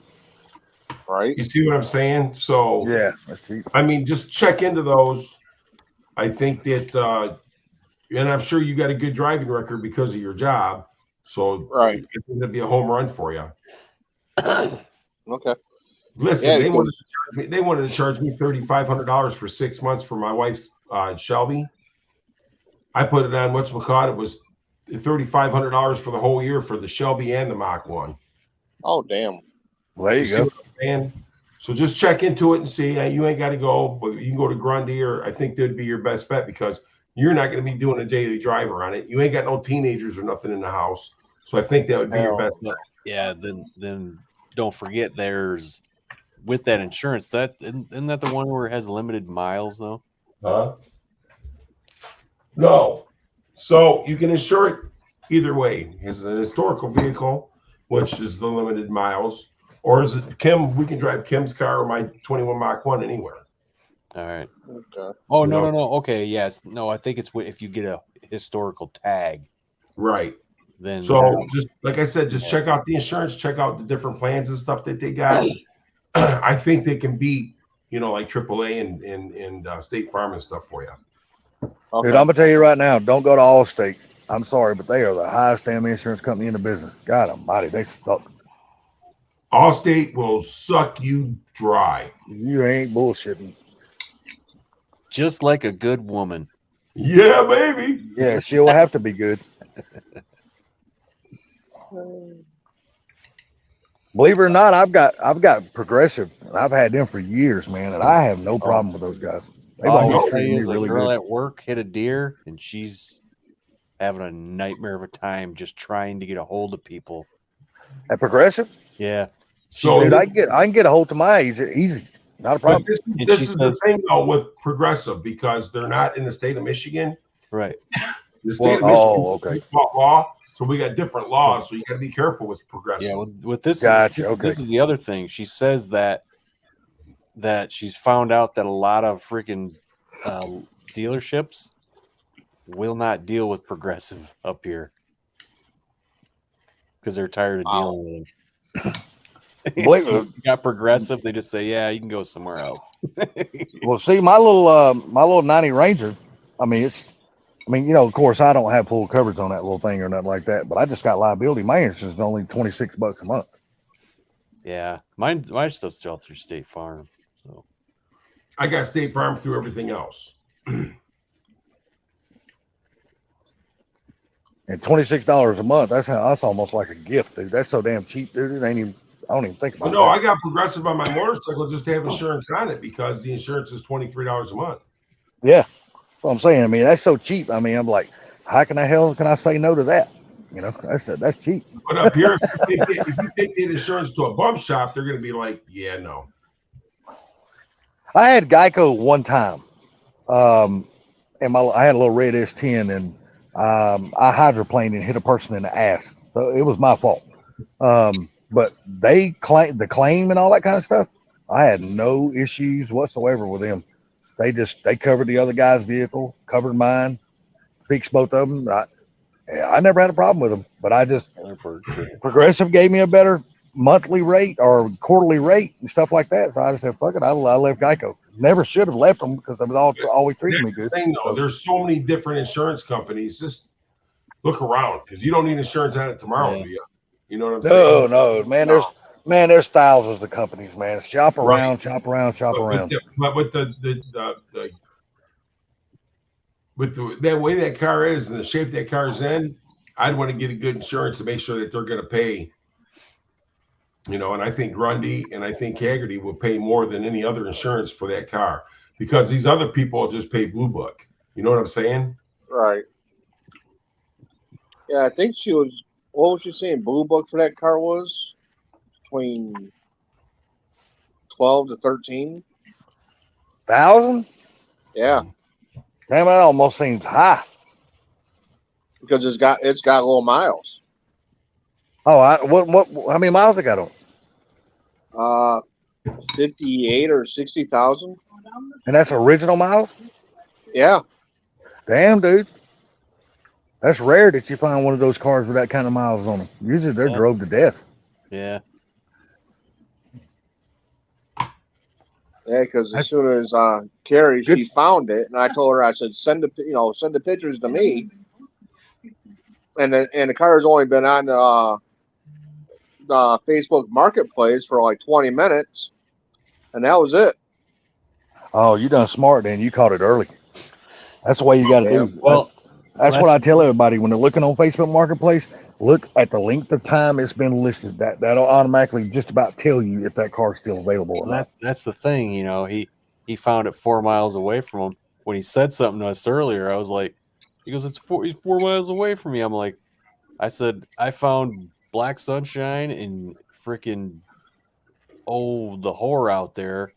Right. You see what I'm saying? So, Yeah, that's cheap. I mean, just check into those. I think that, and I'm sure you got a good driving record because of your job. So, Right. it's going to be a home run for you. Okay. Listen, Yeah, they wanted to charge me $3,500 for 6 months for my wife's Shelby. I put it on whatchamacallit. It was $3,500 for the whole year for the Shelby and the Mach 1. Oh, damn. Well, there you go. And so just check into it and see. You ain't got to go, but you can go to Grundy, or I think that'd be your best bet because you're not going to be doing a daily driver on it. You ain't got no teenagers or nothing in the house. So I think that would be your best bet. Yeah. Then don't forget there's with that insurance that isn't that the one where it has limited miles though? Huh? No. So you can insure it either way. It's an historical vehicle, which is the limited miles, or is it Kim? We can drive Kim's car or my 21 Mach 1 anywhere. All right. Okay. Oh You know? no. Okay, yes. No, I think it's if you get a historical tag, Right. then So just like I said, just check out the insurance, check out the different plans and stuff that they got. I think they can beat, you know, like AAA and State Farm and stuff for you. Okay. Dude, I'm gonna tell you right now, don't go to Allstate. I'm sorry, but they are the highest damn insurance company in the business. God Almighty, they suck. Allstate will suck you dry. You ain't bullshitting. just like a good woman. Yeah, baby. Yeah, she'll have to be good. Believe it or not, I've got Progressive, and I've had them for years, man, and I have no problem with those guys. They've All I always can tell treated you me is a really girl good. at work hit a deer, and she's having a nightmare of a time just trying to get a hold of people. At Progressive, Yeah. So dude, I can get a hold to my easy, not a but problem. this And this she is the says- thing though with Progressive, because they're not in the state of Michigan. Right. The state of Oh, Michigan okay. is law, so we got different laws. So you got to be careful with Progressive. Yeah. With this, Gotcha, this, okay. this is the other thing. She says that she's found out that a lot of freaking dealerships will not deal with Progressive up here because they're tired of dealing with them. Believe So it- you got Progressive, they just say, yeah, you can go somewhere else. Well, see, my little 90 Ranger, I mean, of course, I don't have full coverage on that little thing or nothing like that, but I just got liability. My insurance is only $26 a month. Yeah, my stuff's still through State Farm. So I got State Farm through everything else. And $26 a month, that's almost like a gift, dude. That's so damn cheap, dude. It ain't even, I don't even think about Well, no, that. I got Progressive on my motorcycle just to have insurance on it because the insurance is $23 a month. Yeah, that's what I'm saying. I mean, that's so cheap. I mean, I'm like, how can I say no to that? You know, that's cheap. But up here, if you take the insurance to a bump shop, they're going to be like, yeah, no. I had Geico one time, and I had a little red S10, and I hydroplaned and hit a person in the ass, so it was my fault. But the claim and all that kind of stuff, I had no issues whatsoever with them. They covered the other guy's vehicle, covered mine, fixed both of them. I never had a problem with them, but Progressive gave me a better monthly rate or quarterly rate and stuff like that. So I just said, fuck it, I left Geico. Never should have left them because they was always treating me good. Thing though, there's so many different insurance companies. Just look around because you don't need insurance on it tomorrow, Yeah. do you? You know what I'm saying? No, man. There's thousands of companies, man. Shop around, shop around. But with that way that car is and the shape that car's in, I'd want to get a good insurance to make sure that they're going to pay. You know, and I think Grundy and I think Haggerty will pay more than any other insurance for that car because these other people just pay Blue Book. You know what I'm saying? Right. Yeah, I think what was she saying? Blue Book for that car was between 12 to 13. 1,000? Yeah, Damn, that almost seems high. because it's got low miles. Oh, how many miles it got on? 58 or 60,000. And that's original miles? Yeah, Damn, dude. That's rare that you find one of those cars with that kind of miles on them. Usually they're drove to death. yeah. yeah. Because as soon as Carrie, she found it, and I told her, I said, send the pictures to me. And the car has only been on the Facebook Marketplace for like 20 minutes, and that was it. Oh, you done smart then. You caught it early. That's the way you got to do. Well, That's what I tell everybody when they're looking on Facebook Marketplace. Look at the length of time it's been listed. That'll automatically just about tell you if that car's still available or not. That's the thing, you know. He found it 4 miles away from him. When he said something to us earlier, I was like, he goes, he's 4 miles away from me. I'm like, I said, I found Black Sunshine and freaking the whore out there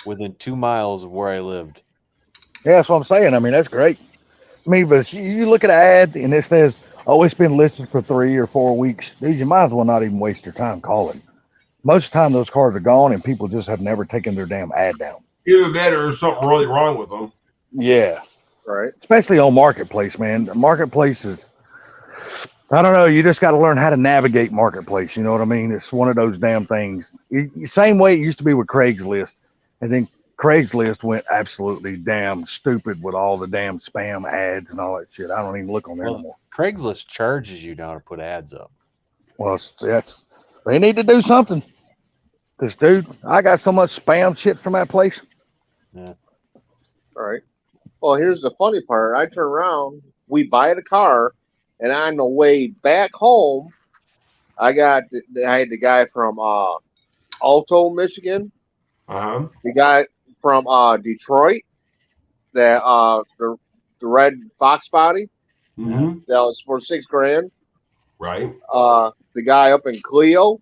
within 2 miles of where I lived. Yeah, that's what I'm saying. I mean, that's great. I mean, but you look at an ad and it says, oh, it's been listed for 3 or 4 weeks. Dude, you might as well not even waste your time calling. Most of the time, those cars are gone and people just have never taken their damn ad down. Either that or there's something really wrong with them. Yeah. Right. Especially on Marketplace, man. The Marketplace is, I don't know, you just got to learn how to navigate Marketplace. You know what I mean? It's one of those damn things. Same way it used to be with Craigslist. And then Craigslist went absolutely damn stupid with all the damn spam ads and all that shit. I don't even look on there anymore. Craigslist charges you now to put ads up. Well, they need to do something. Because, dude, I got so much spam shit from that place. Yeah. All right. Well, here's the funny part. I turn around, we buy the car, and on the way back home, I had the guy from Alto, Michigan. Uh-huh. The guy from Detroit, that the red fox body, Mm-hmm. that was for $6,000. Right. The guy up in Clio,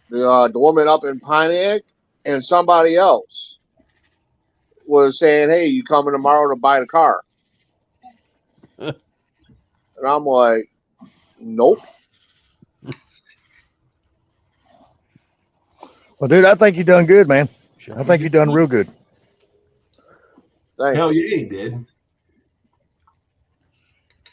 the woman up in Pontiac, and somebody else was saying, "Hey, you coming tomorrow to buy the car?" And I'm like, "Nope." Well, dude, I think you done good, man. I think you done real good. Thanks. Hell yeah, he did.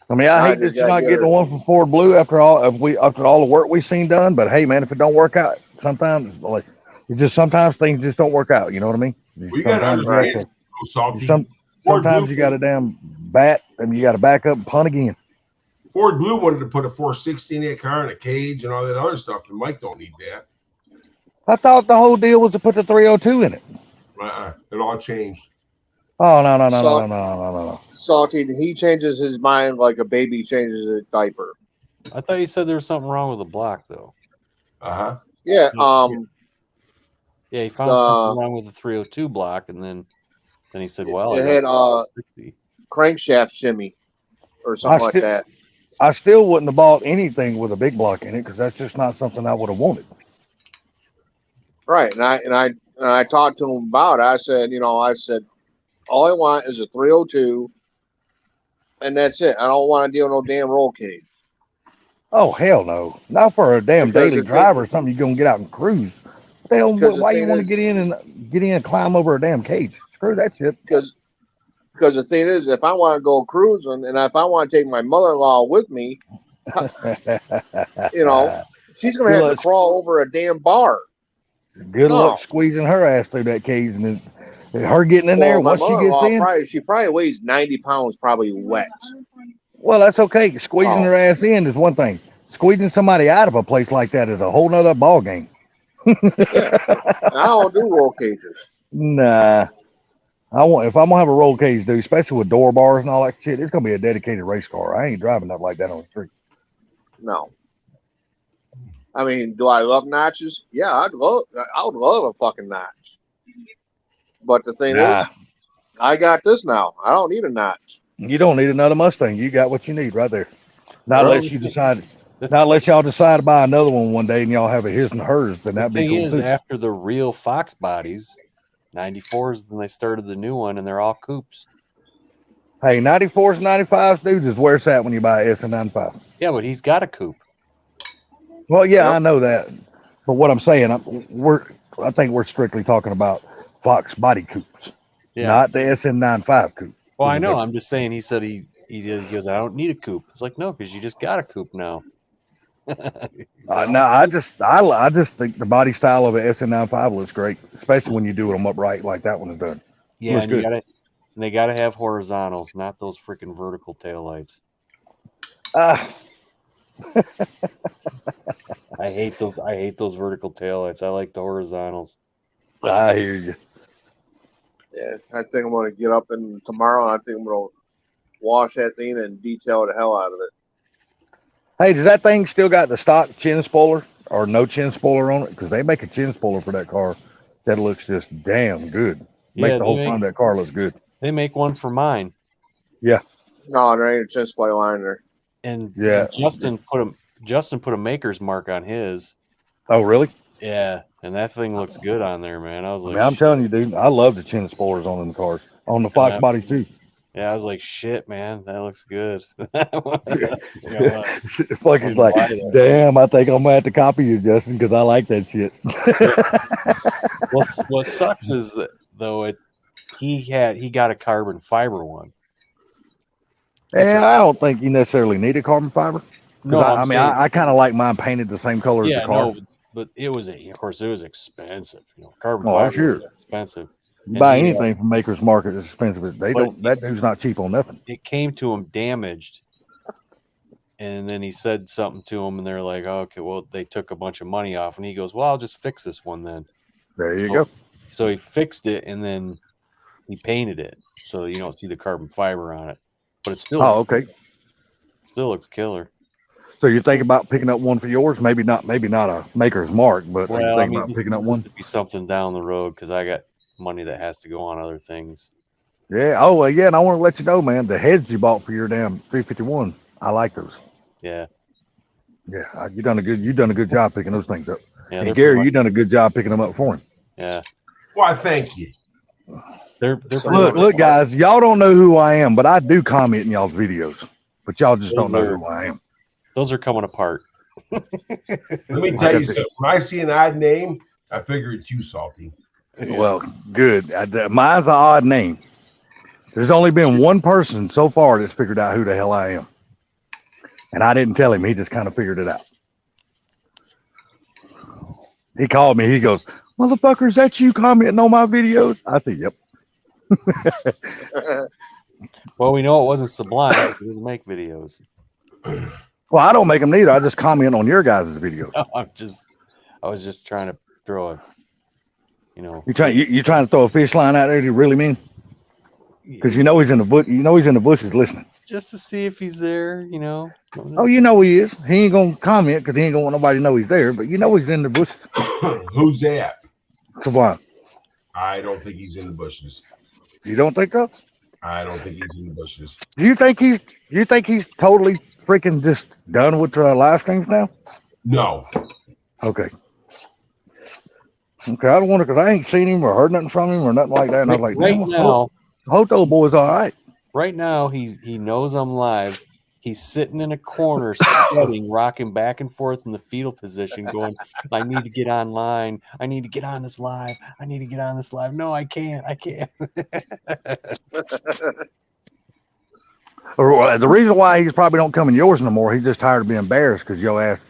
I mean, I I hate just that you're gotta not get getting her- the one from Ford Blue after all the work we've seen done. But hey, man, if it don't work out, sometimes like it's just sometimes things just don't work out. You know what I mean? Well, you got to Sometimes Right. understand, Salty. Some, Ford sometimes Blue, you got a damn bat and you got to back up and punt again. Ford Blue wanted to put a 460 in that car and a cage and all that other stuff, and Mike don't need that. I thought the whole deal was to put the 302 in it. It all changed. Oh no. Salty, he changes his mind like a baby changes a diaper. I thought you said there was something wrong with the block, though. Uh-huh. Yeah. Yeah, he found something wrong with the 302 block, and then he said, "Well, It I had got 60." crankshaft shimmy or something like that. I still wouldn't have bought anything with a big block in it because that's just not something I would have wanted. Right. And I talked to him about it. I said, all I want is a 302, and that's it. I don't want to deal with no damn roll cage. Oh hell no! Not for a damn Because daily the drive thing- or something. You're gonna get out and cruise. Hell, Because the why you thing want to is- get in and climb over a damn cage? Screw that shit. Because the thing is, if I want to go cruising and if I want to take my mother-in-law with me, she's gonna have to crawl over a damn bar. Good No. luck squeezing her ass through that cage and then her getting in there. Well, my Once she gets mother-in-law in, she probably weighs 90 pounds, probably wet. well, that's okay. Squeezing Oh. her ass in is one thing. Squeezing somebody out of a place like that is a whole nother ball game. Yeah. And I don't do roll cages. Nah. If I'm gonna have a roll cage, dude, especially with door bars and all that shit, it's gonna be a dedicated race car. I ain't driving nothing like that on the street. No. I mean, do I love notches? Yeah, I would love a fucking notch. But the thing Nah. is, I got this now. I don't need a notch. You don't need another Mustang. You got what you need right there. Not Well, unless you decide. Not unless y'all decide to buy another one day and y'all have a his and hers, then The that'd be thing cool is, too. after the real Fox bodies, 94s, then they started the new one, and they're all coupes. Hey, 94s, 95s, dudes, is where it's at when you buy an SN95. Yeah, but he's got a coupe. Well, yeah, Yep. I know that. But what I'm saying, I think we're strictly talking about Fox body coupes, Yeah. not the SN95 coupe. Well, I There's a know. difference. I'm just saying. He said he goes, I don't need a coupe. It's like, no, because you just got a coupe now. No, I just think the body style of an SN95 looks great, especially when you do them upright like that one is done. Yeah, Looks and good. they gotta have horizontals, not those freaking vertical taillights. Ah, I hate those vertical taillights. I like the horizontals. I hear you. Yeah, I think I'm going to get up and tomorrow. I think I'm going to wash that thing and detail the hell out of it. Hey, does that thing still got the stock chin spoiler or no chin spoiler on it? Because they make a chin spoiler for that car that looks just damn good. Make Yeah, the whole front of that car look good. They make one for mine, No, there ain't a chest plate line there. and Yeah. Justin put a maker's mark on his. Oh, really? Yeah, and that thing looks good on there, man. I was I like, mean, I'm telling you, dude, I love the chin spoilers on them cars. On the Fox Yeah. body too. yeah, I was like, shit, man, that looks good. Fucking like, damn, I think I'm gonna have to copy you, Justin, because I like that shit. What sucks is that though he got a carbon fiber one. And I don't think you necessarily need a carbon fiber. No, I kind of like mine painted the same color as yeah, the car. no, but it was of course it was expensive. Carbon Oh, fiber sure. is expensive. You And buy he, anything from Maker's Market is expensive. That dude's not cheap on nothing. It came to him damaged, and then he said something to him, and they're like, oh, okay, well, they took a bunch of money off, and he goes, well, I'll just fix this one then. There you go. So he fixed it, and then he painted it, so you don't see the carbon fiber on it, but it still Oh, okay. still looks killer. So you think about picking up one for yours? Maybe not a maker's mark, but you Well, I think mean, about this, picking up this one? would be something down the road because I got money that has to go on other things. Yeah. Oh, well, yeah. And I want to let you know, man, the heads you bought for your damn 351, I like those. Yeah, Yeah, you done a good job picking those things up. yeah. And They're Gary, pretty you done a good job picking them up for him. yeah. Why, thank you. They're pretty Look, much- look, guys, y'all don't know who I am, but I do comment in y'all's videos. But y'all just don't know Those are- who I am. Those are coming apart. Let me tell you something. When I see an odd name, I figure it's you, Salty. Well, good. Mine's an odd name. There's only been one person so far that's figured out who the hell I am. And I didn't tell him. He just kind of figured it out. He called me. He goes, "Motherfucker, is that you commenting on my videos?" I said, "Yep." Well, we know it wasn't Sublime. 'Cause He doesn't make videos. Well, I don't make them neither. I just comment on your guys' videos. I was just trying to throw a, you know. You trying to throw a fish line out there? Do you really mean? Because you know he's in the bush. You know he's in the bushes listening. just to see if he's there, you know. Oh, you know he is. He ain't gonna comment because he ain't gonna want nobody to know he's there. But you know he's in the bushes. Who's that? Sublime. I don't think he's in the bushes. You don't think so? I don't think he's in the bushes. Do you think he's totally freaking just done with the live streams now? No. Okay. Okay, I don't wonder because I ain't seen him or heard nothing from him or nothing like that. And I was like, right "Man, now, Hoto boy's all right." right now, he knows I'm live. He's sitting in a corner, sweating, rocking back and forth in the fetal position, going, "I need to get online. I need to get on this live. I need to get on this live. No, I can't. I can't." Or the reason why he's probably don't come in yours no more, he's just tired of being embarrassed because your ass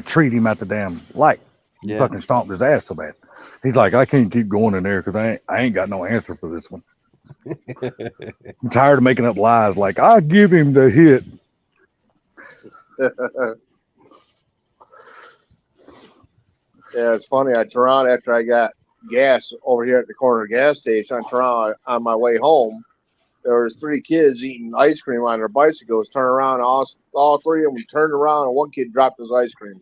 treat him at the damn light. You Yeah. fucking stomped his ass so bad. He's like, "I can't keep going in there because I ain't got no answer for this one." I'm tired of making up lies like, "I'll give him the hit." Yeah, it's funny. I turn around after I got gas over here at the corner gas station. I turn around on my way home. There was 3 kids eating ice cream on their bicycles. Turn around, all 3 of them turned around, and one kid dropped his ice cream.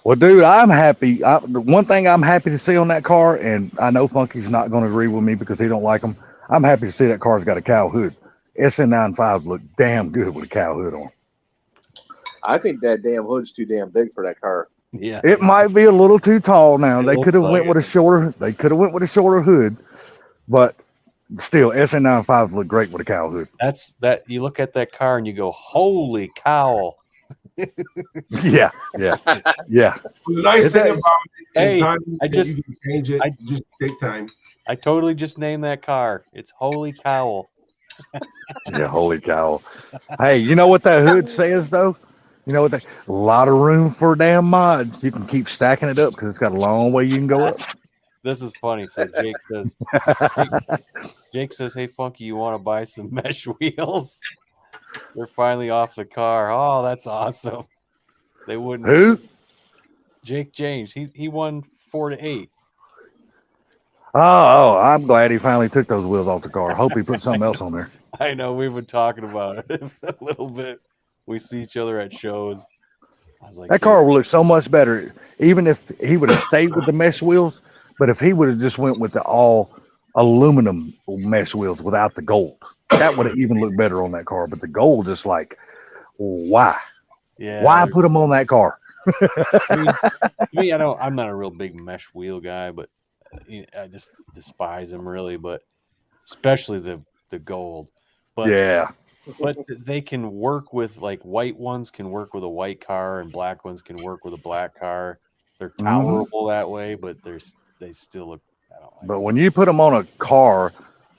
Well, dude, I'm happy. The one thing I'm happy to see on that car, and I know Funky's not going to agree with me because he don't like them. I'm happy to see that car's got a cow hood. SN95s look damn good with a cow hood on. I think that damn hood's too damn big for that car. Yeah. It might be a little too tall now. It They looks could have like went with a shorter. They could have went with a shorter hood, but still, SN95s look great with a cow hood. That's that. You look at that car and you go, "Holy cow!" Yeah, yeah, yeah. The nice Is thing that- about it, Hey, time, I just- you can change it. I- Just take time. I totally just named that car. It's Holy Cowl. Yeah, holy cow. Hey, you know what that hood says though? You know what that a lot of room for damn mods. You can keep stacking it up because it's got a long way you can go up. This is funny. So Jake says, "Hey, Funky, you want to buy some mesh wheels?" They're finally off the car. Oh, that's awesome. They wouldn't. Who? Jake James. He won 4-8. Oh, I'm glad he finally took those wheels off the car. Hope he put something else on there. I know we've been talking about it a little bit. We see each other at shows. I was like, That car would look so much better, even if he would have stayed with the mesh wheels. But if he would have just went with the all aluminum mesh wheels without the gold, that would have even looked better on that car. But the gold is like, why? yeah. Why put them on that car? To me, I'm not a real big mesh wheel guy, but I just despise them really. But especially the gold. But Yeah. but they can work with, like, white ones can work with a white car and black ones can work with a black car. They're tolerable that way, but they still look. I don't like. But when you put them on a car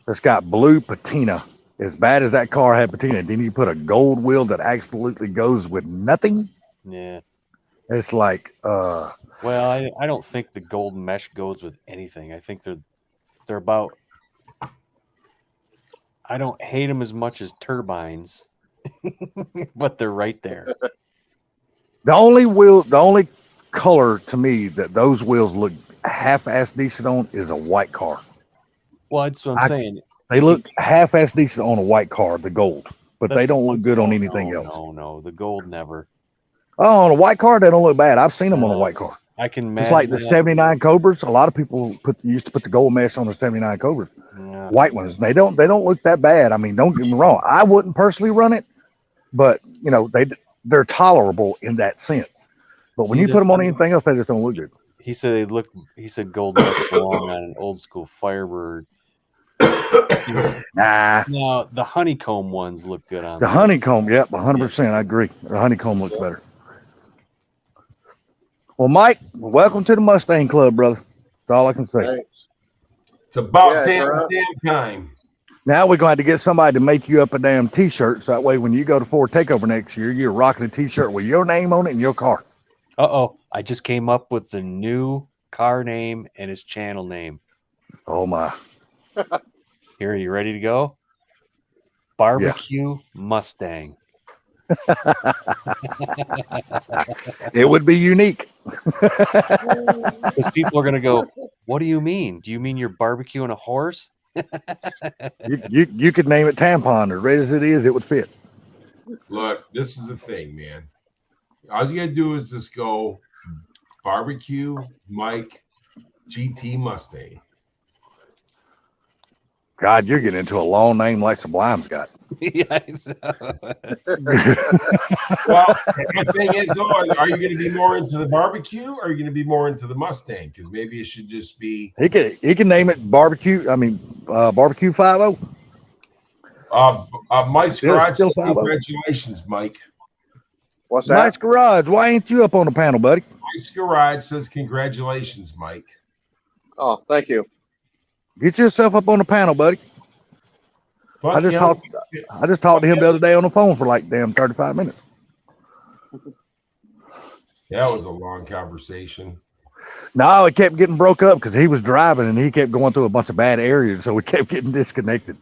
that's got blue patina, as bad as that car had patina, then you put a gold wheel that absolutely goes with nothing. Yeah. It's like, Well, I don't think the gold mesh goes with anything. I think they're about. I don't hate them as much as turbines, but they're right there. the only color to me that those wheels look half-ass decent on is a white car. Well, that's what I'm saying. They look half-ass decent on a white car, the gold. but they That's- don't look good on anything no, else. No, the gold never. Oh, on a white car, they don't look bad. I've seen them on a white car. I can imagine. It's like the that. 79 Cobras. A lot of people used to put the gold mesh on the 79 Cobras. Yeah. White ones. They don't look that bad. I mean, don't get me wrong. I wouldn't personally run it, but you know, they're tolerable in that sense. But when See, you put that's them on the- anything else, they just don't look good. He said they look. He said gold mesh belong on an old school Firebird. Nah. Now the honeycomb ones look good on The there. honeycomb, yep, 100%. I agree. The honeycomb looks better. Well, Mike, welcome to the Mustang Club, brother. That's all I can say. Thanks. It's about Yeah, damn, Gerard. damn time. Now we're going to have to get somebody to make you up a damn T-shirt, so that way when you go to Ford Takeover next year, you're rocking a T-shirt with your name on it and your car. Uh-oh. I just came up with the new car name and his channel name. Oh my! Here, you ready to go? Barbecue Mustang. It would be unique. Because people are going to go, what do you mean? Do you mean you're barbecuing a horse? You could name it Tampon. As red as it is, it would fit. Look, this is the thing, man. All you gotta do is just go barbecue Mike GT Mustang. God, you're getting into a long name like Sublime's got. Yeah, I know. Well, my thing is, though, are you going to be more into the barbecue, or are you going to be more into the Mustang? Because maybe it should just be. He can name it barbecue. I mean, barbecue 50. Mike's Still- Garage. still said 50. Congratulations, Mike. What's that? Mike's Garage. Why ain't you up on the panel, buddy? Mike's Garage says congratulations, Mike. Oh, thank you. Get yourself up on the panel, buddy. Fuck I just him. talked to him the other day on the phone for like damn 35 minutes. That was a long conversation. No, it kept getting broke up because he was driving and he kept going through a bunch of bad areas, so we kept getting disconnected.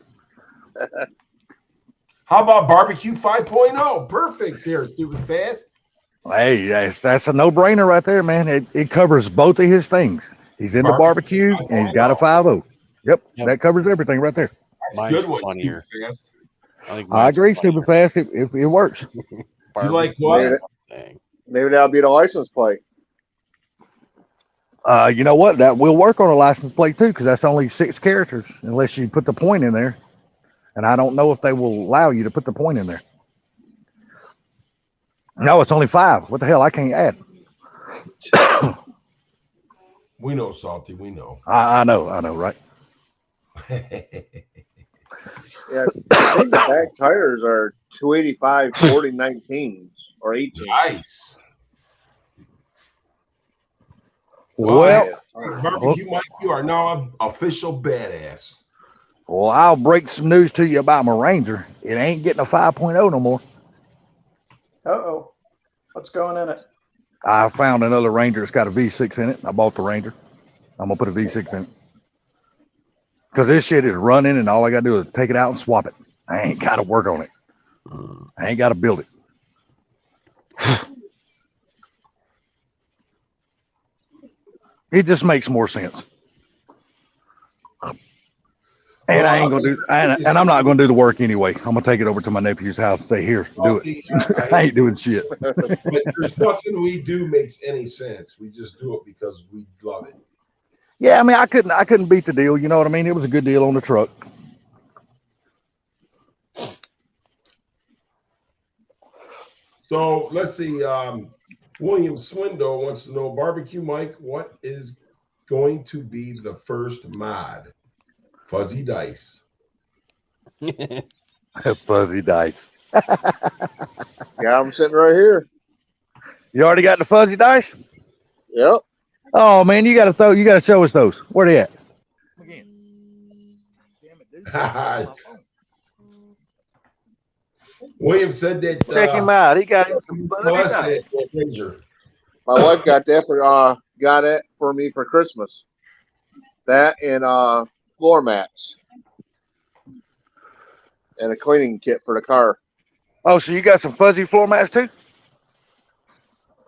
How about barbecue 5.0? Perfect there, stupid fast. Hey, that's a no-brainer right there, man. It covers both of his things. He's into barbecue and he's got a 50. Yep, that covers everything right there. That's Mine's a good one, funnier. stupid fast. think I mine's agree, funnier. stupid fast. It works. You like what? Maybe, Mustang. maybe that'll be the license plate. You know what? That will work on a license plate too, because that's only 6 characters, unless you put the point in there. And I don't know if they will allow you to put the point in there. No, it's only 5. What the hell? I can't add. We know, Salty. We know. I know, right? Yeah, I think the back tires are 285 40 19s or 18. Nice. Well, Barbecue Mike, you are now an official badass. well, I'll break some news to you about my Ranger. It ain't getting a 5.0 no more. Uh-oh. What's going in it? I found another Ranger that's got a V6 in it. I bought the Ranger. I'm gonna put a V6 in it. Because this shit is running and all I gotta do is take it out and swap it. I ain't gotta work on it. I ain't gotta build it. It just makes more sense. And I ain't gonna do and I'm not gonna do the work anyway. I'm gonna take it over to my nephew's house and say, here, do it. Salty, I ain't doing shit. but there's nothing we do makes any sense. We just do it because we love it. Yeah, I mean, I couldn't beat the deal. You know what I mean? It was a good deal on the truck. So let's see. William Swindle wants to know, Barbecue Mike, what is going to be the first mod? Fuzzy dice. Fuzzy dice. Yeah, I'm sitting right here. You already got the fuzzy dice? Yep. Oh man, you gotta show us those. Where they at? William said that. Check him out. He got it. Molested a Ranger. My wife got that got it for me for Christmas. That and floor mats. And a cleaning kit for the car. Oh, so you got some fuzzy floor mats too?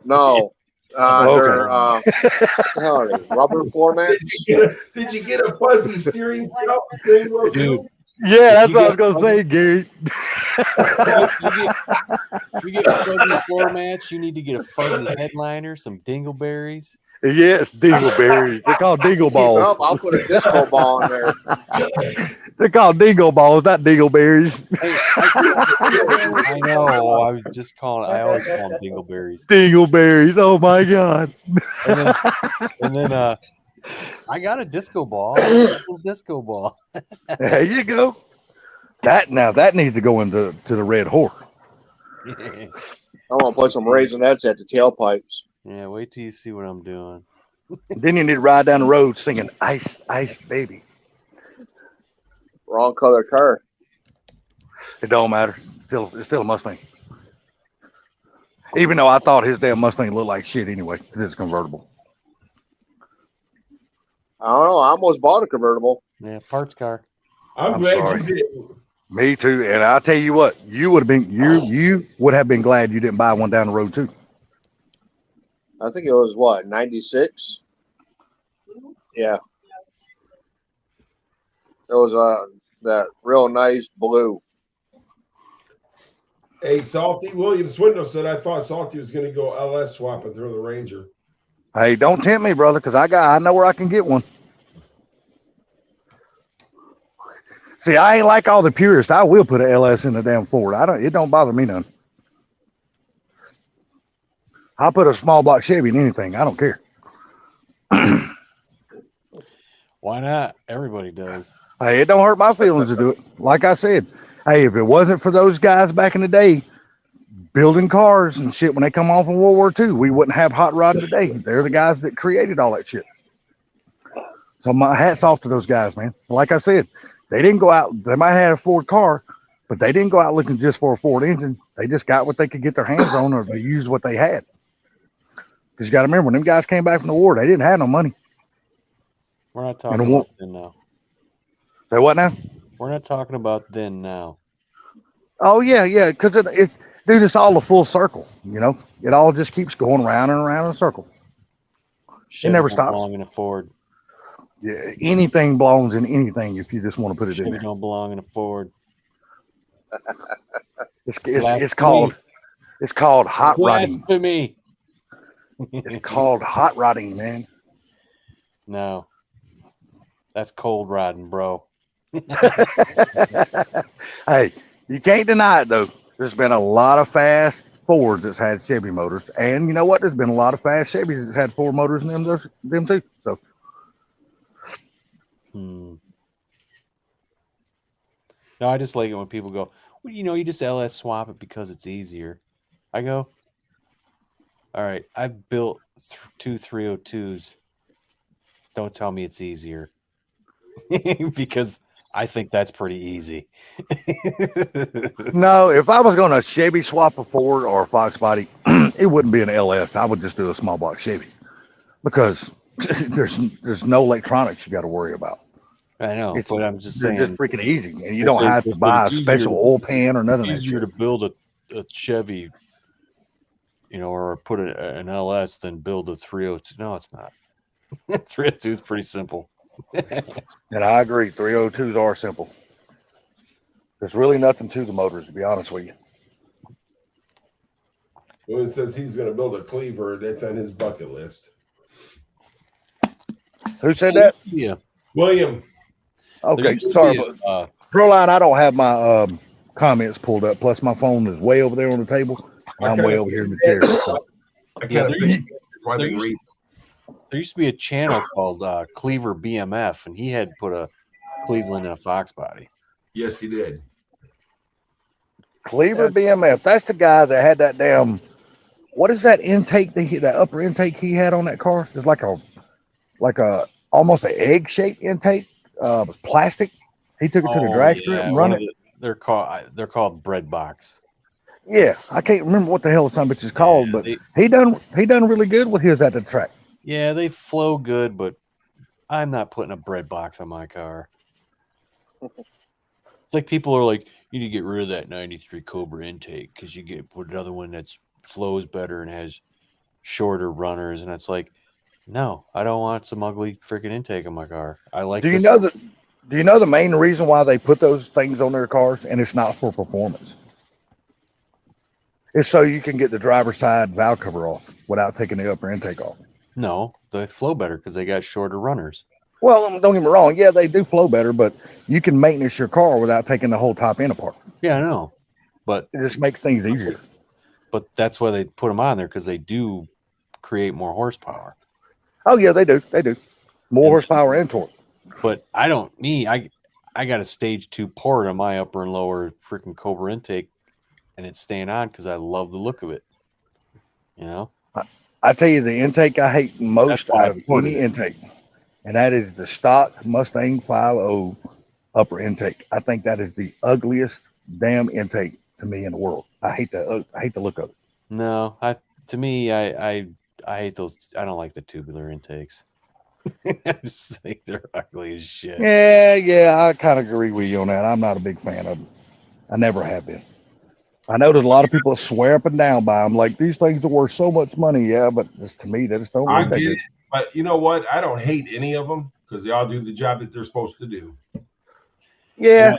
No. Okay. They're hell are they, rubber floor mats. Did you get a fuzzy steering wheel? Dude, Yeah, that's you what I was get gonna say, Gary. you get fuzzy floor mats. You need to get a fuzzy headliner, some dingleberries. Yes, dingleberries. They're called dingle Keep it up. balls. I'll put a disco ball in there. They're called dingle balls, not dingleberries. Hey, I know. I was just calling. I always call them dingleberries. Dingleberries. Oh my god. And then I got a disco ball. A little disco ball. There you go. That needs to go into the red horse. I want to put some raisinets at the tailpipes. Yeah, wait till you see what I'm doing. Then you need to ride down the road singing "Ice, Ice, Baby." Wrong color car. It don't matter. It's still a Mustang. Even though I thought his damn Mustang looked like shit anyway, 'cause it's convertible. I don't know. I almost bought a convertible. Yeah, parts car. I'm I'm glad sorry. you did. Me too. And I'll tell you what, you would have been glad you didn't buy one down the road too. I think it was what, 96? Yeah. It was that real nice blue. Hey, Salty Williams Window said I thought Salty was going to go LS swap and throw the Ranger. Hey, don't tempt me, brother, because I know where I can get one. See, I ain't like all the purists. I will put an LS in the damn Ford. It don't bother me none. I'll put a small block Chevy in anything. I don't care. Why not? Everybody does. Hey, it don't hurt my feelings to do it. Like I said, hey, if it wasn't for those guys back in the day building cars and shit when they come off in World War II, we wouldn't have hot rod today. They're the guys that created all that shit. So my hat's off to those guys, man. Like I said, they didn't go out. They might have had a Ford car, but they didn't go out looking just for a Ford engine. They just got what they could get their hands on, or they used what they had. Because you got to remember, when them guys came back from the war, they didn't have no money. We're not talking And about then now. Say what now? We're not talking about then now. Oh yeah, because dude, it's all a full circle. You know, it all just keeps going round and around in a circle. Chevy never don't stops. belong in a Ford. Yeah, anything belongs in anything if you just want to put it in Chevy there. don't belong in a Ford. It's called hot rodding. Blasphemy. It's called hot rodding, man. No, that's cold riding, bro. Hey, you can't deny it though. There's been a lot of fast Fords that's had Chevy motors, and you know what? There's been a lot of fast Chevys that's had Ford motors in them too. So No, I just like it when people go, well, you just LS swap it because it's easier. I go, all right, I've built two 302s. Don't tell me it's easier. Because I think that's pretty easy. no, if I was going to Chevy swap a Ford or a Fox body, it wouldn't be an LS. I would just do a small block Chevy because there's no electronics you got to worry about. I know, but I'm just They're saying, just freaking easy, and you don't have to it's buy a easier- special oil pan or nothing. it's Of that easier shit. to build a Chevy, or put an LS than build a 302. No, it's not. 302 is pretty simple. And I agree, 302s are simple. There's really nothing to the motors, to be honest with you. Well, it says he's going to build a cleaver. That's on his bucket list. Who said that? Yeah. William. Okay, sorry, but Proline, I don't have my comments pulled up. Plus, my phone is way over there on the table. I'm way over here in the chair. So. I Yeah, kind of think why they there read. There used to be a channel called Cleaver BMF, and he had put a Cleveland in a Fox body. Yes, he did. Cleaver BMF. That's the guy that had that damn. What is that intake? That upper intake he had on that car? It's like a almost an egg shaped intake, plastic. He took it to the drag strip and run it. They're called bread box. Yeah, I can't remember what the hell some bitch is called, Yeah, but they- he done really good with his at the track. Yeah, they flow good, but I'm not putting a bread box on my car. It's like people are like, you need to get rid of that 93 Cobra intake because you put another one that flows better and has shorter runners. And it's like, no, I don't want some ugly freaking intake on my car. I like. Do you this know that? Do you know the main reason why they put those things on their cars, and it's not for performance? It's so you can get the driver's side valve cover off without taking the upper intake off. No, they flow better because they got shorter runners. Well, don't get me wrong. Yeah, they do flow better, but you can maintenance your car without taking the whole top end apart. Yeah, I know, but It just makes things easier. that's why they put them on there, because they do create more horsepower. Oh yeah, they do. They do. More horsepower and torque. But I got a stage 2 port on my upper and lower freaking Cobra intake, and it's staying on because I love the look of it. You know, I tell you, the intake I hate most That's why I out of put any it. intake, and that is the stock Mustang 5.0 upper intake. I think that is the ugliest damn intake to me in the world. I hate the look of it. no, to me, I hate those. I don't like the tubular intakes. I just think they're ugly as shit. Yeah, I kind of agree with you on that. I'm not a big fan of them. I never have been. I know there's a lot of people that swear up and down by them, like these things are worth so much money. Yeah, but just, to me, they just don't I look that get good. it, but you know what? I don't hate any of them because they all do the job that they're supposed to do. Yeah.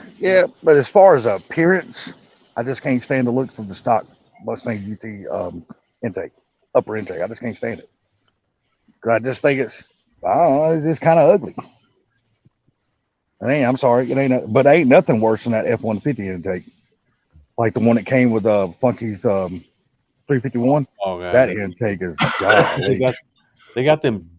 But as far as appearance, I just can't stand the looks of the stock Mustang GT intake, upper intake. I just can't stand it. 'Cause I just think it's just kind of ugly. I'm sorry, but ain't nothing worse than that F-150 intake, like the one that came with Funky's 351. Oh god, That intake is golly. they got them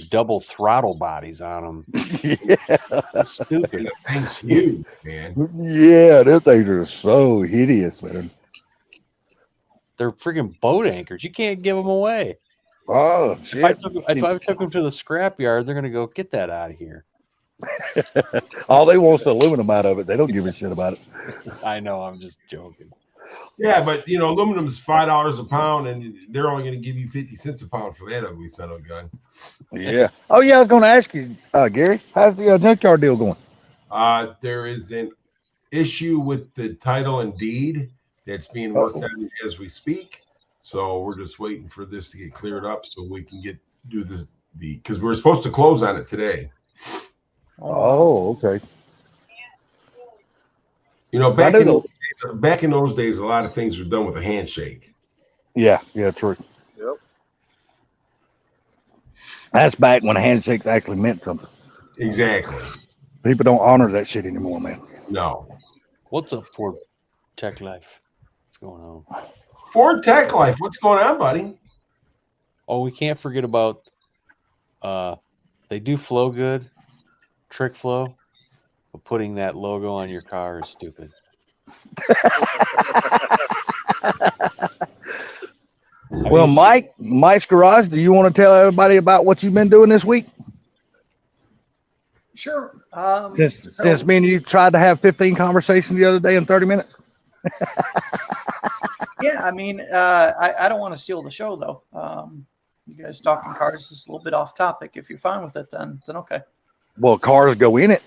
double throttle bodies on them. Yeah, Stupid. Thing's huge, man. yeah, those things are so hideous, man. They're freaking boat anchors. You can't give them away. Oh If I shit! took them to the scrapyard, they're gonna go get that out of here. All they want is the aluminum out of it. They don't give a shit about it. I know. I'm just joking. Yeah, but aluminum's $5 a pound, and they're only going to give you 50 cents a pound for that ugly son of a gun. Yeah. Oh yeah, I was going to ask you, Gary, how's the junkyard deal going? There is an issue with the title and deed that's being worked on as we speak. So we're just waiting for this to get cleared up so we can do this because we're supposed to close on it today. Oh, okay. Back in those days, a lot of things were done with a handshake. Yeah, true. Yep. That's back when a handshake actually meant something. Exactly. People don't honor that shit anymore, man. No. What's up, Ford Tech Life? What's going on? Ford Tech Life, what's going on, buddy? Oh, we can't forget about. They do flow good, trick flow, but putting that logo on your car is stupid. Well, Mike's Garage, do you want to tell everybody about what you've been doing this week? Sure. Since me and you tried to have 15 conversations the other day in 30 minutes. Yeah, I mean, I don't want to steal the show though. You guys talking cars is a little bit off topic. If you're fine with it, then okay. Well, cars go in it.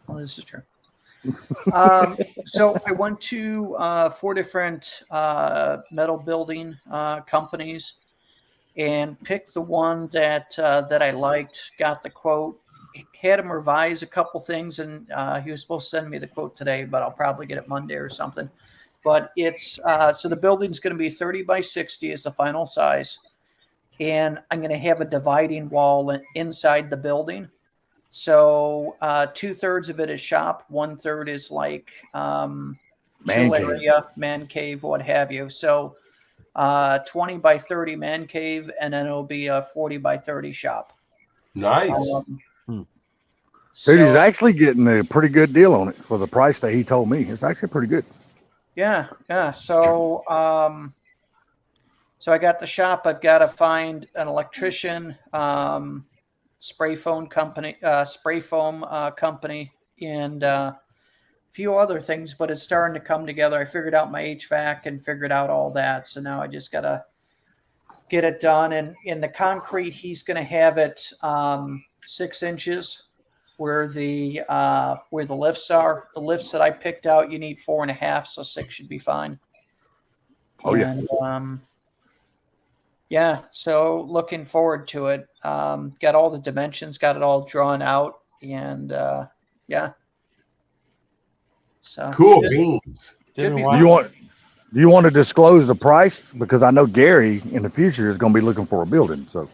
Well, this is true. So I went to 4 different metal building companies and picked the one that I liked. Got the quote. Had him revise a couple things, and he was supposed to send me the quote today, but I'll probably get it Monday or something. But it's so the building's going to be 30 by 60 is the final size, and I'm going to have a dividing wall inside the building. So 2/3 of it is shop, 1/3 is like Man area, man cave, what have you. So 20 by 30 man cave, and then it'll be a 40 by 30 shop. Nice. Dude, he's actually getting a pretty good deal on it for the price that he told me. It's actually pretty good. Yeah. So so I got the shop. I've got to find an electrician, spray foam company, and a few other things, but it's starting to come together. I figured out my HVAC and figured out all that. So now I just got to get it done. And in the concrete, he's going to have it 6 inches where the lifts are. The lifts that I picked out, you need 4.5, so 6 should be fine. Oh, yeah. And, yeah, so looking forward to it. Got all the dimensions, got it all drawn out, and yeah. So Cool should- beans. Didn't be watch- Do you want to disclose the price? Because I know Gary in the future is going to be looking for a building. So,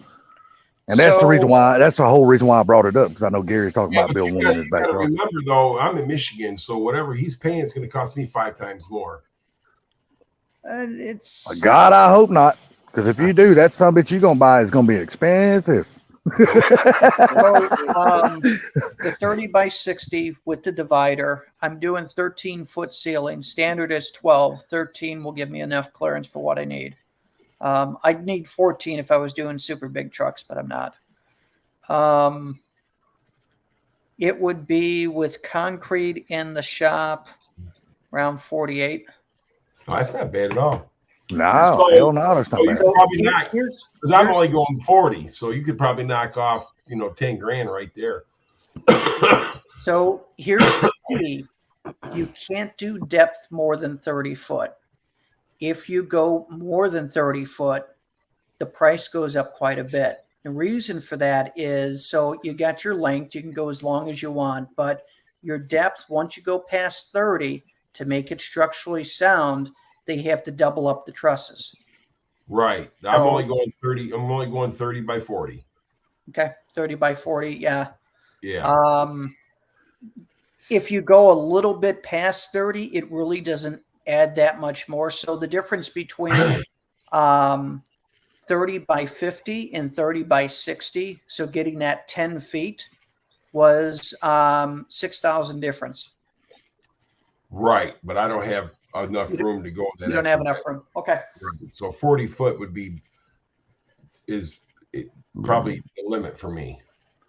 and that's the reason So- why. That's the whole reason why I brought it up, because I know Gary's talking Yeah, about but building you one in his gotta backyard. remember though, I'm in Michigan, so whatever he's paying is going to cost me 5 times more. it's God, I hope not. Because if you do, that son bitch you're gonna buy is gonna be expensive. So, the 30 by 60 with the divider, I'm doing 13-foot ceiling. Standard is 12. 13 will give me enough clearance for what I need. I'd need 14 if I was doing super big trucks, but I'm not. It would be with concrete in the shop around 48. No, that's not bad at all. No, So- hell no, that's not so bad. you- Probably not. Here's, Because I'm here's- only going 40, so you could probably knock off, 10 grand right there. So here's the key. You can't do depth more than 30 foot. If you go more than 30 foot, the price goes up quite a bit. The reason for that is, so you got your length, you can go as long as you want, but your depth, once you go past 30, to make it structurally sound, they have to double up the trusses. Right. I'm So- only going 30. I'm only going 30 by 40. Okay, 30 by 40, yeah. Yeah. If you go a little bit past 30, it really doesn't add that much more. So the difference between 30 by 50 and 30 by 60, so getting that 10 feet was 6,000 difference. Right. But I don't have enough room to go. That You don't have extra enough room. Okay. way. So 40 foot is probably the limit for me.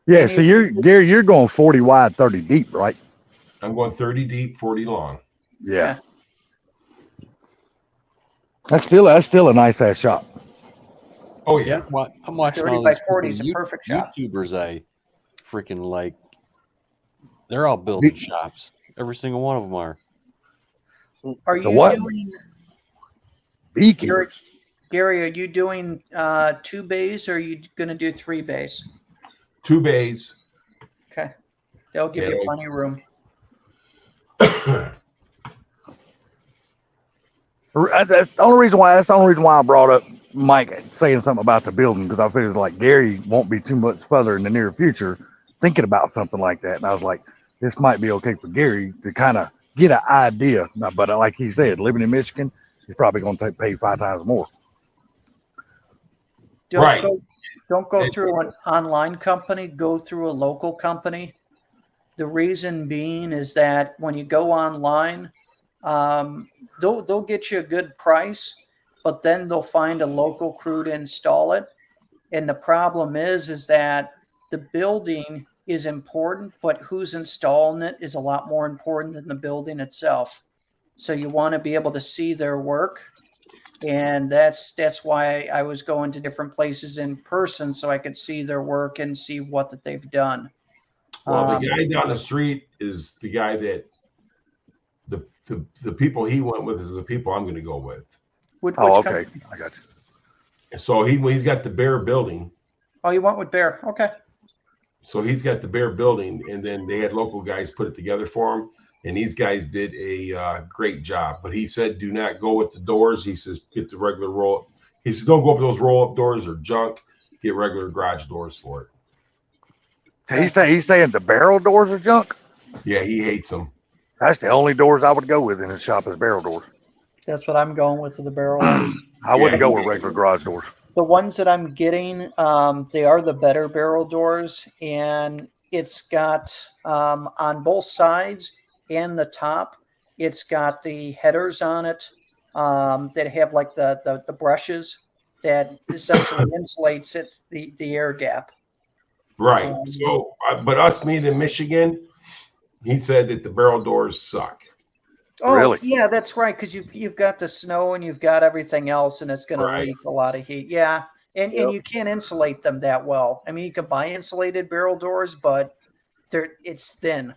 Yeah, so Gary, you're going 40 wide, 30 deep, right? I'm going 30 deep, 40 long. Yeah. That's still a nice ass shop. Oh yeah. I'm watching 30 all by these 40 is a freaking perfect shop. YouTubers. I freaking like. They're all building shops. Every single one of them are. Are The you what? doing, Beekeepers. Gary, are you doing 2 bays or are you going to do 3 bays? 2 bays. Okay. They'll give you Yeah. plenty of room. That's the only reason why. That's the only reason why I brought up Mike saying something about the building, because I figured like Gary won't be too much further in the near future thinking about something like that, and I was like, this might be okay for Gary to kind of get an idea. But like he said, living in Michigan, he's probably going to pay 5 times more. Right. Don't go through an online company, go through a local company. The reason being is that when you go online, they'll get you a good price, but then they'll find a local crew to install it. And the problem is that the building is important, but who's installing it is a lot more important than the building itself. So you want to be able to see their work. And that's why I was going to different places in person so I could see their work and see what that they've done. Well, the guy down the street is the guy that the people he went with is the people I'm going to go with. Which Oh, okay. company? I got you. And so he's got the Bear building. Oh, you went with Bear. Okay. So he's got the Bear building, and then they had local guys put it together for him. And these guys did a great job. But he said, do not go with the doors. He says, get the regular roll. He says, don't go up those roll-up doors or junk. Get regular garage doors for it. He's saying the barrel doors are junk. Yeah, he hates them. That's the only doors I would go with in his shop is barrel doors. That's what I'm going with the barrel ones. I wouldn't Yeah. go with regular garage doors. The ones that I'm getting, they are the better barrel doors, and it's got on both sides and the top, it's got the headers on it that have like the brushes that essentially insulates the air gap. Right. So, but us being in Michigan, he said that the barrel doors suck. Oh, Really? yeah, that's right. Because you've got the snow and you've got everything else, and it's going Right. to leak a lot of heat. Yeah, and Yep. you can't insulate them that well. I mean, you can buy insulated barrel doors, but it's thin.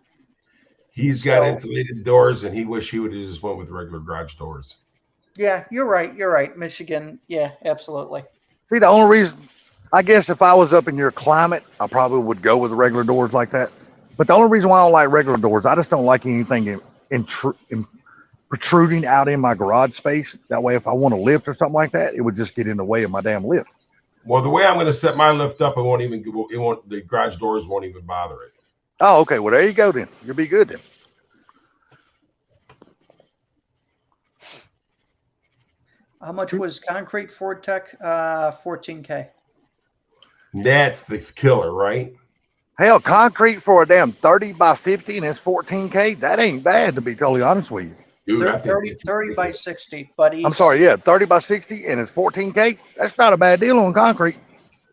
He's got So- insulated doors, and he wish he would have just went with regular garage doors. Yeah, you're right. You're right. Michigan. Yeah, absolutely. See, the only reason, I guess if I was up in your climate, I probably would go with regular doors like that. But the only reason why I don't like regular doors, I just don't like anything protruding out in my garage space. That way, if I want to lift or something like that, it would just get in the way of my damn lift. Well, the way I'm going to set my lift up, the garage doors won't even bother it. Oh, okay. Well, there you go then. You'll be good then. How much was concrete Ford Tech? 14K. That's the killer, right? Hell, concrete for a damn 30 by 50 and it's 14K. That ain't bad, to be totally honest with you. Dude, I 30, think 30 by 60, but I'm sorry, yeah, 30 by 60 and it's 14K. That's not a bad deal on concrete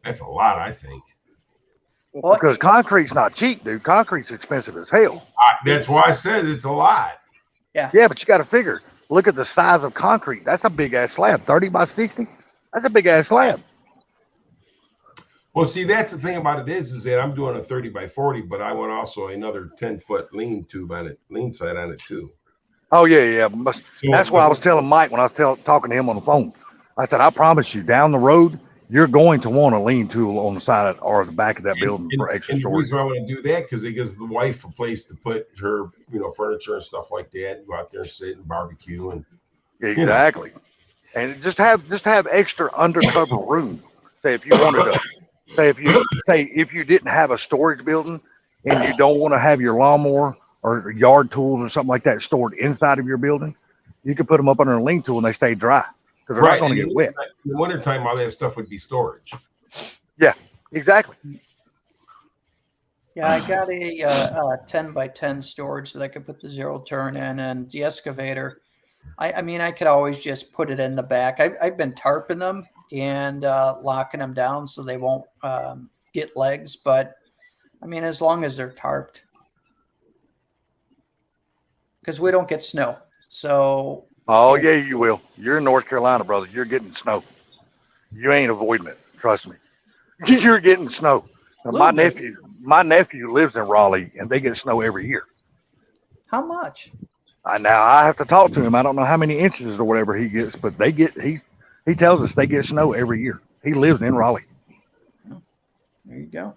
that's a lot, I think. well, because concrete's not cheap, dude. Concrete's expensive as hell. That's why I said it's a lot. Yeah, but you got to figure. Look at the size of concrete. That's a big ass slab. 30 by 60. That's a big ass slab. Well, see, that's the thing about it is that I'm doing a 30 by 40, but I want also another 10-foot lean tube on it, lean side on it too. Oh yeah. So, That's what I was telling Mike when I was talking to him on the phone. I said, I promise you, down the road, you're going to want a lean tool on the side or the back of that building for extra and the storage. reason I want to do that because it gives the wife a place to put her, furniture and stuff like that, and go out there and sit and barbecue and Exactly. And just have extra undercover room. Say if you wanted to, if you didn't have a storage building and you don't want to have your lawnmower or yard tools or something like that stored inside of your building, you could put them up under a lean tool and they stay dry because they're not going to get wet. In the wintertime, all that stuff would be storage. Yeah, exactly. yeah, I got a 10 by 10 storage that I could put the zero turn in, and the excavator. I mean, I could always just put it in the back. I've been tarping them and locking them down so they won't get legs. But I mean, as long as they're tarped, because we don't get snow. So. Oh yeah, you will. You're in North Carolina, brother. You're getting snow. You ain't avoiding it. Trust me. You're getting snow. Now, my nephew lives in Raleigh, and they get snow every year. How much? Now I have to talk to him. I don't know how many inches or whatever he gets, but they get. He tells us they get snow every year. He lives in Raleigh. There you go.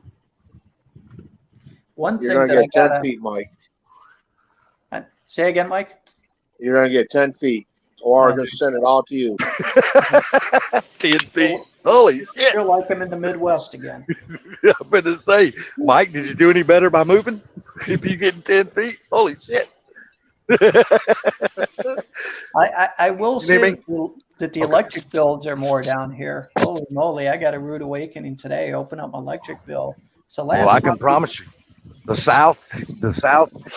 One You're thing gonna that I get 10 gotta feet, Mike. say again, Mike. You're gonna get 10 feet, or I'm gonna send it all to you. 10 feet. Holy shit! You're like I'm in the Midwest again. I better say, Mike, did you do any better by moving? If you get 10 feet, holy shit! I will You know say what that the electric bills are more down here. Holy moly! I got a rude awakening today. Open up my electric bill. So last Well, I can month- promise you, the South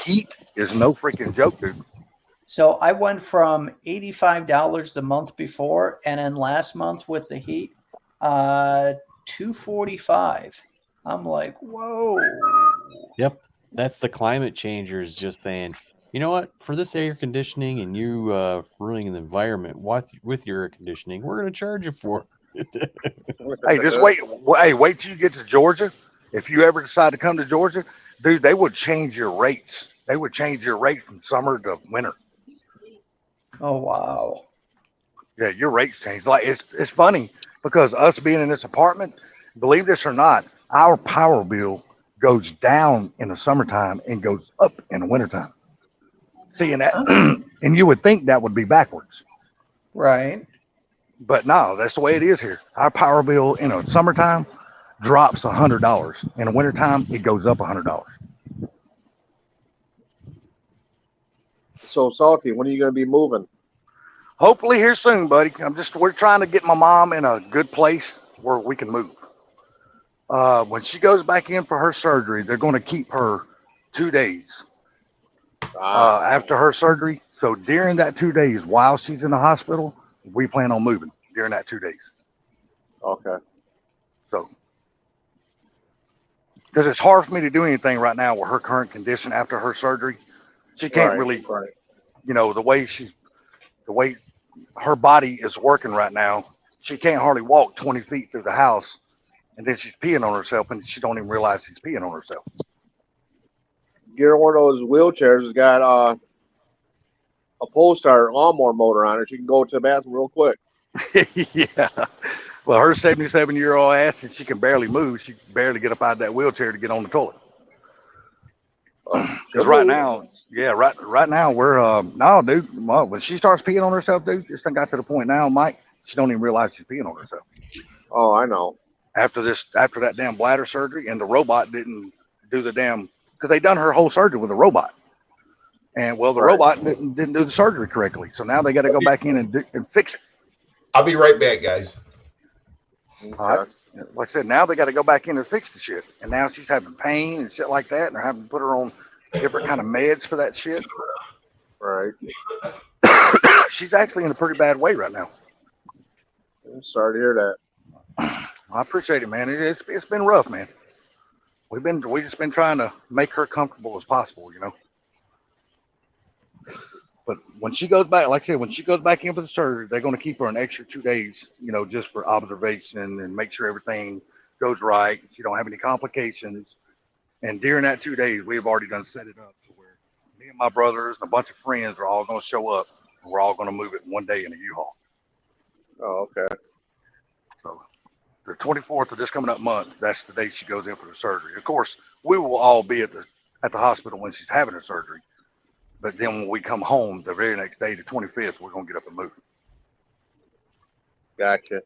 heat is no freaking joke, dude. So I went from $85 the month before, and then last month with the heat, $245. I'm like, whoa. Yep. That's the climate changers just saying, you know what? For this air conditioning and you ruining the environment with your air conditioning, we're going to charge you for it. Hey, just wait. Wait till you get to Georgia. If you ever decide to come to Georgia, dude, they would change your rates. They would change your rate from summer to winter. Oh, wow. Yeah, your rates change. Like it's funny because us being in this apartment, believe this or not, our power bill goes down in the summertime and goes up in the wintertime. Seeing that, and you would think that would be backwards, Right. but no, that's the way it is here. Our power bill in the summertime drops $100. In the wintertime, it goes up $100. So Salty, when are you gonna be moving? Hopefully here soon, buddy. We're trying to get my mom in a good place where we can move. When she goes back in for her surgery, they're going to keep her 2 days after her surgery. So during that 2 days, while she's in the hospital, we plan on moving during that 2 days. Okay. So, because it's hard for me to do anything right now with her current condition after her surgery. She can't really, the way her body is working right now, she can't hardly walk 20 feet through the house, and then she's peeing on herself, and she don't even realize she's peeing on herself. Get her one of those wheelchairs that's got a Polestar lawnmower motor on it. She can go to the bathroom real quick. Yeah. Well, her 77-year-old ass, and she can barely move. She can barely get up out of that wheelchair to get on the toilet. Because right now, right now we're no, dude. When she starts peeing on herself, dude, this thing got to the point now, Mike. She don't even realize she's peeing on herself. Oh, I know. After that damn bladder surgery, and the robot didn't do the damn, because they done her whole surgery with a robot, and well, the robot didn't do the surgery correctly, so now they got to go back in and fix it. I'll be right back, guys. All right. Like I said, now they got to go back in and fix the shit, and now she's having pain and shit like that, and they're having to put her on different kind of meds for that shit. Right. She's actually in a pretty bad way right now. I'm sorry to hear that. I appreciate it, man. It's been rough, man. We just been trying to make her comfortable as possible, you know. But when she goes back, like I said, when she goes back in for the surgery, they're going to keep her an extra 2 days, you know, just for observation and make sure everything goes right. She don't have any complications. And during that 2 days, we've already done set it up to where me and my brothers and a bunch of friends are all going to show up, and we're all going to move it one day in a U-Haul. Oh, okay. So the 24th of this coming up month, that's the day she goes in for the surgery. Of course, we will all be at the hospital when she's having her surgery. But then when we come home the very next day, the 25th, we're going to get up and move. Gotcha.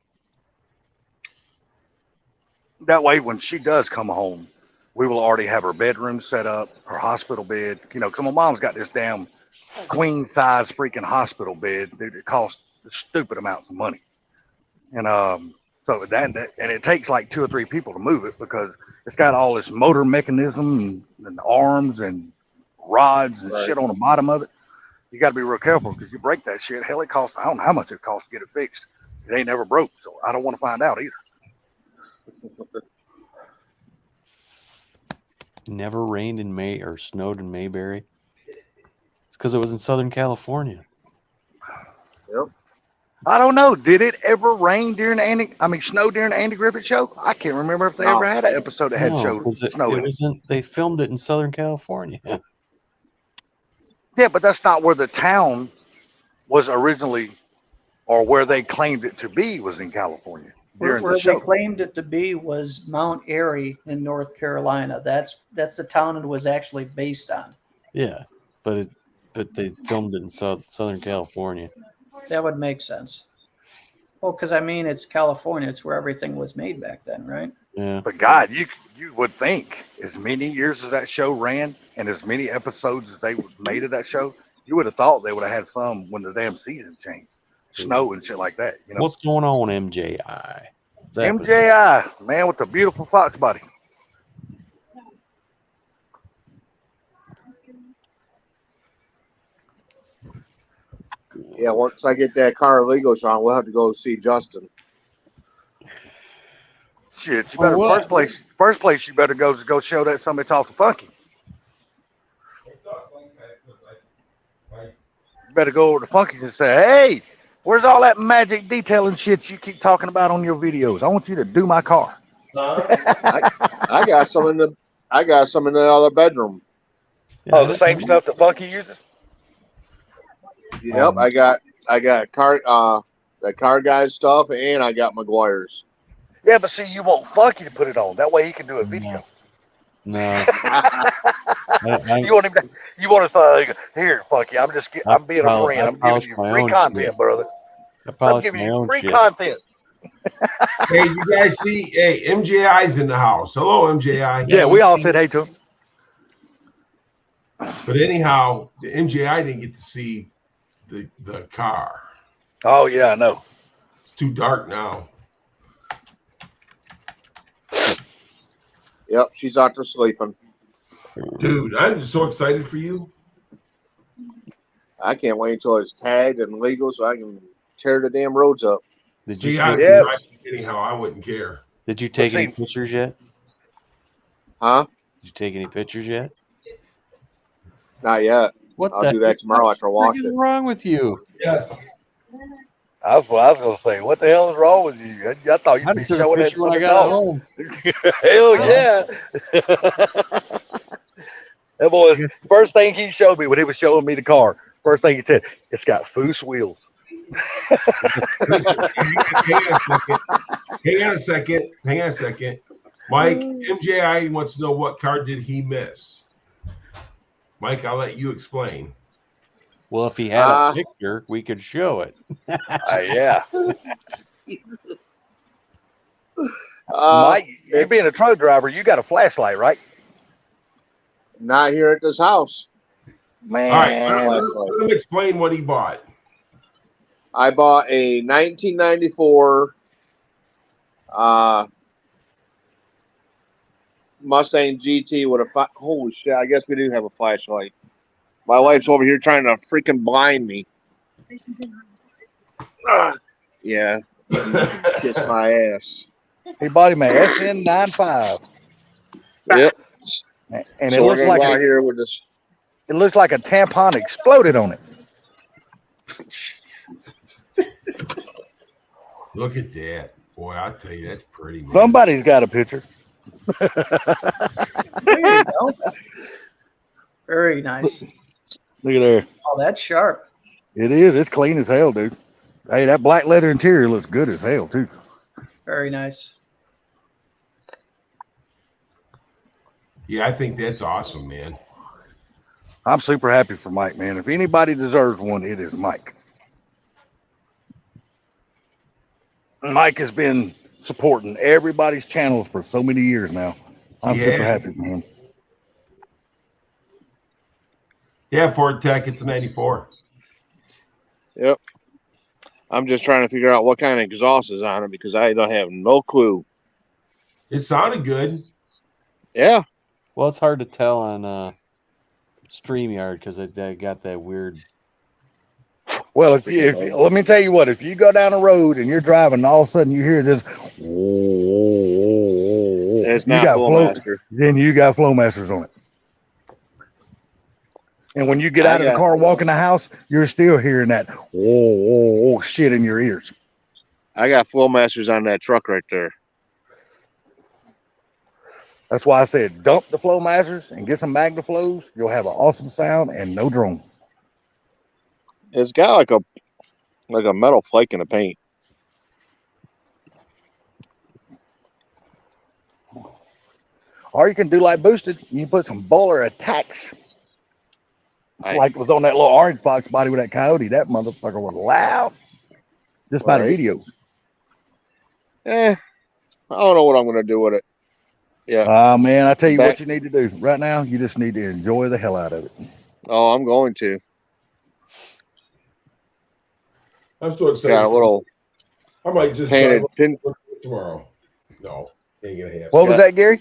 That way, when she does come home, we will already have her bedroom set up, her hospital bed. You know, because my mom's got this damn queen size freaking hospital bed. Dude, it costs stupid amounts of money. And so and it takes like 2 or 3 people to move it because it's got all this motor mechanism and arms and rods and shit on the bottom of it. You got to be real careful because you break that shit. Hell, it costs, I don't know how much it costs to get it fixed. It ain't never broke, so I don't want to find out either. Never rained in May or snowed in Mayberry. It's because it was in Southern California. Yep. I don't know. Did it ever rain during snow during the Andy Griffith show? I can't remember if they ever had an episode that had snow in it. They filmed it in Southern California. Yeah, but that's not where the town was originally, or where they claimed it to be was in California. Where the they show. claimed it to be was Mount Airy in North Carolina. That's the town it was actually based on. Yeah, but they filmed it in Southern California. That would make sense. Well, because I mean, it's California. It's where everything was made back then, right? Yeah. But God, you would think as many years as that show ran and as many episodes as they made of that show, you would have thought they would have had some when the damn season changed, snow and shit like that. You know What's going on, MJI? MJI, man, with the beautiful fox body. Yeah, once I get that car legal, Sean, we'll have to go see Justin. Shit, you better first place you better go show that somebody talk to Funky. You better go over to Funky and say, hey, where's all that magic detailing shit you keep talking about on your videos? I want you to do my car. I got some in the other bedroom. Oh, the same stuff that Funky uses? Yep, I got the car guy stuff, and I got McGuire's. Yeah, but see, you want Funky to put it on. That way he can do a video. No. You want him to, you want to say, here, Funky, I'm being a friend. I'm giving you free content, brother. I'm giving you free content. Hey, you guys see? Hey, MJI's in the house. Hello, MJI. Yeah, we all said hey to him. But anyhow, the MJI didn't get to see the car. Oh yeah, I know. It's too dark now. Yep, she's out there sleeping. Dude, I'm just so excited for you. I can't wait until it's tagged and legal so I can tear the damn roads up. See, anyhow, I wouldn't care. Did you take any pictures yet? Huh? Did you take any pictures yet? Not yet. I'll do that tomorrow after I wash it. What's wrong with you? Yes. I was going to say, what the hell is wrong with you? I thought you'd be showing that when I fucking got dog. home. Hell yeah. That boy, first thing he showed me when he was showing me the car, first thing he said, it's got Foose wheels. Listen, hang on a second. Mike, MJI wants to know what car did he miss? Mike, I'll let you explain. Well, if he had a picture, we could show it. Yeah. Jesus. Mike, you it's being a truck driver, you got a flashlight, right? not here at this house. Man. All right, let him explain what he bought. I bought a 1994 Mustang GT with a holy shit! I guess we do have a flashlight. My wife's over here trying to freaking blind me. Yeah, kiss my ass. He bought him a SN95. Yep. And So we're gonna go out here with this. it looks like a tampon exploded on it. Look at that. Boy, I tell you, that's pretty. Man. Somebody's got a picture. There you go. Very nice. Look at there. Oh, that's sharp. It is. It's clean as hell, dude. Hey, that black leather interior looks good as hell, too. Very nice. Yeah, I think that's awesome, man. I'm super happy for Mike, man. If anybody deserves one, it is Mike. Mike has been supporting everybody's channel for so many years now. I'm super happy for him. Yeah, Ford Tech, it's a 94. Yep. I'm just trying to figure out what kind of exhaust is on it because I don't have no clue. It sounded good. Yeah. Well, it's hard to tell on StreamYard because they got that weird. Well, if let me tell you what, if you go down a road and you're driving and all of a sudden you hear this, It's not Flowmaster. Then you got Flowmasters on it. And when you get out of the car and walk in the house, you're still hearing that shit in your ears. I got Flowmasters on that truck right there. That's why I said dump the Flowmasters and get some MagnaFlows. You'll have an awesome sound and no drone. It's got like a metal flake in the paint. Or you can do like Boosted. You can put some Bowler Attacks. Like was on that little orange box body with that Coyote. That motherfucker was loud. Just by the video. I don't know what I'm going to do with it. Yeah. Man, I tell you what you need to do. Right now, you just need to enjoy the hell out of it. Oh, I'm going to. I'm so excited. Got a little I might just painted pin tomorrow. No, ain't gonna happen. What was that, Gary?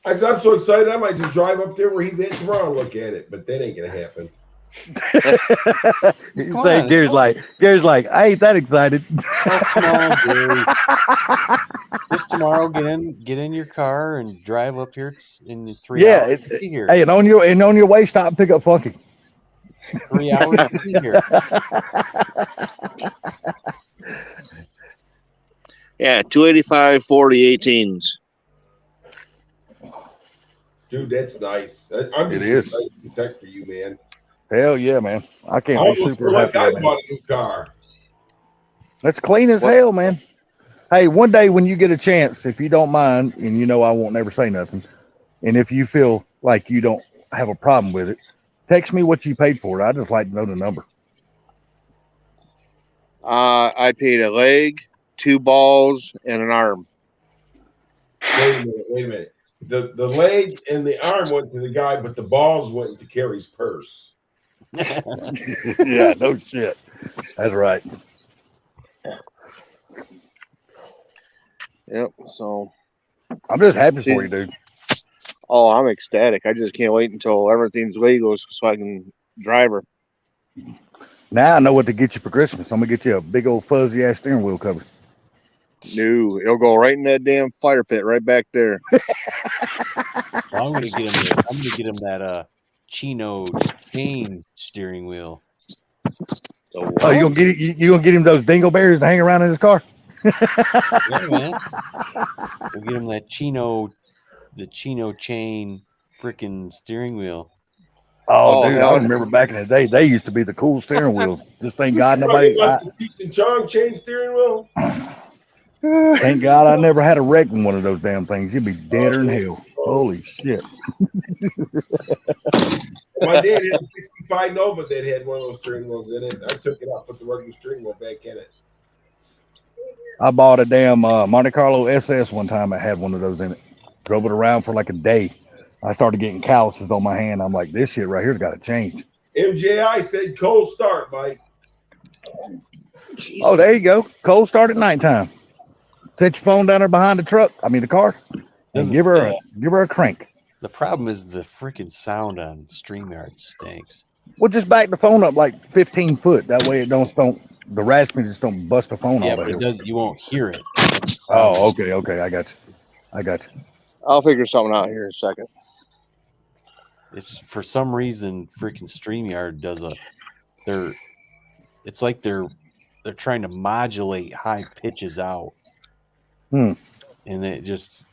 I said I'm so excited. I might just drive up there where he's at tomorrow and look at it, but that ain't gonna happen. You say Gary's like, I ain't that excited. Oh, come on, Gary. Just tomorrow, get in your car and drive up here. It's in 3 hours. It's here. Hey, and on your way, stop and pick up Funky. 3 hours to be here. Yeah, 285 40 18s. Dude, that's nice. I'm just excited for you, man. Hell yeah, man. I can't be super happy. I bought a new car. That's clean as hell, man. Hey, one day when you get a chance, if you don't mind, and you know I won't never say nothing, and if you feel like you don't have a problem with it, text me what you paid for it. I'd just like to know the number. I paid a leg, 2 balls, and an arm. Wait a minute. The leg and the arm went to the guy, but the balls went to Carrie's purse. Yeah, no shit. That's right. Yep. So I'm just happy for you, dude. Oh, I'm ecstatic. I just can't wait until everything's legal so I can drive her. Now I know what to get you for Christmas. I'm gonna get you a big old fuzzy ass steering wheel cover. No, it'll go right in that damn fire pit right back there. Well, I'm gonna get him that Chino chain steering wheel. Oh, you gonna get him those dingleberries to hang around in his car? Yeah, man. We'll get him that the Chino chain freaking steering wheel. Oh, dude, I remember back in the day, they used to be the cool steering wheels. Just thank God nobody. Like the Cheech and Chong chain steering wheel. Thank God I never had a wreck in one of those damn things. You'd be deader than hell. Holy shit. My My dad had a 65 Nova that had one of those steering wheels in it. I took it out, put the regular steering wheel back in it. I bought a damn Monte Carlo SS one time. I had one of those in it. Drove it around for like a day. I started getting calluses on my hand. I'm like, this shit right here's got to change. MJI said cold start, Mike. Oh, there you go. Cold start at nighttime. Set your phone down there behind the truck. I mean the car, and Doesn't- give her a crank. The problem is the freaking sound on StreamYard stinks. Well, just back the phone up like 15 foot. That way it don't the rasping just don't bust the phone Yeah, all but the it way. does. You won't hear it. Oh, okay. I got you. I'll figure something out here in a second. It's for some reason freaking StreamYard does it's like they're trying to modulate high pitches out. Hmm. And it just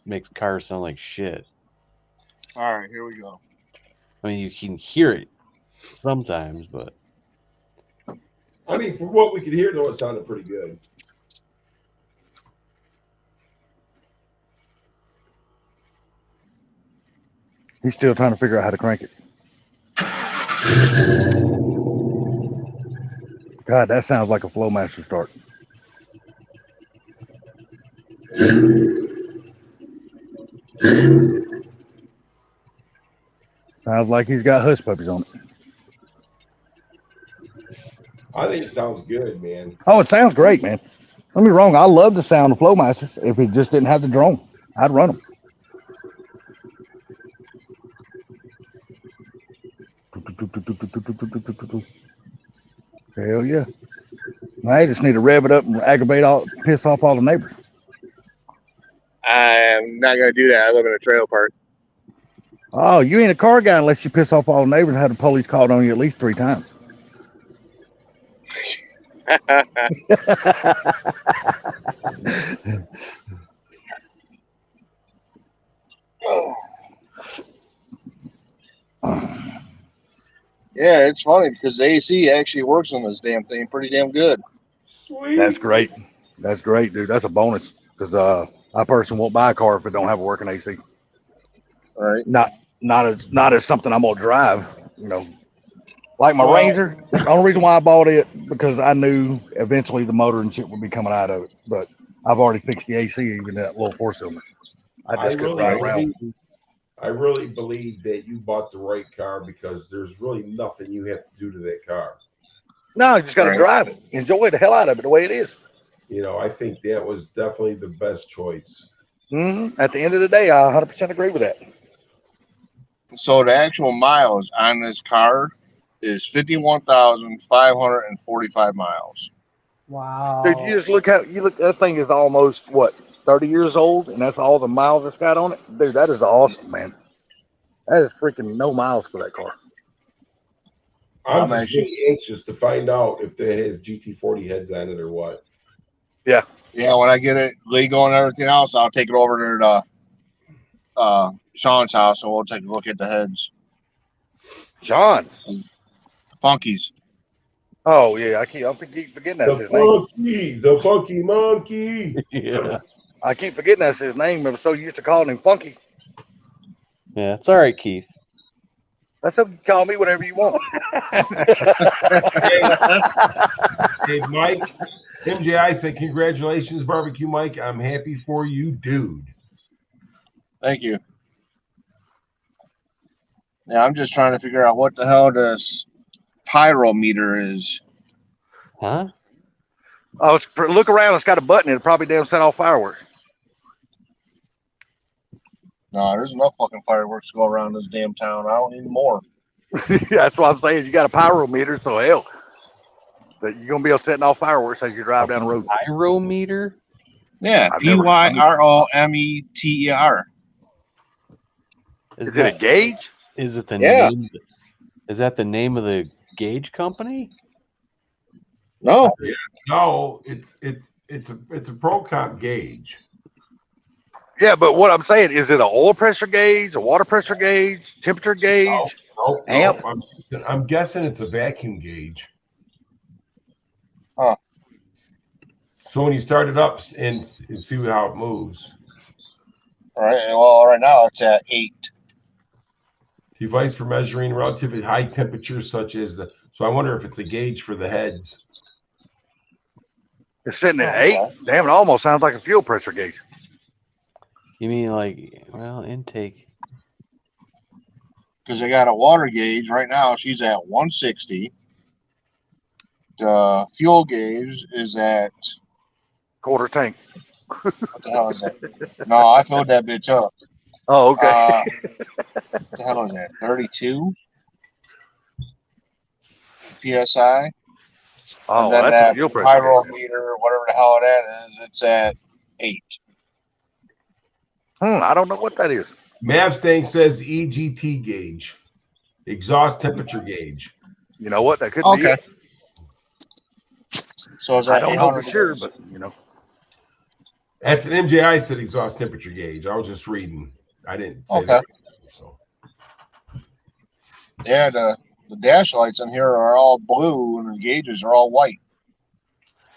makes cars sound like shit. All right, here we go. I mean, you can hear it sometimes, but I mean, for what we could hear, though, it sounded pretty good. He's still trying to figure out how to crank it. God, that sounds like a Flowmaster start. Sounds like he's got hush puppies on it. I think it sounds good, man. Oh, it sounds great, man. Don't get me wrong. I love the sound of Flowmasters. If it just didn't have the drone, I'd run them. Hell yeah. I just need to rev it up and piss off all the neighbors. I'm not gonna do that. I live in a trailer park. Oh, you ain't a car guy unless you piss off all the neighbors and have the police called on you at least 3 times. Yeah, it's funny because the AC actually works on this damn thing pretty damn good. Sweet. That's great. That's great, dude. That's a bonus because I personally won't buy a car if it don't have a working AC. All right. Not as something I'm gonna drive. You know, like my Well- Ranger. The only reason why I bought it because I knew eventually the motor and shit would be coming out of it. But I've already fixed the AC even that little 4-cylinder. I just couldn't ride around. I really believe that you bought the right car because there's really nothing you have to do to that car. No, you just got to drive it. Enjoy the hell out of it the way it is. You know, I think that was definitely the best choice. At the end of the day, I 100% agree with that. So the actual miles on this car is 51,545 miles. Wow. Dude, you just look. That thing is almost what 30 years old, and that's all the miles it's got on it. Dude, that is awesome, man. That is freaking no miles for that car. I'm I'm just really anxious to find out if they have GT40 heads on it or what. Yeah, when I get it legal and everything else, I'll take it over to Sean's house and we'll take a look at the heads. John. Funkies. Oh yeah, I keep forgetting that's his name. The funky monkey. yeah, I keep forgetting that's his name. I'm so used to calling him Funky. yeah, it's all right, Keith. That's okay. Call me whatever you want. Hey, Mike, MJI said, congratulations, Barbecue Mike. I'm happy for you, dude. Thank you. Yeah, I'm just trying to figure out what the hell this pyrometer is. Huh? Oh, look around. It's got a button. It'll probably damn set off fireworks. No, there's enough fucking fireworks to go around this damn town. I don't need more. That's what I'm saying. You got a pyrometer, so hell, that you're gonna be able setting off fireworks as you drive down the road. Pyrometer? Yeah, I've never- Pyrometer. Is it a gauge? Is it the Yeah. name? Is that the name of the gauge company? No, No, it's a Pro Comp gauge. Yeah, but what I'm saying is it an oil pressure gauge, a water pressure gauge, temperature gauge? No, Amp? I'm guessing it's a vacuum gauge. Huh. So when you start it up and see how it moves. all right. Well, right now it's at 8. Device for measuring relatively high temperatures, such as the. So I wonder if it's a gauge for the heads. It's sitting at 8. Damn, it almost sounds like a fuel pressure gauge. You mean like, well, intake? Because they got a water gauge right now. She's at 160. The fuel gauge is at Quarter tank. what the hell is that? No, I filled that bitch up. Oh, okay. What the hell is that? 32 psi. Oh, And then that's that a fuel pressure gauge. pyrometer, whatever the hell that is, it's at 8. I don't know what that is. Mavstang says EGT gauge, exhaust temperature gauge. You know what? That could be Okay. it. So is I that don't know for 800 sure, degrees? but you know. That's an MJI said exhaust temperature gauge. I was just reading. I didn't say Okay. that. So. Yeah, the dash lights in here are all blue and the gauges are all white.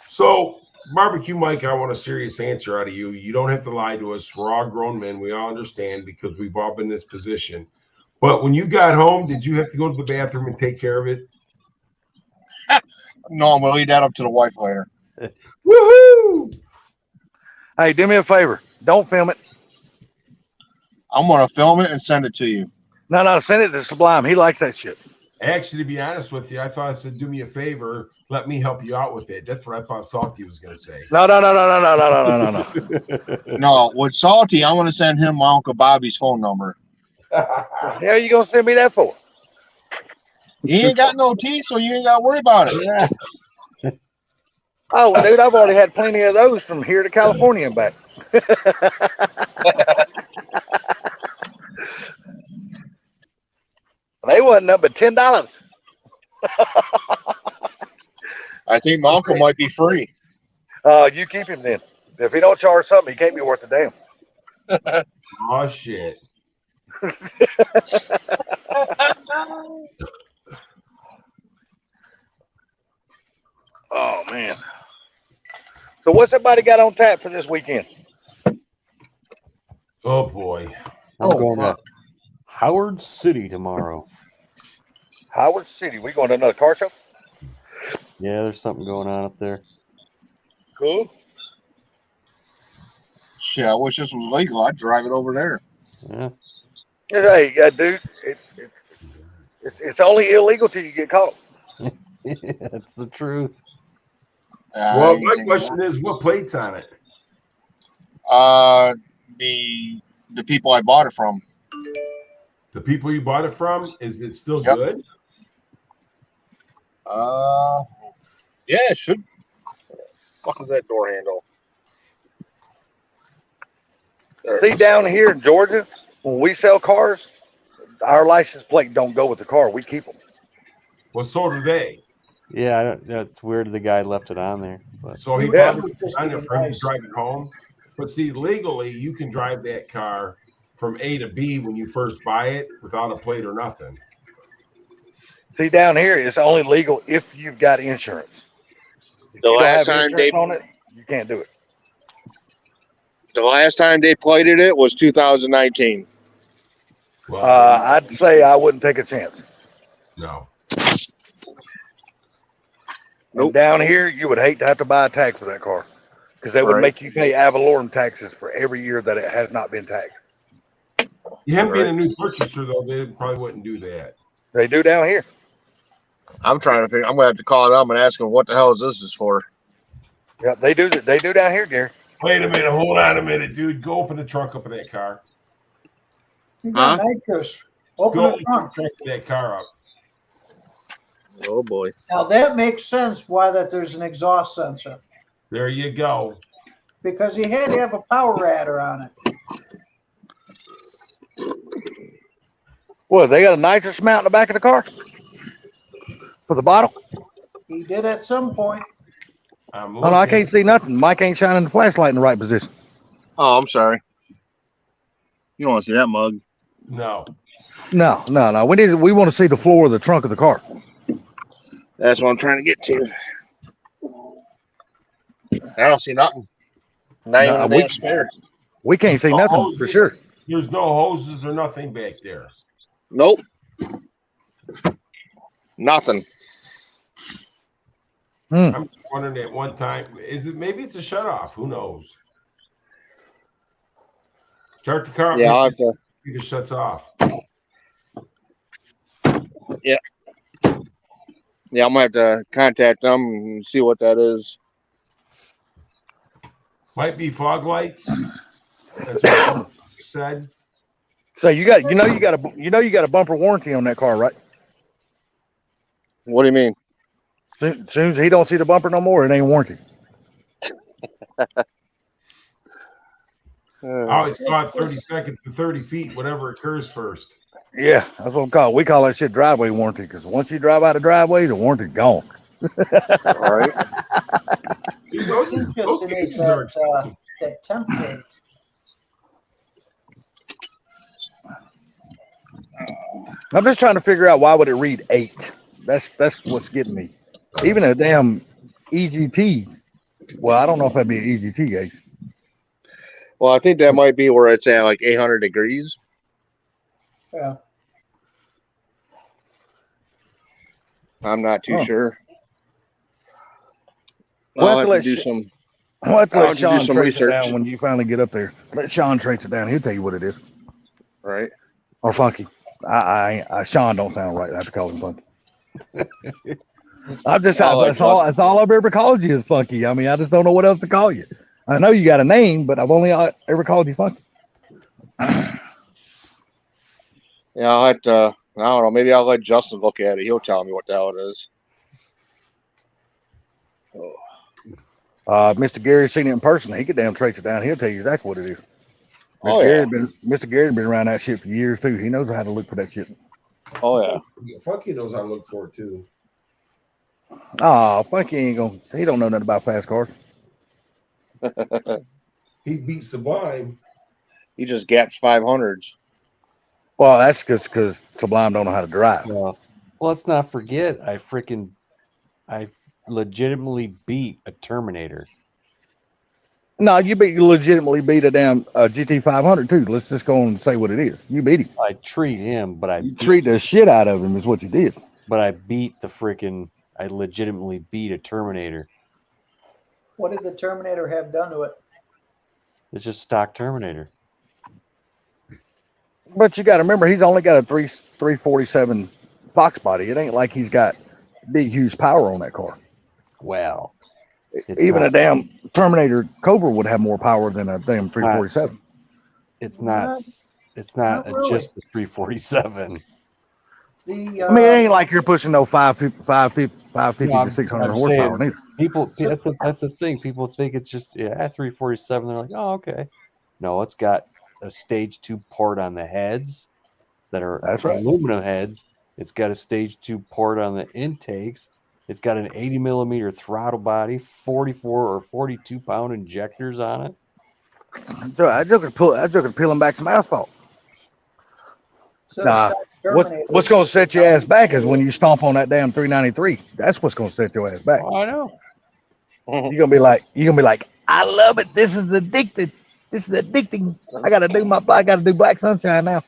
So, Barbecue Mike, I want a serious answer out of you. You don't have to lie to us. We're all grown men. We all understand because we've all been in this position. But when you got home, did you have to go to the bathroom and take care of it? No, I'm gonna leave that up to the wife later. Woohoo! Hey, do me a favor. Don't film it. I'm gonna film it and send it to you. No, send it to Sublime. He likes that shit. Actually, to be honest with you, I thought I said, do me a favor. Let me help you out with it. That's what I thought Salty was going to say. No. No, with Salty, I'm gonna send him my Uncle Bobby's phone number. What the hell you gonna send me that for? He ain't got no teeth, so you ain't gotta worry about it. Oh, well, dude, I've already had plenty of those from here to California and back. They wasn't up but $10. I think my uncle might be free. You keep him then. If he don't charge something, he can't be worth a damn. Oh, shit. Oh man. So what's everybody got on tap for this weekend? Oh, boy. I'm Oh, going fuck. to Howard City tomorrow. Howard City. We going to another car show? Yeah, there's something going on up there. Cool. Shit, I wish this was legal. I'd drive it over there. Yeah. Hey, dude, it's only illegal till you get caught. That's the truth. Well, my question is, what plate's on it? The people I bought it from. The people you bought it from, is it still Yep. good? Yeah, it should. What is that door handle? There. See, down here in Georgia, when we sell cars, our license plate don't go with the car. We keep them. Well, so do they. Yeah, that's weird. The guy left it on there. But So he Yeah. probably was on it for him to drive it home. But see, legally, you can drive that car from A to B when you first buy it without a plate or nothing. See, down here, it's only legal if you've got insurance. If The you don't last have time insurance they- on it, you can't do it. The last time they plated it was 2019. Well, I'd say I wouldn't take a chance. no. Nope. And down here, you would hate to have to buy a tag for that car because they would Right. make you pay ad valorem taxes for every year that it has not been tagged. You haven't been a new purchaser, though. They probably wouldn't do that. They do down here. I'm trying to figure. I'm gonna have to call them and ask them what the hell is this for. Yeah, they do. They do down here, Gary. Wait a minute. Hold on a minute, dude. Go open the trunk up of that car. You got Huh? nitrous. Open Go the open trunk. the trunk of that car up. Oh boy. Now that makes sense why that there's an exhaust sensor, There you go. because he had to have a power adder on it. What? They got a nitrous mount in the back of the car for the bottle? He did at some point. I'm Oh, no, I looking. can't see nothing. Mike ain't shining the flashlight in the right position. Oh, I'm sorry. You don't want to see that mug. No. No. We want to see the floor of the trunk of the car. That's what I'm trying to get to. I don't see nothing. Not even Nah, a damn spare. We can't see nothing for sure. There's no hoses or nothing back there. Nope. Nothing. I'm just wondering at one time, maybe it's a shut off? Who knows? Start the car up. Yeah, I'll have see to. if it shuts off. Yeah, I'm gonna have to contact them and see what that is. Might be fog lights. That's what you said. So you got a bumper warranty on that car, right? What do you mean? Soon as he don't see the bumper no more, it ain't warranty. I always caught 30 seconds to 30 feet, whatever occurs first. Yeah, that's what we call it. We call that shit driveway warranty because once you drive out of driveway, the warranty's gone. All right. Dude, What's those interesting is cases are expensive. that temp gauge. I'm just trying to figure out why would it read 8. That's what's getting me. Even a damn EGT. Well, I don't know if that'd be an EGT gauge. Well, I think that might be where it's at like 800 degrees. Yeah. I'm not too Oh. sure. We'll I'll have have to to let do some. I'll have to I'll let have to Sean do some trace it research. down when you finally get up there. Let Sean trace it down. He'll tell you what it is. Right. Or Funky. I Sean don't sound right. I have to call him Funky. That's all I've ever called you is Funky. I mean, I just don't know what else to call you. I know you got a name, but I've only ever called you Funky. Yeah, I'll have to. I don't know. Maybe I'll let Justin look at it. He'll tell me what the hell it is. Oh. Mr. Gary's seen it in person. He could damn trace it down. He'll tell you exactly what it is. Oh, yeah. Mr. Gary's been around that shit for years too. He knows how to look for that shit. Oh yeah. Funky knows how to look for it too. Oh, Funky ain't gonna. He don't know nothing about fast cars. He beat Sublime. He just gaps 500s. Well, that's because Sublime don't know how to drive. Well, let's not forget, I legitimately beat a Terminator. No, you legitimately beat a damn GT 500 too. Let's just go and say what it is. You beat him. I treat him, but You treat the shit out of him is what you did. But I beat I legitimately beat a Terminator. What did the Terminator have done to it? It's just stock Terminator. But you got to remember, he's only got a 347 Fox body. It ain't like he's got big, huge power on that car. Well, even a damn Terminator Cobra would have more power than a damn 347. It's not really. just a 347. The I mean, it ain't like you're pushing no 550 No, to 600 I'm horsepower saying neither. That's the thing. People think it's just 347. They're like, oh, okay. No, it's got a stage 2 port on the heads that are That's right. aluminum heads. It's got a stage 2 port on the intakes. It's got an 80 millimeter throttle body, 44 or 42 pound injectors on it. So I just could peel him back some asphalt. so Nah, stock Terminators- what's going to set your ass back is when you stomp on that damn 393. That's what's going to set your ass back. Oh, I know. You're gonna be like, I love it. This is addicted. This is addicting. I gotta do Black Sunshine now.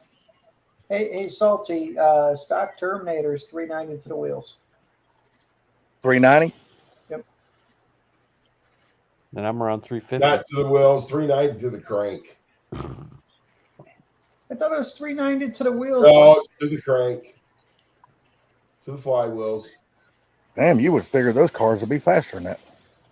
Hey, Salty, stock Terminators 390 to the wheels. 390. And I'm around 350. Not to the wheels, 390 to the crank. I thought it was 390 to the wheels. No, it's to the crank. To the flywheels. Damn, you would figure those cars would be faster than that.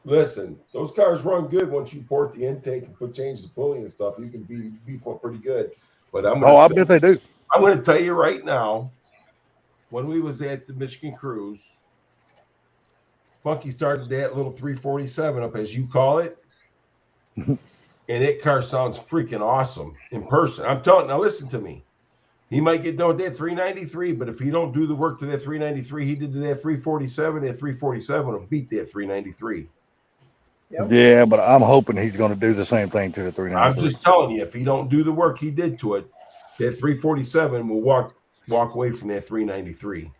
Listen, those cars run good once you port the intake and change the pulley and stuff. You can beef up pretty good. But I bet they do. I'm going to tell you right now, when we was at the Michigan Cruise, Funky started that little 347 up, as you call it, and that car sounds freaking awesome in person. I'm telling you, now listen to me. He might get done with that 393, but if he don't do the work to that 393 he did to that 347, that 347 will beat that 393. Yep. Yeah, but I'm hoping he's going to do the same thing to the 393. I'm just telling you, if he don't do the work he did to it, that 347 will walk away from that 393.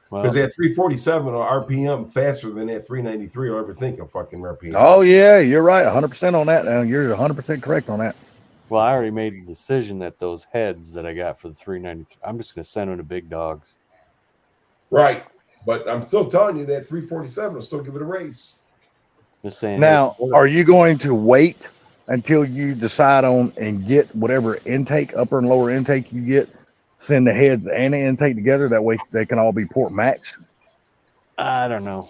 Because that 347 or RPM faster than that 393 will ever think of fucking RPM. Oh yeah, you're right, 100% on that. Now you're 100% correct on that. Well, I already made the decision that those heads that I got for the 393, I'm just going to send them to Big Dogs. Right. But I'm still telling you that 347 will still give it a race. Just saying. Now, are you going to wait until you decide on and get whatever intake, upper and lower intake you get, send the heads and the intake together? That way they can all be port matched, I don't know.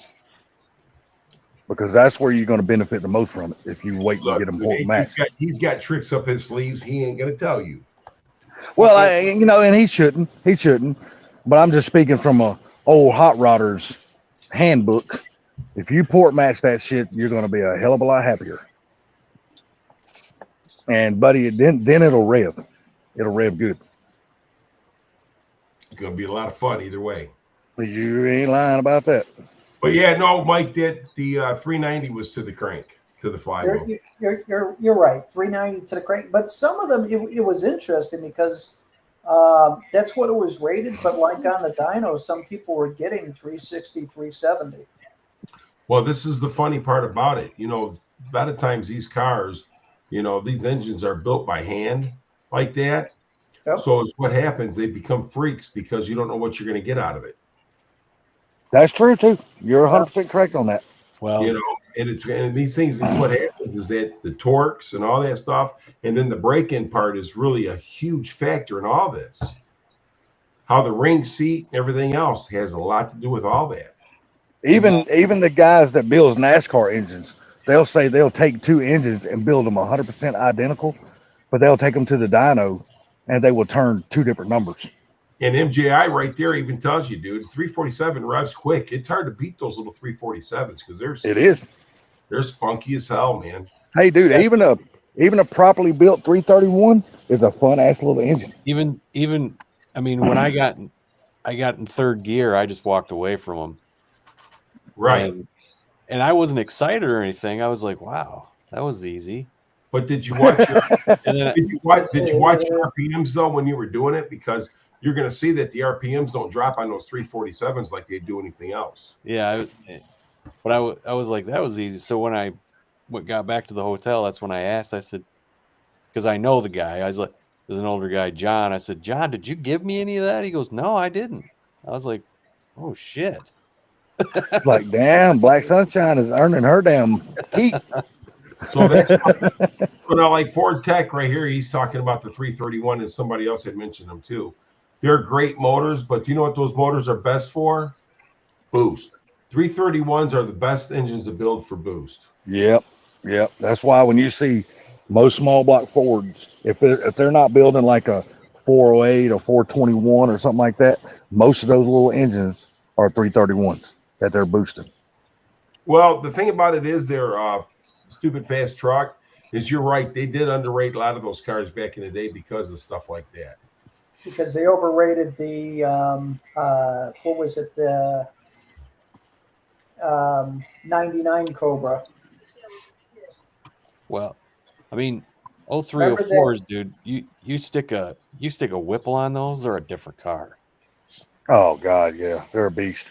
because that's where you're going to benefit the most from it if you wait Look, to get them port matched. he's got tricks up his sleeves. He ain't going to tell you. Well, and he shouldn't. He shouldn't. But I'm just speaking from a old hot rodder's handbook. If you port match that shit, you're going to be a hell of a lot happier. And buddy, then it'll rev. It'll rev good. It's going to be a lot of fun either way. You ain't lying about that. But yeah, no, Mike did. The 390 was to the crank, to the flywheel. You're right. 390 to the crank. But some of them, it was interesting because that's what it was rated. But like on the dyno, some people were getting 360, 370. Well, this is the funny part about it. You know, a lot of times these cars, you know, these engines are built by hand like that. Yep. So it's what happens. They become freaks because you don't know what you're going to get out of it. That's true too. You're 100% correct on that. Well, You know, and these things, what happens is that the torques and all that stuff, and then the break-in part is really a huge factor in all this. How the ring seat and everything else has a lot to do with all that. Even the guys that build NASCAR engines, they'll say they'll take two engines and build them 100% identical, but they'll take them to the dyno and they will turn two different numbers. And MJI right there even tells you, dude, 347 revs quick. It's hard to beat those little 347s because they're spunky as hell, man. Hey, dude, even a properly built 331 is a fun ass little engine. even I mean, when I got in third gear, I just walked away from them. Right. And I wasn't excited or anything. I was like, wow, that was easy. But did you watch your And then did you watch your RPMs though when you were doing it? Because you're going to see that the RPMs don't drop on those 347s like they do anything else. yeah, but I was like, that was easy. So when I got back to the hotel, that's when I asked. I said, because I know the guy. I was like, there's an older guy, John. I said, John, did you give me any of that? He goes, no, I didn't. I was like, oh shit. Like, damn, Black Sunshine is earning her damn keep. So that's so now, like Ford Tech right here, he's talking about the 331, and somebody else had mentioned them too. They're great motors, but do you know what those motors are best for? Boost. 331s are the best engines to build for boost. Yep. That's why when you see most small block Fords, if they're not building like a 408 or 421 or something like that, most of those little engines are 331s that they're boosting. Well, the thing about it is their stupid fast truck is you're right. They did underrate a lot of those cars back in the day because of stuff like that. Because they overrated the what was it, the 99 Cobra. Well, I mean, 0304s, dude. You stick a Whipple on those, they're a different car. Oh God, yeah, they're a beast.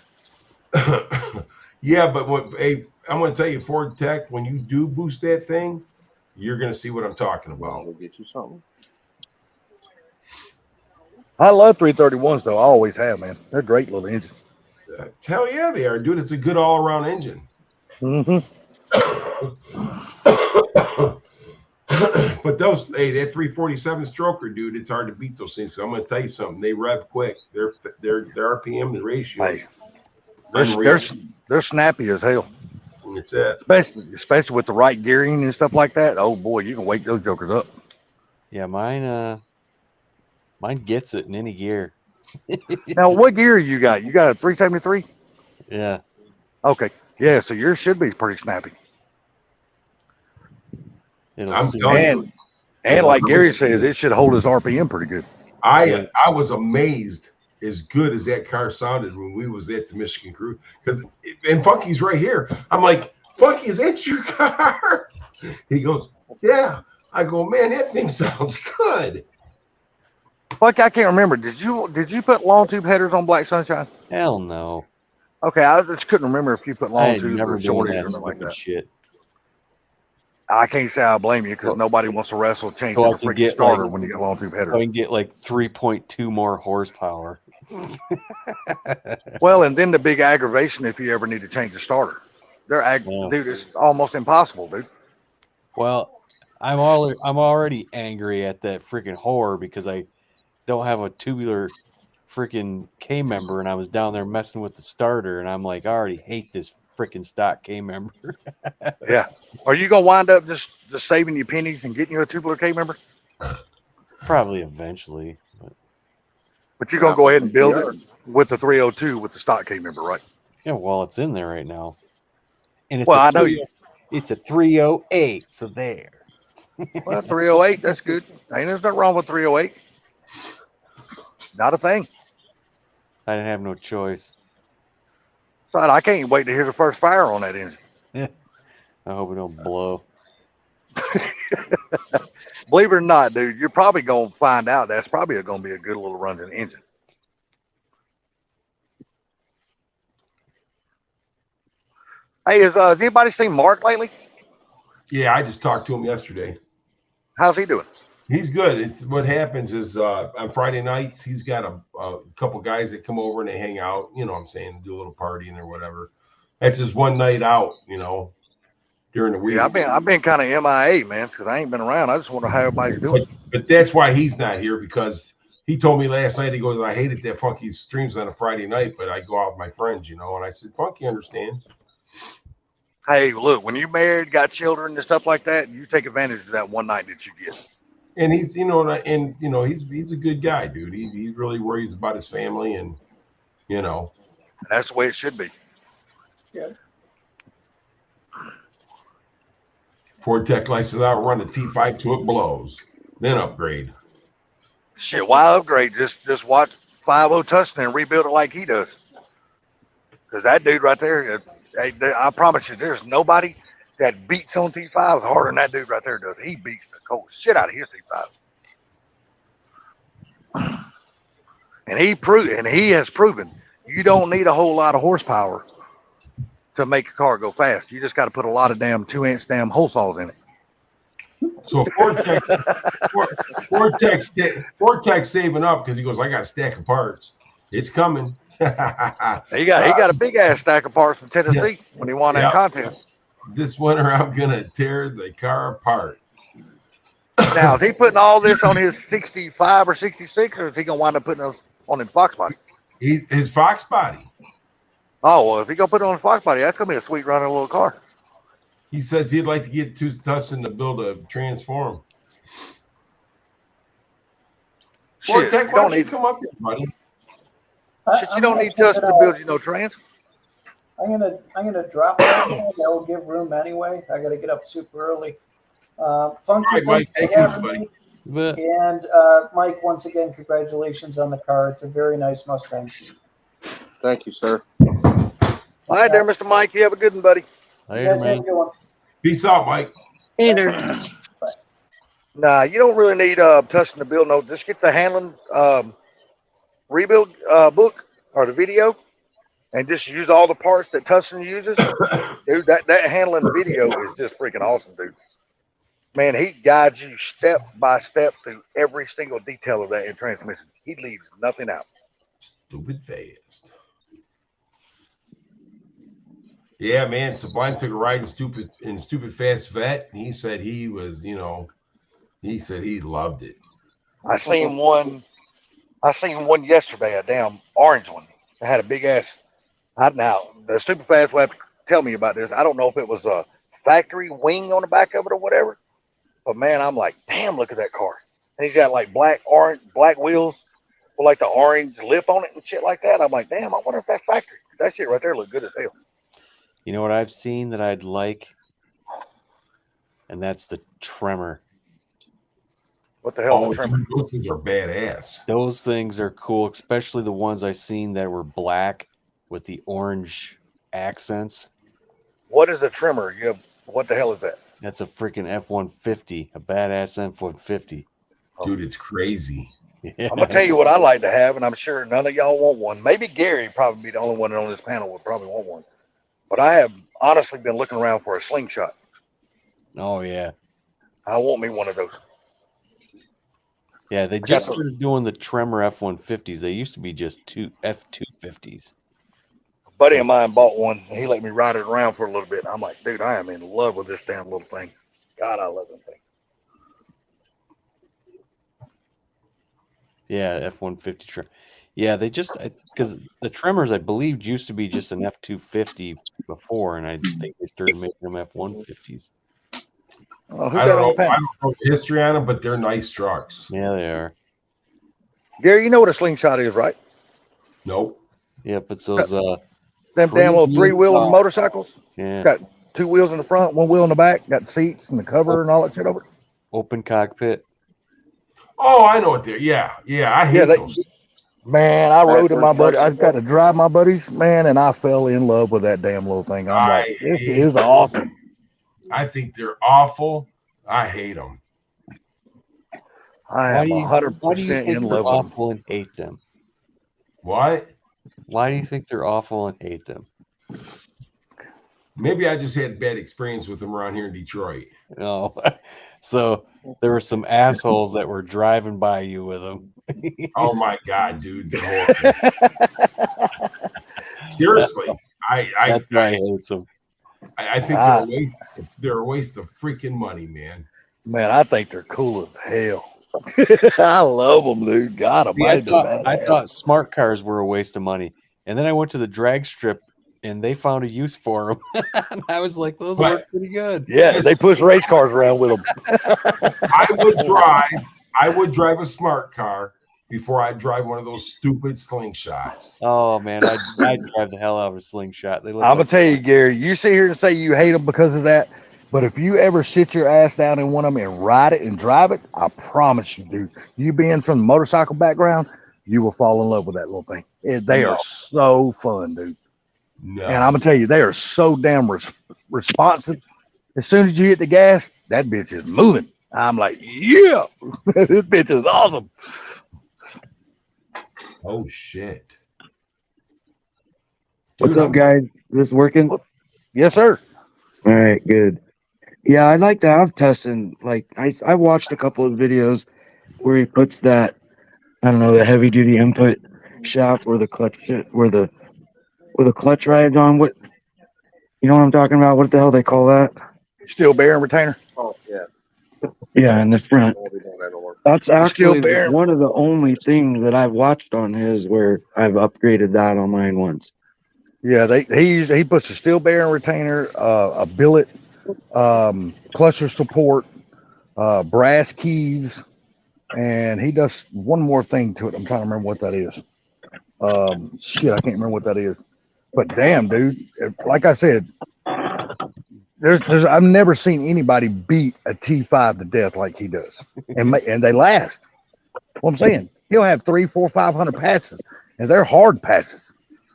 Yeah, but I'm going to tell you, Ford Tech, when you do boost that thing, you're going to see what I'm talking about. We'll get you something. I love 331s though. I always have, man. They're great little engines. Hell yeah, they are, dude. It's a good all-around engine. Mm-hmm. But that 347 stroker, dude, it's hard to beat those things. I'm going to tell you something. They rev quick. Their RPM and ratio. Hey, they're snappy as hell. It's it. Especially with the right gearing and stuff like that. Oh boy, you can wake those jokers up. Yeah, mine gets it in any gear. Now, what gear you got? You got a 373? Yeah. Okay. Yeah, so yours should be pretty snappy. I'm suit. telling you. And like Gary says, it should hold his RPM pretty good. I was amazed as good as that car sounded when we was at the Michigan Cruise. And Funky's right here. I'm like, Funky, is that your car? He goes, yeah. I go, man, that thing sounds good. Like, I can't remember. Did you put long tube headers on Black Sunshine? Hell no. Okay, I just couldn't remember if you put I long had tubes never or done shorties that or something like stupid that. shit. I can't say I blame you because nobody wants to wrestle change So I the can freaking get, starter like- when you get long tube So I headers. can get like 3.2 more horsepower. Well, and then the big aggravation if you ever need to change the starter. Yeah. Dude, it's almost impossible, dude. Well, I'm already angry at that freaking whore because I don't have a tubular freaking K member, and I was down there messing with the starter, and I'm like, I already hate this freaking stock K member. Yeah. Are you gonna wind up just saving your pennies and getting you a tubular K member? Probably eventually. But you're gonna go ahead and build it with the 302 with the stock K member, right? Yeah, well, it's in there right now, and it's Well, I know you. It's a 308, so there. Well, 308, that's good. Ain't there's nothing wrong with 308. Not a thing. I didn't have no choice. So I can't wait to hear the first fire on that engine. I hope it don't blow. Believe it or not, dude, you're probably gonna find out that's probably gonna be a good little running engine. Hey, has anybody seen Mark lately? Yeah, I just talked to him yesterday. How's he doing? He's good. It's what happens is on Friday nights he's got a couple guys that come over and they hang out. You know what I'm saying? Do a little partying or whatever. That's just one night out. You know, during the week. Yeah, I've been kind of MIA, man, because I ain't been around. I just wonder how everybody's doing. But that's why he's not here, because he told me last night, he goes, I hated that Funky streams on a Friday night, but I go out with my friends, you know. And I said, Funky understands. Hey, look, when you're married, got children and stuff like that, you take advantage of that one night that you get. And he's, you know, he's a good guy, dude. He really worries about his family, and you know, that's the way it should be. Yeah. Ford Tech license out, run the T5 till it blows, then upgrade. Shit, why upgrade? Just watch 50 Tustin and rebuild it like he does. Because that dude right there, I promise you, there's nobody that beats on T5s harder than that dude right there does. He beats the cold shit out of his T5. And he has proven you don't need a whole lot of horsepower to make a car go fast. You just got to put a lot of damn 2-inch damn hole saws in it. So Ford Tech's saving up because he goes, I got a stack of parts. It's coming. He got a big ass stack of parts from Tennessee when he won that contest. This winter I'm gonna tear the car apart. Now, is he putting all this on his 65 or 66, or is he gonna wind up putting it on his Fox body? His Fox body. Oh well, if he gonna put it on his Fox body, that's gonna be a sweet running little car. He says he'd like to get Tustin to build a transform. Ford Tech, why don't you come up here, buddy? Shit, you don't need Tustin to build you no trans. I'm gonna drop it. They'll give room anyway. I gotta get up super early. Funky, Right, Mike, thanks for having me. But And Mike, once again, congratulations on the car. It's a very nice Mustang. Thank you, sir. All right, there, Mr. Mike. You have a good one, buddy. You later, guys have a man. good one. Peace out, Mike. Hey there. Nah, you don't really need Tustin to build no. Just get the handling rebuild book or the video, and just use all the parts that Tustin uses. Dude, that handling video is just freaking awesome, dude. Man, he guides you step by step through every single detail of that in transmission. He leaves nothing out. Stupid fast. Yeah, man. Sublime took a ride in stupid fast vet, and he said he was, you know, he said he loved it. I seen one yesterday, a damn orange one. It had a big ass. Now the stupid fast will have to tell me about this. I don't know if it was a factory wing on the back of it or whatever. But man, I'm like, damn, look at that car. And he's got like black wheels with like the orange lip on it and shit like that. I'm like, damn, I wonder if that's factory. That shit right there look good as hell. You know what I've seen that I'd like? And that's the Tremor. What the hell? Oh, is a Tremor? those things are badass. Those things are cool, especially the ones I seen that were black with the orange accents. What is a Tremor? What the hell is that? That's a freaking F-150, a badass F-150. Dude, it's crazy. Yeah. I'm gonna tell you what I like to have, and I'm sure none of y'all want one. Maybe Gary probably be the only one on this panel would probably want one. But I have honestly been looking around for a slingshot. Oh yeah, I want me one of those. yeah. They just started doing the Tremor F-150s. They used to be just two F-250s. buddy of mine bought one. And he let me ride it around for a little bit. I'm like, dude, I am in love with this damn little thing. God, I love that thing. Yeah, F-150 trim. Yeah, they just because the trimmers I believe used to be just an F-250 before, and I think they started making them F-150s. Oh, who I got don't on know. the pen? I don't know the history on them, but they're nice trucks. Yeah, they are. Gary, you know what a slingshot is, right? Nope. Yep, it's those Them damn little three-wheeling motorcycles. Yeah, Got 2 wheels in the front, 1 wheel in the back. Got seats and the cover and all that shit over it. open cockpit. Oh, I know what they're. Yeah. I hate those. Man, I rode in my First buddy. I person. got to drive my buddies, man, and I fell in love with that damn little thing. I'm like, this is awesome. I think they're awful. I hate them. I Why am do you 100% think in they're love with them. awful and hate them? What? Why do you think they're awful and hate them? Maybe I just had bad experience with them around here in Detroit. No, so there were some assholes that were driving by you with them. Oh my God, dude. They're horrible. Seriously. That's why I hate them. I think they're a waste of freaking money, man. Man, I think they're cool as hell. I love them, dude. God, See, I thought smart cars were a waste of money, and then I went to the drag strip, and they found a use for them. And I was like, those But- work pretty good. Yeah, they push race cars around with them. I would drive a smart car before I drive one of those stupid slingshots. Oh man, I'd drive the hell out of a slingshot. They look I'm like gonna tell you, Gary. You sit here and say you hate them because of that, but if you ever sit your ass down in one of them and ride it and drive it, I promise you, dude. You being from the motorcycle background, you will fall in love with that little thing. They are so fun, dude. No. And I'm gonna tell you, they are so damn responsive. As soon as you hit the gas, that bitch is moving. I'm like, yeah, this bitch is awesome. Oh shit. What's up, guys? Is this working? All Yes, sir. right, good. Yeah, I'd like to have Tesson. Like, I've watched a couple of videos where he puts that, I don't know, the heavy duty input shaft where the clutch rides on. What, you know what I'm talking about? What the hell they call that? Steel bearing retainer. Oh, yeah. Yeah, in the front. I won't be doing that no more. That's actually bearing. one of the only things that I've watched on his where I've upgraded that on mine once. Yeah, he puts a steel bearing retainer, a billet, clutcher support, brass keys, and he does one more thing to it. I'm trying to remember what that is. Shit, I can't remember what that is. But damn, dude, like I said, I've never seen anybody beat a T5 to death like he does, and they last. What I'm saying, he'll have 300, 400, 500 passes, and they're hard passes.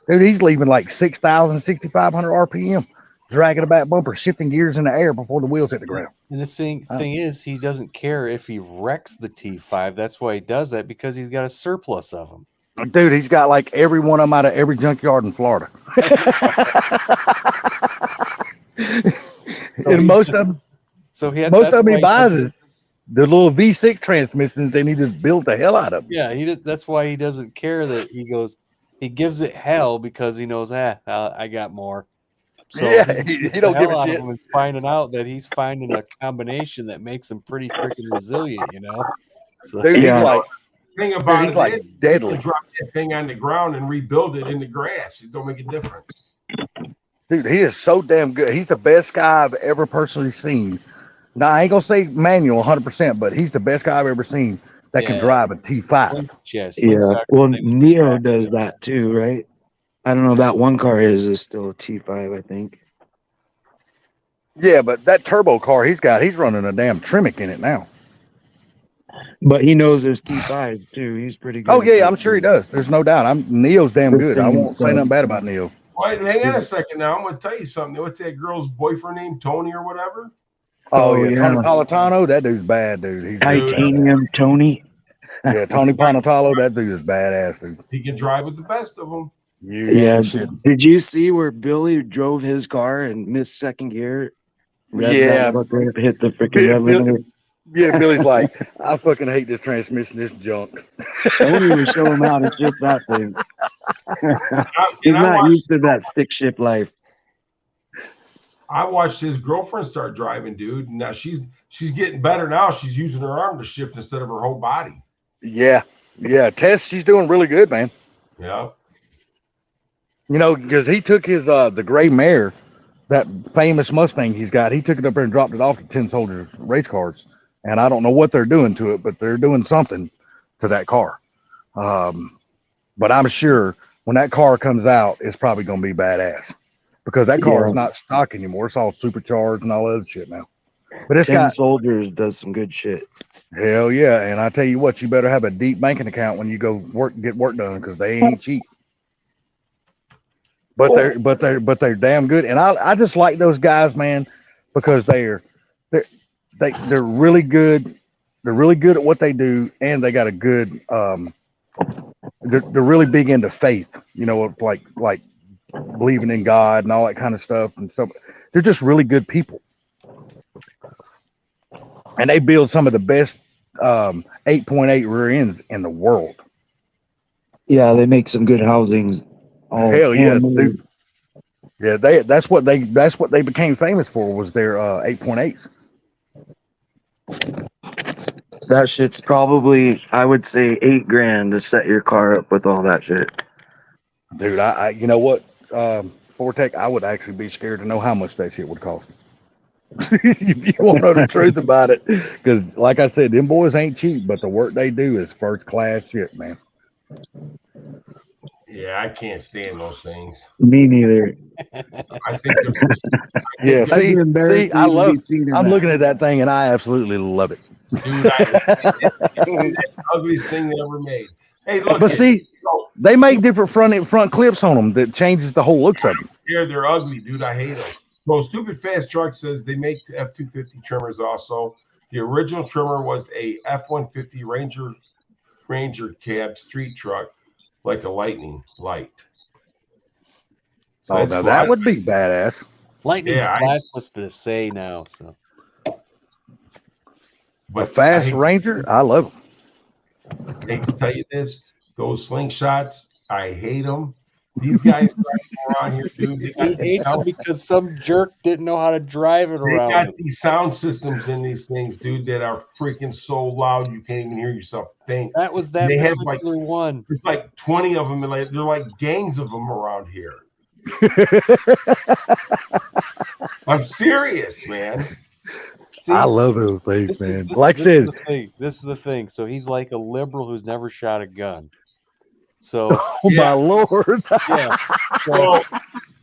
Dude, he's leaving like 6,000, 6,500 RPM, dragging a back bumper, shifting gears in the air before the wheels hit the ground. And the thing is, he doesn't care if he wrecks the T5. That's why he does that, because he's got a surplus of them. Dude, he's got like every one of them out of every junkyard in Florida. And most of them he buys is the little V6 transmissions, and he just built the hell out of them. Yeah, that's why he doesn't care that he gives it hell, because he knows, I got more. So Yeah, he don't give a shit. It's finding out that he's finding a combination that makes him pretty freaking resilient, you know? So, Dude, Yeah. he's like, Thing about he's it like is, deadly. you drop that thing on the ground and rebuild it in the grass. It don't make a difference. Dude, he is so damn good. He's the best guy I've ever personally seen. Now, I ain't gonna say manual 100%, but he's the best guy I've ever seen that can Yeah. drive a T5. yeah, Well, Neo does that too, right? I don't know. That one car is still a T5, I think. Yeah, but that turbo car he's running a damn Tremec in it now. But he knows there's T5 too. He's pretty good. Oh at yeah, that. I'm sure he does. There's no doubt. Neo's damn The good. I same won't say stuff. nothing bad about Neo. Wait, hang on a second now. I'm going to tell you something. What's that girl's boyfriend named? Tony or whatever? Oh, Oh, yeah, yeah. Tony Politano, that dude's bad, dude. He's Titanium Tony. yeah, Tony Politano, that dude is badass, dude. He can drive with the best of them. Yeah. shit. Did you see where Billy drove his car and missed second gear? Yeah. Hit the freaking red limiter. Yeah, Billy's like, I fucking hate this transmission, this junk. I wouldn't even show him how to shift that thing. He's And I not watched, used to that stick shift life. I watched his girlfriend start driving, dude. And now she's getting better now. She's using her arm to shift instead of her whole body. Yeah, Tess, she's doing really good, man. Yeah. You know, because he took his the gray mare, that famous Mustang he's got, he took it up there and dropped it off to 10 Soldiers race cars. And I don't know what they're doing to it, but they're doing something to that car. But I'm sure when that car comes out, it's probably going to be badass because that car is not stock anymore. It's all supercharged and all that other shit now. But it's 10 got Soldiers does some good shit. hell yeah. And I tell you what, you better have a deep banking account when you go get work done because they ain't cheap. But they're damn good. And I just like those guys, man, because they're really good. They're really good at what they do, and they got a good. They're really big into faith, you know, like believing in God and all that kind of stuff. And so they're just really good people, and they build some of the best 8.8 rear ends in the world. Yeah, they make some good housing. Hell yeah, dude. Yeah, that's what they became famous for was their 8.8s. That shit's probably, I would say, $8,000 to set your car up with all that shit. Dude, I you know what, Fortec, I would actually be scared to know how much that shit would cost. If you want to know the truth about it, because like I said, them boys ain't cheap, but the work they do is first class shit, man. Yeah, I can't stand those things. Me neither. I think Yeah, I'd be embarrassed to I even love. be seen in I'm that. looking at that thing and I absolutely love it. dude, it's the ugliest thing they ever made. Hey, look, But see, they make different front clips on them that changes the whole looks of them. here they're ugly, dude. I hate them. So Stupid Fast Truck says they make F-250 trimmers also. The original trimmer was a F-150 Ranger cab street truck, like a Lightning light. So Oh, that's now cool. that would be badass. Lightning's Yeah, blasphemous to say now. So A fast Ranger, I love them. I hate to tell you this, those slingshots, I hate them. These guys driving around here, dude. They he got, these hates them sound, because some jerk didn't know how to drive it they around. got him. these sound systems in these things, dude, that are freaking so loud you can't even hear yourself think. That was that They have particular one. There's like 20 of them, and like they're like gangs of them around here. I'm serious, man. See, I love those things, man. This Like I is said, the thing. This is the thing. So he's like a liberal who's never shot a gun. So oh my lord. yeah. So,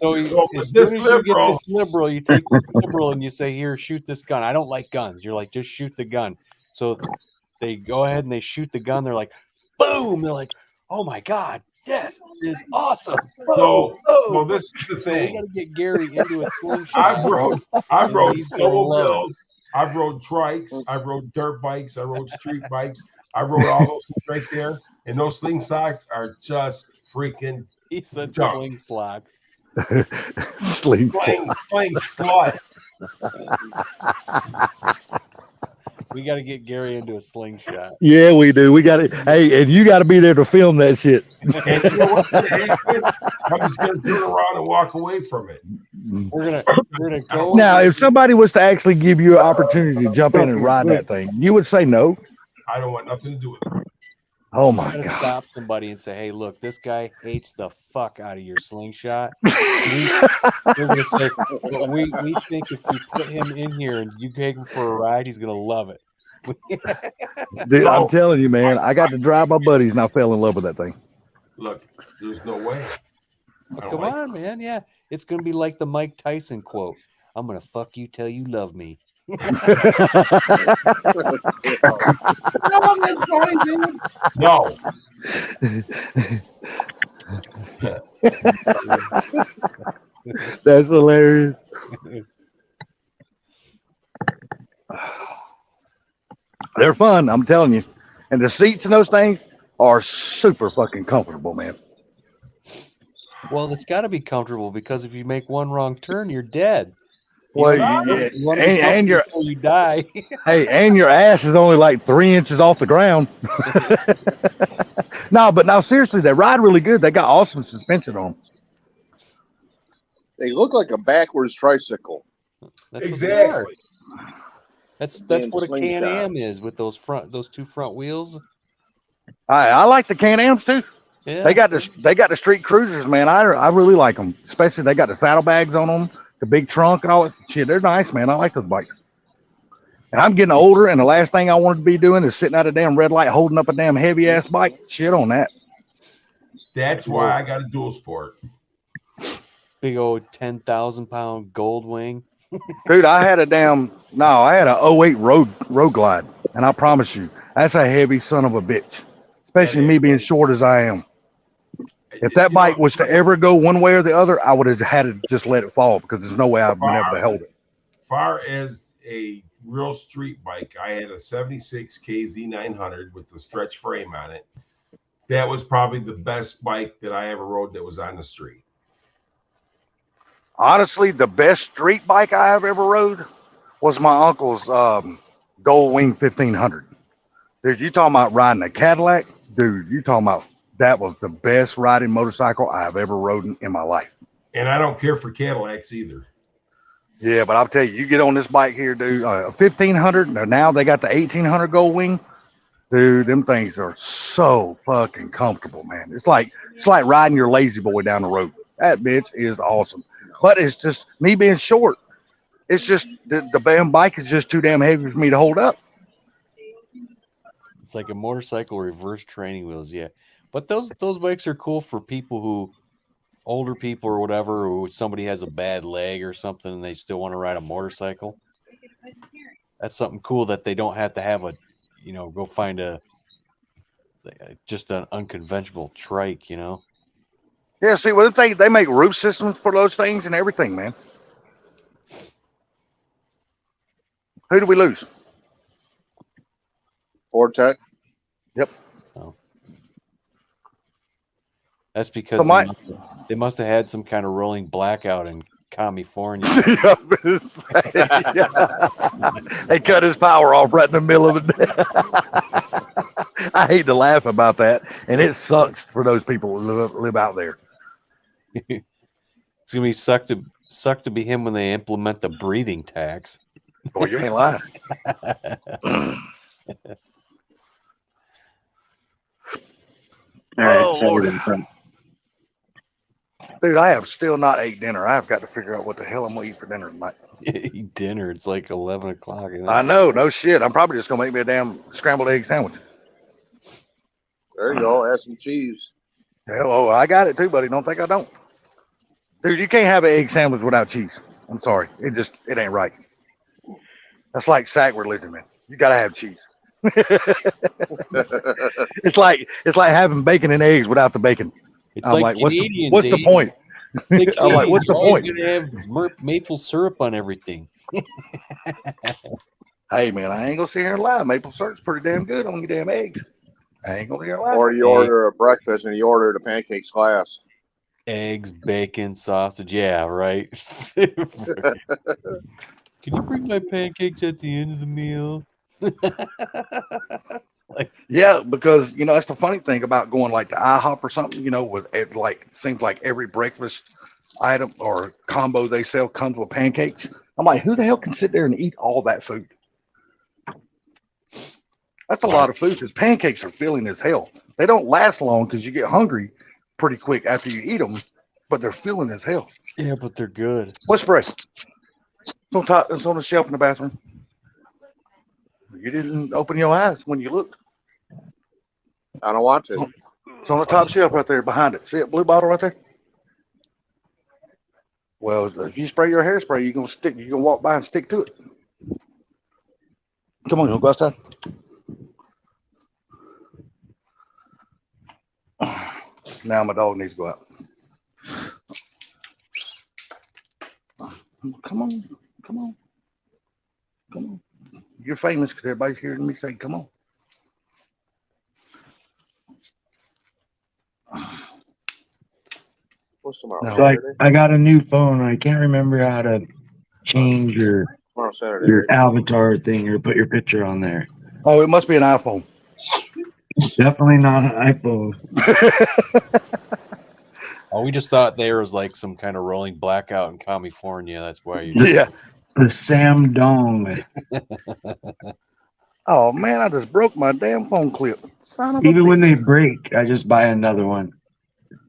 So as this soon as you get liberal- this liberal, you take this liberal and you say, "Here, shoot this gun." I don't like guns. You're like, just shoot the gun. So they go ahead and they shoot the gun. They're like, boom. They're like, oh my god, yes, this is awesome. Boom, So, boom. well, this is the So we thing. got to get Gary into a slingshot. I've rode He's gonna love snowmobiles. I've rode trikes. I've rode dirt bikes. I rode street bikes. I rode all those things right there. And those slingshots are just freaking He said junk. sling slots. Sling. Sling slut. We got to get Gary into a slingshot. Yeah, we do. We got it. Hey, and you got to be there to film that shit. And you know what? I'm just gonna turn around and walk away from it. We're gonna go Now, if somebody was to actually give you an opportunity to jump in and ride that thing, you would say no. I don't want nothing to do with it. Oh my We're gonna god. stop somebody and say, "Hey, look, this guy hates the fuck out of your slingshot." We're gonna say, "We think if we put him in here and you take him for a ride, he's gonna love it." Dude, I'm telling you, man, I got to drive my buddies and I fell in love with that thing. Look, there's no way. I don't Come like on, man. Yeah, it's gonna be like the Mike Tyson quote: "I'm gonna fuck you till you love me." No. That's hilarious. They're fun, I'm telling you. And the seats in those things are super fucking comfortable, man. Well, it's got to be comfortable because if you make one wrong turn, you're dead. Well, You want to and, be and your before you die. hey, and your ass is only like 3 inches off the ground. No, but now seriously, they ride really good. They got awesome suspension on them. They look like a backwards tricycle. That's what they are. Exactly. That's Damn what a slingshot. Can-Am is with those two front wheels. I like the Can-Ams too. Yeah. They got the street cruisers, man. I really like them. Especially they got the saddlebags on them, the big trunk and all that shit. They're nice, man. I like those bikes. And I'm getting older, and the last thing I wanted to be doing is sitting at a damn red light holding up a damn heavy ass bike. Shit on that. That's why I got a dual sport. Big old 10,000-pound gold wing. Dude, I had an 08 road glide, and I promise you, that's a heavy son of a bitch. Especially me being short as I am. If that bike was to ever go one way or the other, I would have had to just let it fall because there's no way I've been able to hold it. Far as a real street bike, I had a 76 KZ 900 with a stretch frame on it. That was probably the best bike that I ever rode that was on the street. Honestly, the best street bike I have ever rode was my uncle's Gold Wing 1500. Dude, you talking about riding a Cadillac? Dude, you talking about that was the best riding motorcycle I've ever rode in my life. And I don't care for Cadillacs either. Yeah, but I'll tell you, you get on this bike here, dude, 1500, now they got the 1800 Gold Wing. Dude, them things are so fucking comfortable, man. It's like riding your Lazy Boy down the road. That bitch is awesome. But it's just me being short. It's just the damn bike is just too damn heavy for me to hold up. It's like a motorcycle reverse training wheels, yeah. But those bikes are cool for people who, older people or whatever, who somebody has a bad leg or something and they still want to ride a motorcycle. That's something cool that they don't have to have go find just an unconventional trike, Yeah, see, well, they make roof systems for those things and everything, man. Who do we lose? Vortec. Yep. Oh. That's because they must have had some kind of rolling blackout in California. They cut his power off right in the middle of the day. I hate to laugh about that, and it sucks for those people who live out there. It's gonna be suck to be him when they implement the breathing tax. Oh, you ain't lying. All right, Oh, so Lord. then some. Dude, I have still not ate dinner. I've got to figure out what the hell I'm gonna eat for dinner tonight. Eat dinner. It's like 11 o'clock. Isn't it? I know, no shit. I'm probably just gonna make me a damn scrambled egg sandwich. There you go. Add some cheese. Hell, oh, I got it too, buddy. Don't think I don't. Dude, you can't have an egg sandwich without cheese. I'm sorry. It ain't right. That's like sack religion, man. You gotta have cheese. It's like having bacon and eggs without the bacon. It's I'm like like, what's Canadians. the point? I'm like, what's the point? You're gonna have maple syrup on everything. Hey, man, I ain't gonna sit here and lie. Maple syrup's pretty damn good on your damn eggs. I ain't gonna sit here and lie. Or you order a breakfast and you order the pancakes last. Eggs, bacon, sausage. Yeah, right. Can you bring my pancakes at the end of the meal? Yeah, because that's the funny thing about going like to IHOP or something. With it, like seems like every breakfast item or combo they sell comes with pancakes. I'm like, who the hell can sit there and eat all that food? That's a lot of food because pancakes are filling as hell. They don't last long because you get hungry pretty quick after you eat them, but they're filling as hell. Yeah, but they're good. What spray? It's on top. It's on the shelf in the bathroom. You didn't open your eyes when you looked. I don't want to. It's on the top shelf right there behind it. See that blue bottle right there? Well, if you spray your hairspray, you're gonna walk by and stick to it. Come on, you wanna go outside? Now my dog needs to go out. Come on, come on, come on. You're famous because everybody's hearing me say, come on. What's tomorrow? No. So I got a new phone. I can't remember how to change Tomorrow Saturday. your Right? avatar thing or put your picture on there. Oh, it must be an iPhone. Definitely not an iPhone. Oh, we just thought there was like some kind of rolling blackout in California. That's why you. Yeah. The Sam Dong. Oh man, I just broke my damn phone clip. Son of a Even when bitch. they break, I just buy another one.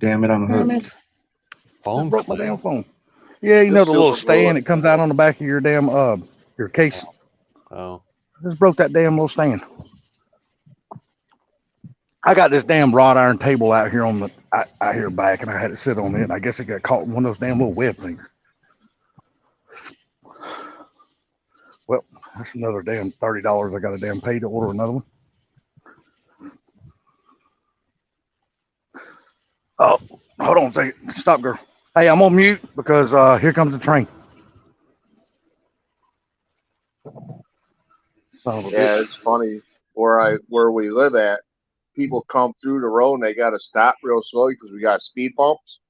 Damn it, I'm Damn hooked. it. Phone Just broke my clip. damn phone. Yeah, you The know the little silver bullet. stand that comes out on the back of your damn your case. Oh, I just broke that damn little stand. I got this damn wrought iron table out here on the out here back, and I had to sit on it. And I guess it got caught in one of those damn little web things. Well, that's another damn $30 I got to damn pay to order another one. Oh, hold on a second. Stop, girl. Hey, I'm on mute because here comes the train. Son of a bitch. Yeah, it's funny where we live at. People come through the road and they got to stop real slow because we got speed bumps,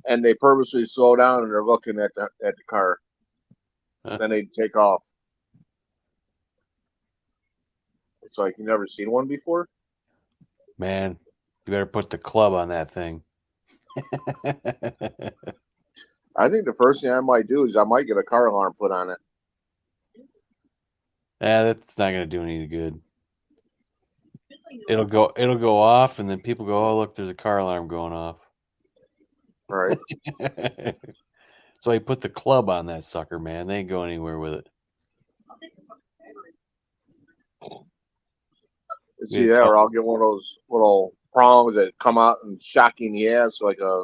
and they purposely slow down and they're looking at the car. Huh. Then they take off. It's like you never seen one before. man, you better put the club on that thing. I think the first thing I might do is I might get a car alarm put on it. Yeah, that's not gonna do any good. It'll go off, and then people go, "Oh, look, there's a car alarm going off." Right. So I put the club on that sucker, man. They ain't going anywhere with it. It's either that or I'll get one of those little prongs that come out and shock you in the ass like a.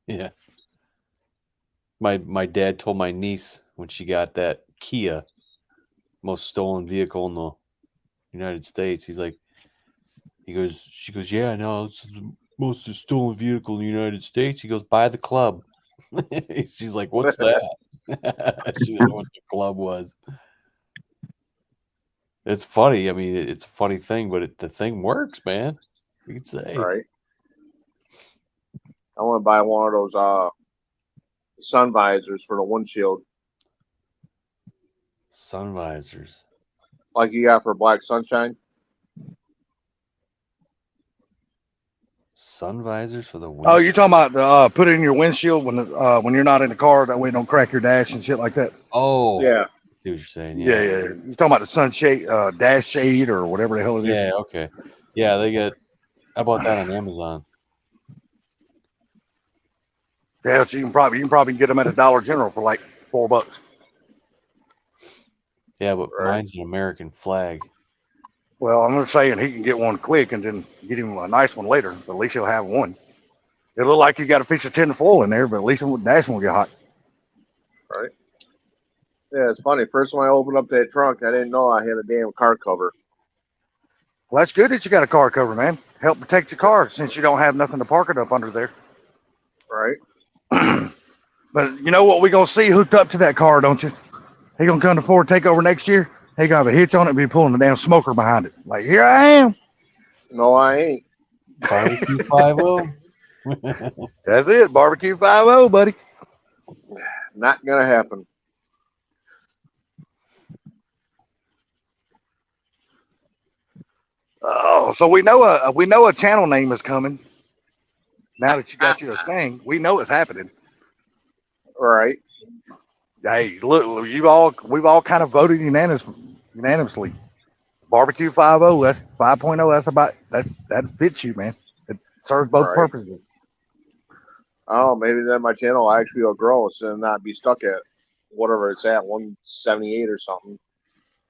Yeah. My dad told my niece when she got that Kia, most stolen vehicle in the United States. She goes, yeah, no, it's the most stolen vehicle in the United States. He goes, buy the club. She's like, what's that? She didn't know what the club was. It's funny. I mean, it's a funny thing, but the thing works, man. You could say. Right. I want to buy one of those sun visors for the windshield, Sun visors. like you got for Black Sunshine. Sun visors for the Oh, windshield. you're talking about put it in your windshield when you're not in the car. That way it don't crack your dash and shit like that. Oh, Yeah. I see what you're saying. Yeah, yeah. You're talking about the sunshade, dash shade, or whatever the hell it is. Yeah, okay. Yeah, I bought that on Amazon. Yeah, so you can probably get them at a Dollar General for like $4. Yeah, but Right. mine's an American flag. Well, I'm just saying he can get one quick and then get him a nice one later. But at least he'll have one. It look like you got a piece of tin foil in there, but at least the dash won't get hot. Right. Yeah, it's funny. First when I opened up that trunk, I didn't know I had a damn car cover. Well, that's good that you got a car cover, man. Help protect your car since you don't have nothing to park it up under there. Right. But you know what we're going to see hooked up to that car, don't you? He going to come to Ford Takeover next year. He going to have a hitch on it and be pulling the damn smoker behind it. Like, here I am. No, I ain't. Barbecue 5-0. That's it. Barbecue 5-0, buddy. Not gonna happen. Oh, so we know a channel name is coming. Now that you got you a thing, we know it's happening. Right. Hey, look, we've all kind of voted unanimously. Barbecue 5-0, that's 5.0. That fits you, man. It serves both Right. purposes. Oh, maybe then my channel actually will grow instead of not be stuck at whatever it's at, 178 or something.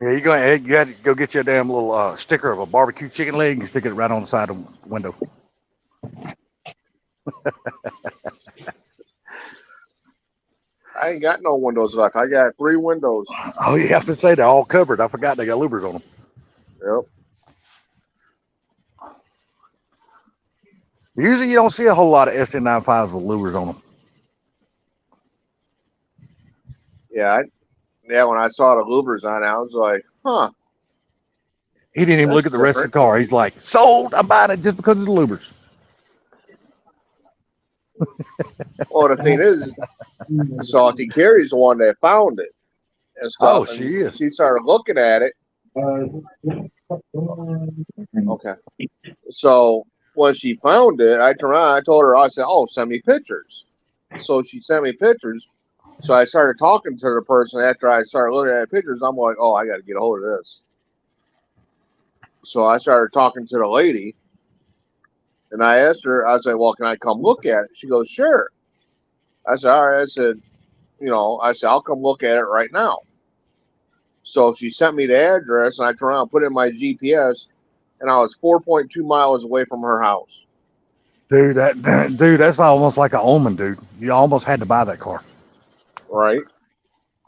Yeah, you had to go get you a damn little sticker of a barbecue chicken leg and stick it right on the side of the window. I ain't got no windows left. I got 3 windows. Oh, you have to say they're all covered. I forgot they got louvers on them. Yep. Usually you don't see a whole lot of SN95s with louvers on them. Yeah. When I saw the louvers on it, I was like, huh. He didn't even That's look at the rest of the different. car. He's like, sold. I'm buying it just because of the louvers. Well, the thing is, Salty Carrie's the one that found it and stuff. Oh, and she is. She started looking at it. Okay. So when she found it, I turned around. I told her, I said, "Oh, send me pictures." So she sent me pictures. So I started talking to the person after I started looking at the pictures. I'm like, "Oh, I got to get a hold of this." So I started talking to the lady, and I asked her. I said, "Well, can I come look at it?" She goes, "Sure." I said, "All right." I said, I said, "I'll come look at it right now." So she sent me the address, and I turned around and put in my GPS, and I was 4.2 miles away from her house. Dude, that's almost like an omen, dude. You almost had to buy that car. Right.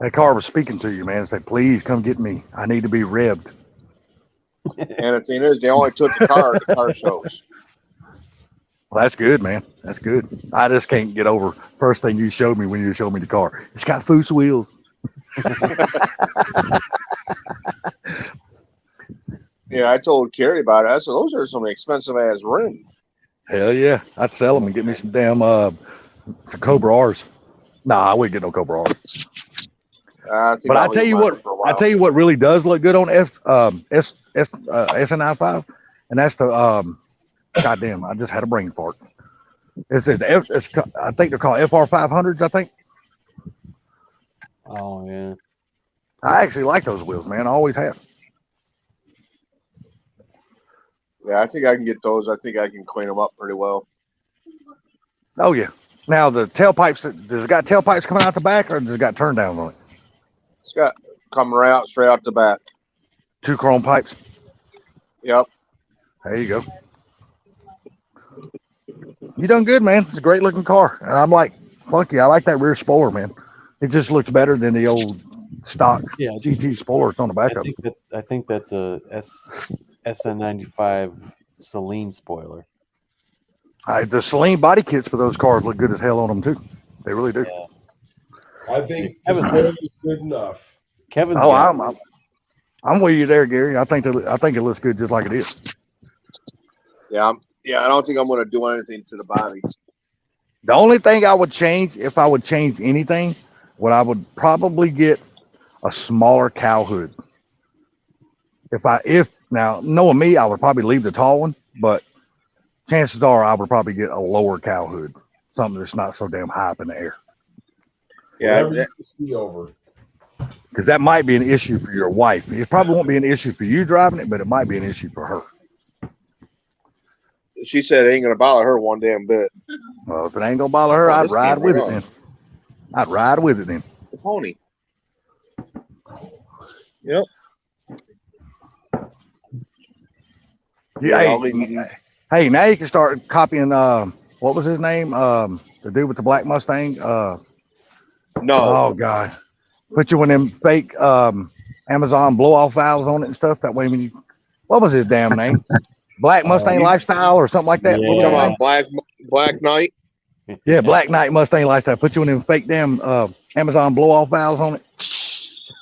That car was speaking to you, man. It said, "Please come get me. I need to be ribbed." And the thing is, they only took the car at the car shows. Well, that's good, man. That's good. I just can't get over first thing you showed me when you showed me the car. It's got Foose wheels. Yeah, I told Carrie about it. I said, "Those are some expensive ass rims." Hell yeah. I'd sell them and get me some damn Cobra R's. Nah, I wouldn't get no Cobra R's. But I tell you what really does look good on SNI5, and that's the goddamn. I just had a brain fart. I think they're called FR500s. I think. Oh yeah. I actually like those wheels, man. I always have. Yeah, I think I can get those. I think I can clean them up pretty well. Oh yeah. Now the tailpipes. Does it got tailpipes coming out the back, or does it got turn down on it? It's got coming right out straight out the back. 2 chrome pipes. Yep. There you go. You done good, man. It's a great looking car, and I'm like, fuck yeah, I like that rear spoiler, man. It just looks better than the old stock GT spoilers on the back of it. I think that's a SN95 Celine spoiler. The Celine body kits for those cars look good as hell on them too. They really do. Yeah. I think the spoiler is good enough. Kevin's. Oh, I'm with you there, Gary. I think it looks good just like it is. Yeah. I don't think I'm going to do anything to the body. The only thing I would change, if I would change anything, I would probably get a smaller cow hood. Now knowing me, I would probably leave the tall one, but chances are I would probably get a lower cow hood, something that's not so damn high up in the air. Yeah, because that might be an issue for your wife. It probably won't be an issue for you driving it, but it might be an issue for her. She said it ain't going to bother her one damn bit. Well, if it ain't going to bother her, I'd ride with it then. I'd ride with it then. The pony. Yep. Yeah. Hey, now you can start copying. What was his name? The dude with the black Mustang. No. Oh God. Put you one of them fake Amazon blow off valves on it and stuff. That way, when you, what was his damn name? Black Mustang Lifestyle or something like that. Yeah. Come on, Black Knight. Yeah, Black Knight Mustang Lifestyle. Put you one of them fake damn Amazon blow off valves on it.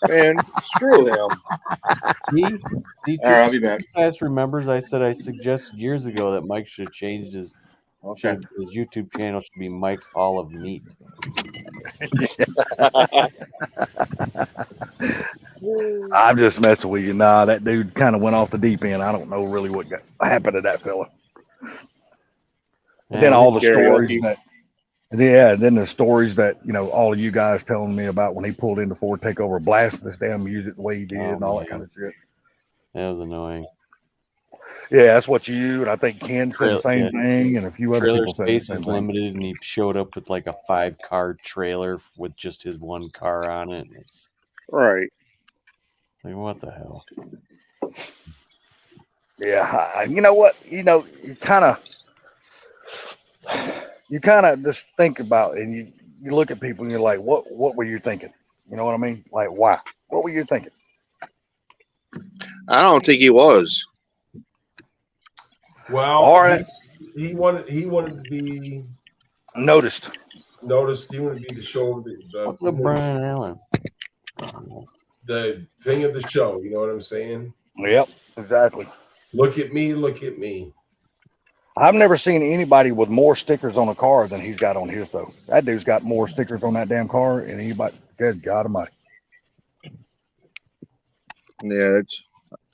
Man, screw him. See, All right, I'll be back. Fast remembers I said I suggested years ago that Mike should have changed his YouTube channel should be Mike's Hall of Meat. I'm just messing with you. Nah, that dude kind of went off the deep end. I don't know really what happened to that fella. Yeah, Then all the stories then the stories that, all of you guys telling me about when he pulled into Ford Takeover, blasting this damn music the way he did and all that kind of shit. That was annoying. Yeah, that's what you and I think Ken said the same thing, and a few other people said the space same is thing. limited, and he showed up with like a 5-car trailer with just his one car on it. And it's right. Like, what the hell? Yeah, you know what? You kind of just think about it, and you look at people and you're like, what were you thinking? You know what I mean? Like, why? What were you thinking? I don't think he was. Well, all right. He wanted to be noticed. He wanted to be the show. What's up, Brian Allen? The thing of the show. You know what I'm saying? Yep, exactly. Look at me. Look at me. I've never seen anybody with more stickers on a car than he's got on his though. That dude's got more stickers on that damn car than anybody. Good God Almighty! Yeah, it's.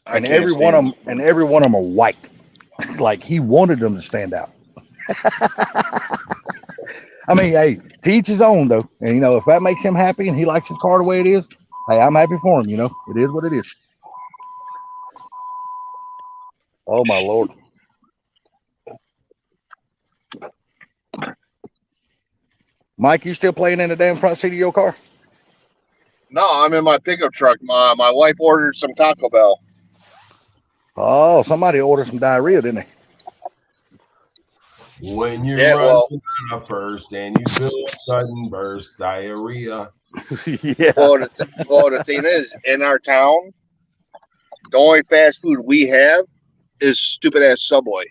I And can't every one of stand them, and every one of them are white. Like he wanted them to stand out. I mean, hey, to each his own though. And you know, if that makes him happy and he likes his car the way it is, hey, I'm happy for him. You know, it is what it is. Oh my Lord. Mike, you still playing in the damn front seat of your car? No, I'm in my pickup truck. My wife ordered some Taco Bell. Oh, somebody ordered some diarrhea, didn't When you're Yeah, running well- out of first and you feel a sudden burst, diarrhea. they? Yeah. Well, the thing is, in our town, the only fast food we have is stupid ass Subway.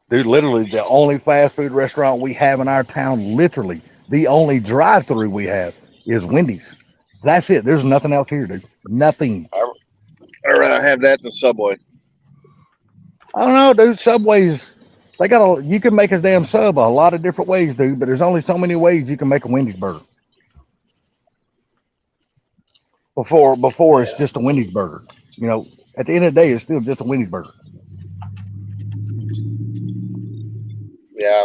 Dude, literally the only fast food restaurant we have in our town, literally the only drive-through we have is Wendy's. That's it. There's nothing else here, dude. Nothing. I'd rather have that than Subway. I don't know, dude. Subways, they got you can make a damn sub a lot of different ways, dude, but there's only so many ways you can make a Wendy's burger. Before it's just a Wendy's burger. You know, at the end of the day, it's still just a Wendy's burger. Yeah,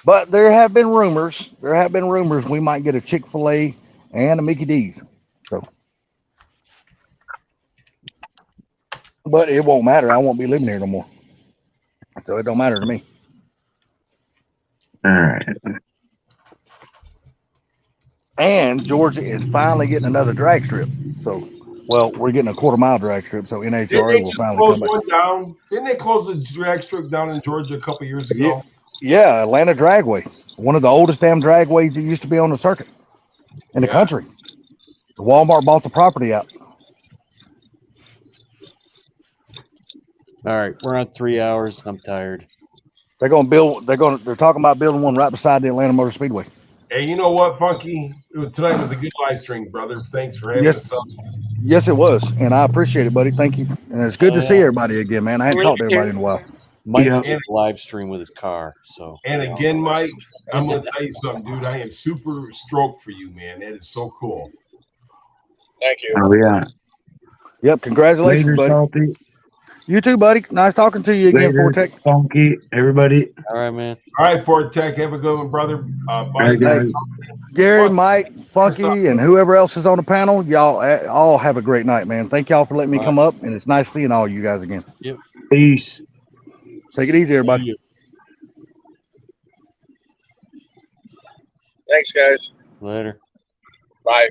But there have been rumors we might get a Chick-fil-A and a Mickey D's. So, but it won't matter. I won't be living here no more. So it don't matter to me. All right. And Georgia is finally getting another drag strip. So, well, we're getting a quarter-mile drag strip. So Didn't NHRA they will just finally close come back. one down? Didn't they close the drag strip down in Georgia a couple years ago? Yeah, Atlanta Dragway, one of the oldest damn dragways that used to be on the circuit in the country. Walmart bought the property out. All right, we're on 3 hours. I'm tired. They're talking about building one right beside the Atlanta Motor Speedway. Hey, you know what, Funky? Tonight was a good live stream, brother. Thanks for having us up. Yes, it was, and I appreciate it, buddy. Thank you, and it's good to see everybody again, man. I hadn't talked to everybody in a while. Mike Yeah. did live stream with his car. So And again, Mike, I'm going to tell you something, dude. I am super stoked for you, man. That is so cool. thank you. Oh yeah. Yep, congratulations, Later, buddy. Salty. You too, buddy. Nice talking to you again, Later, Fortec. Funky. Everybody. all right, man. All right, Ford Tech, have a good one, brother. All Bye. right, guys. Gary, Mike, Funky, and whoever else is on the panel, y'all all have a great night, man. Thank y'all for letting me come up, and it's nice seeing all you guys again. Peace. Take it easy, everybody. Thanks, guys. Later. Bye.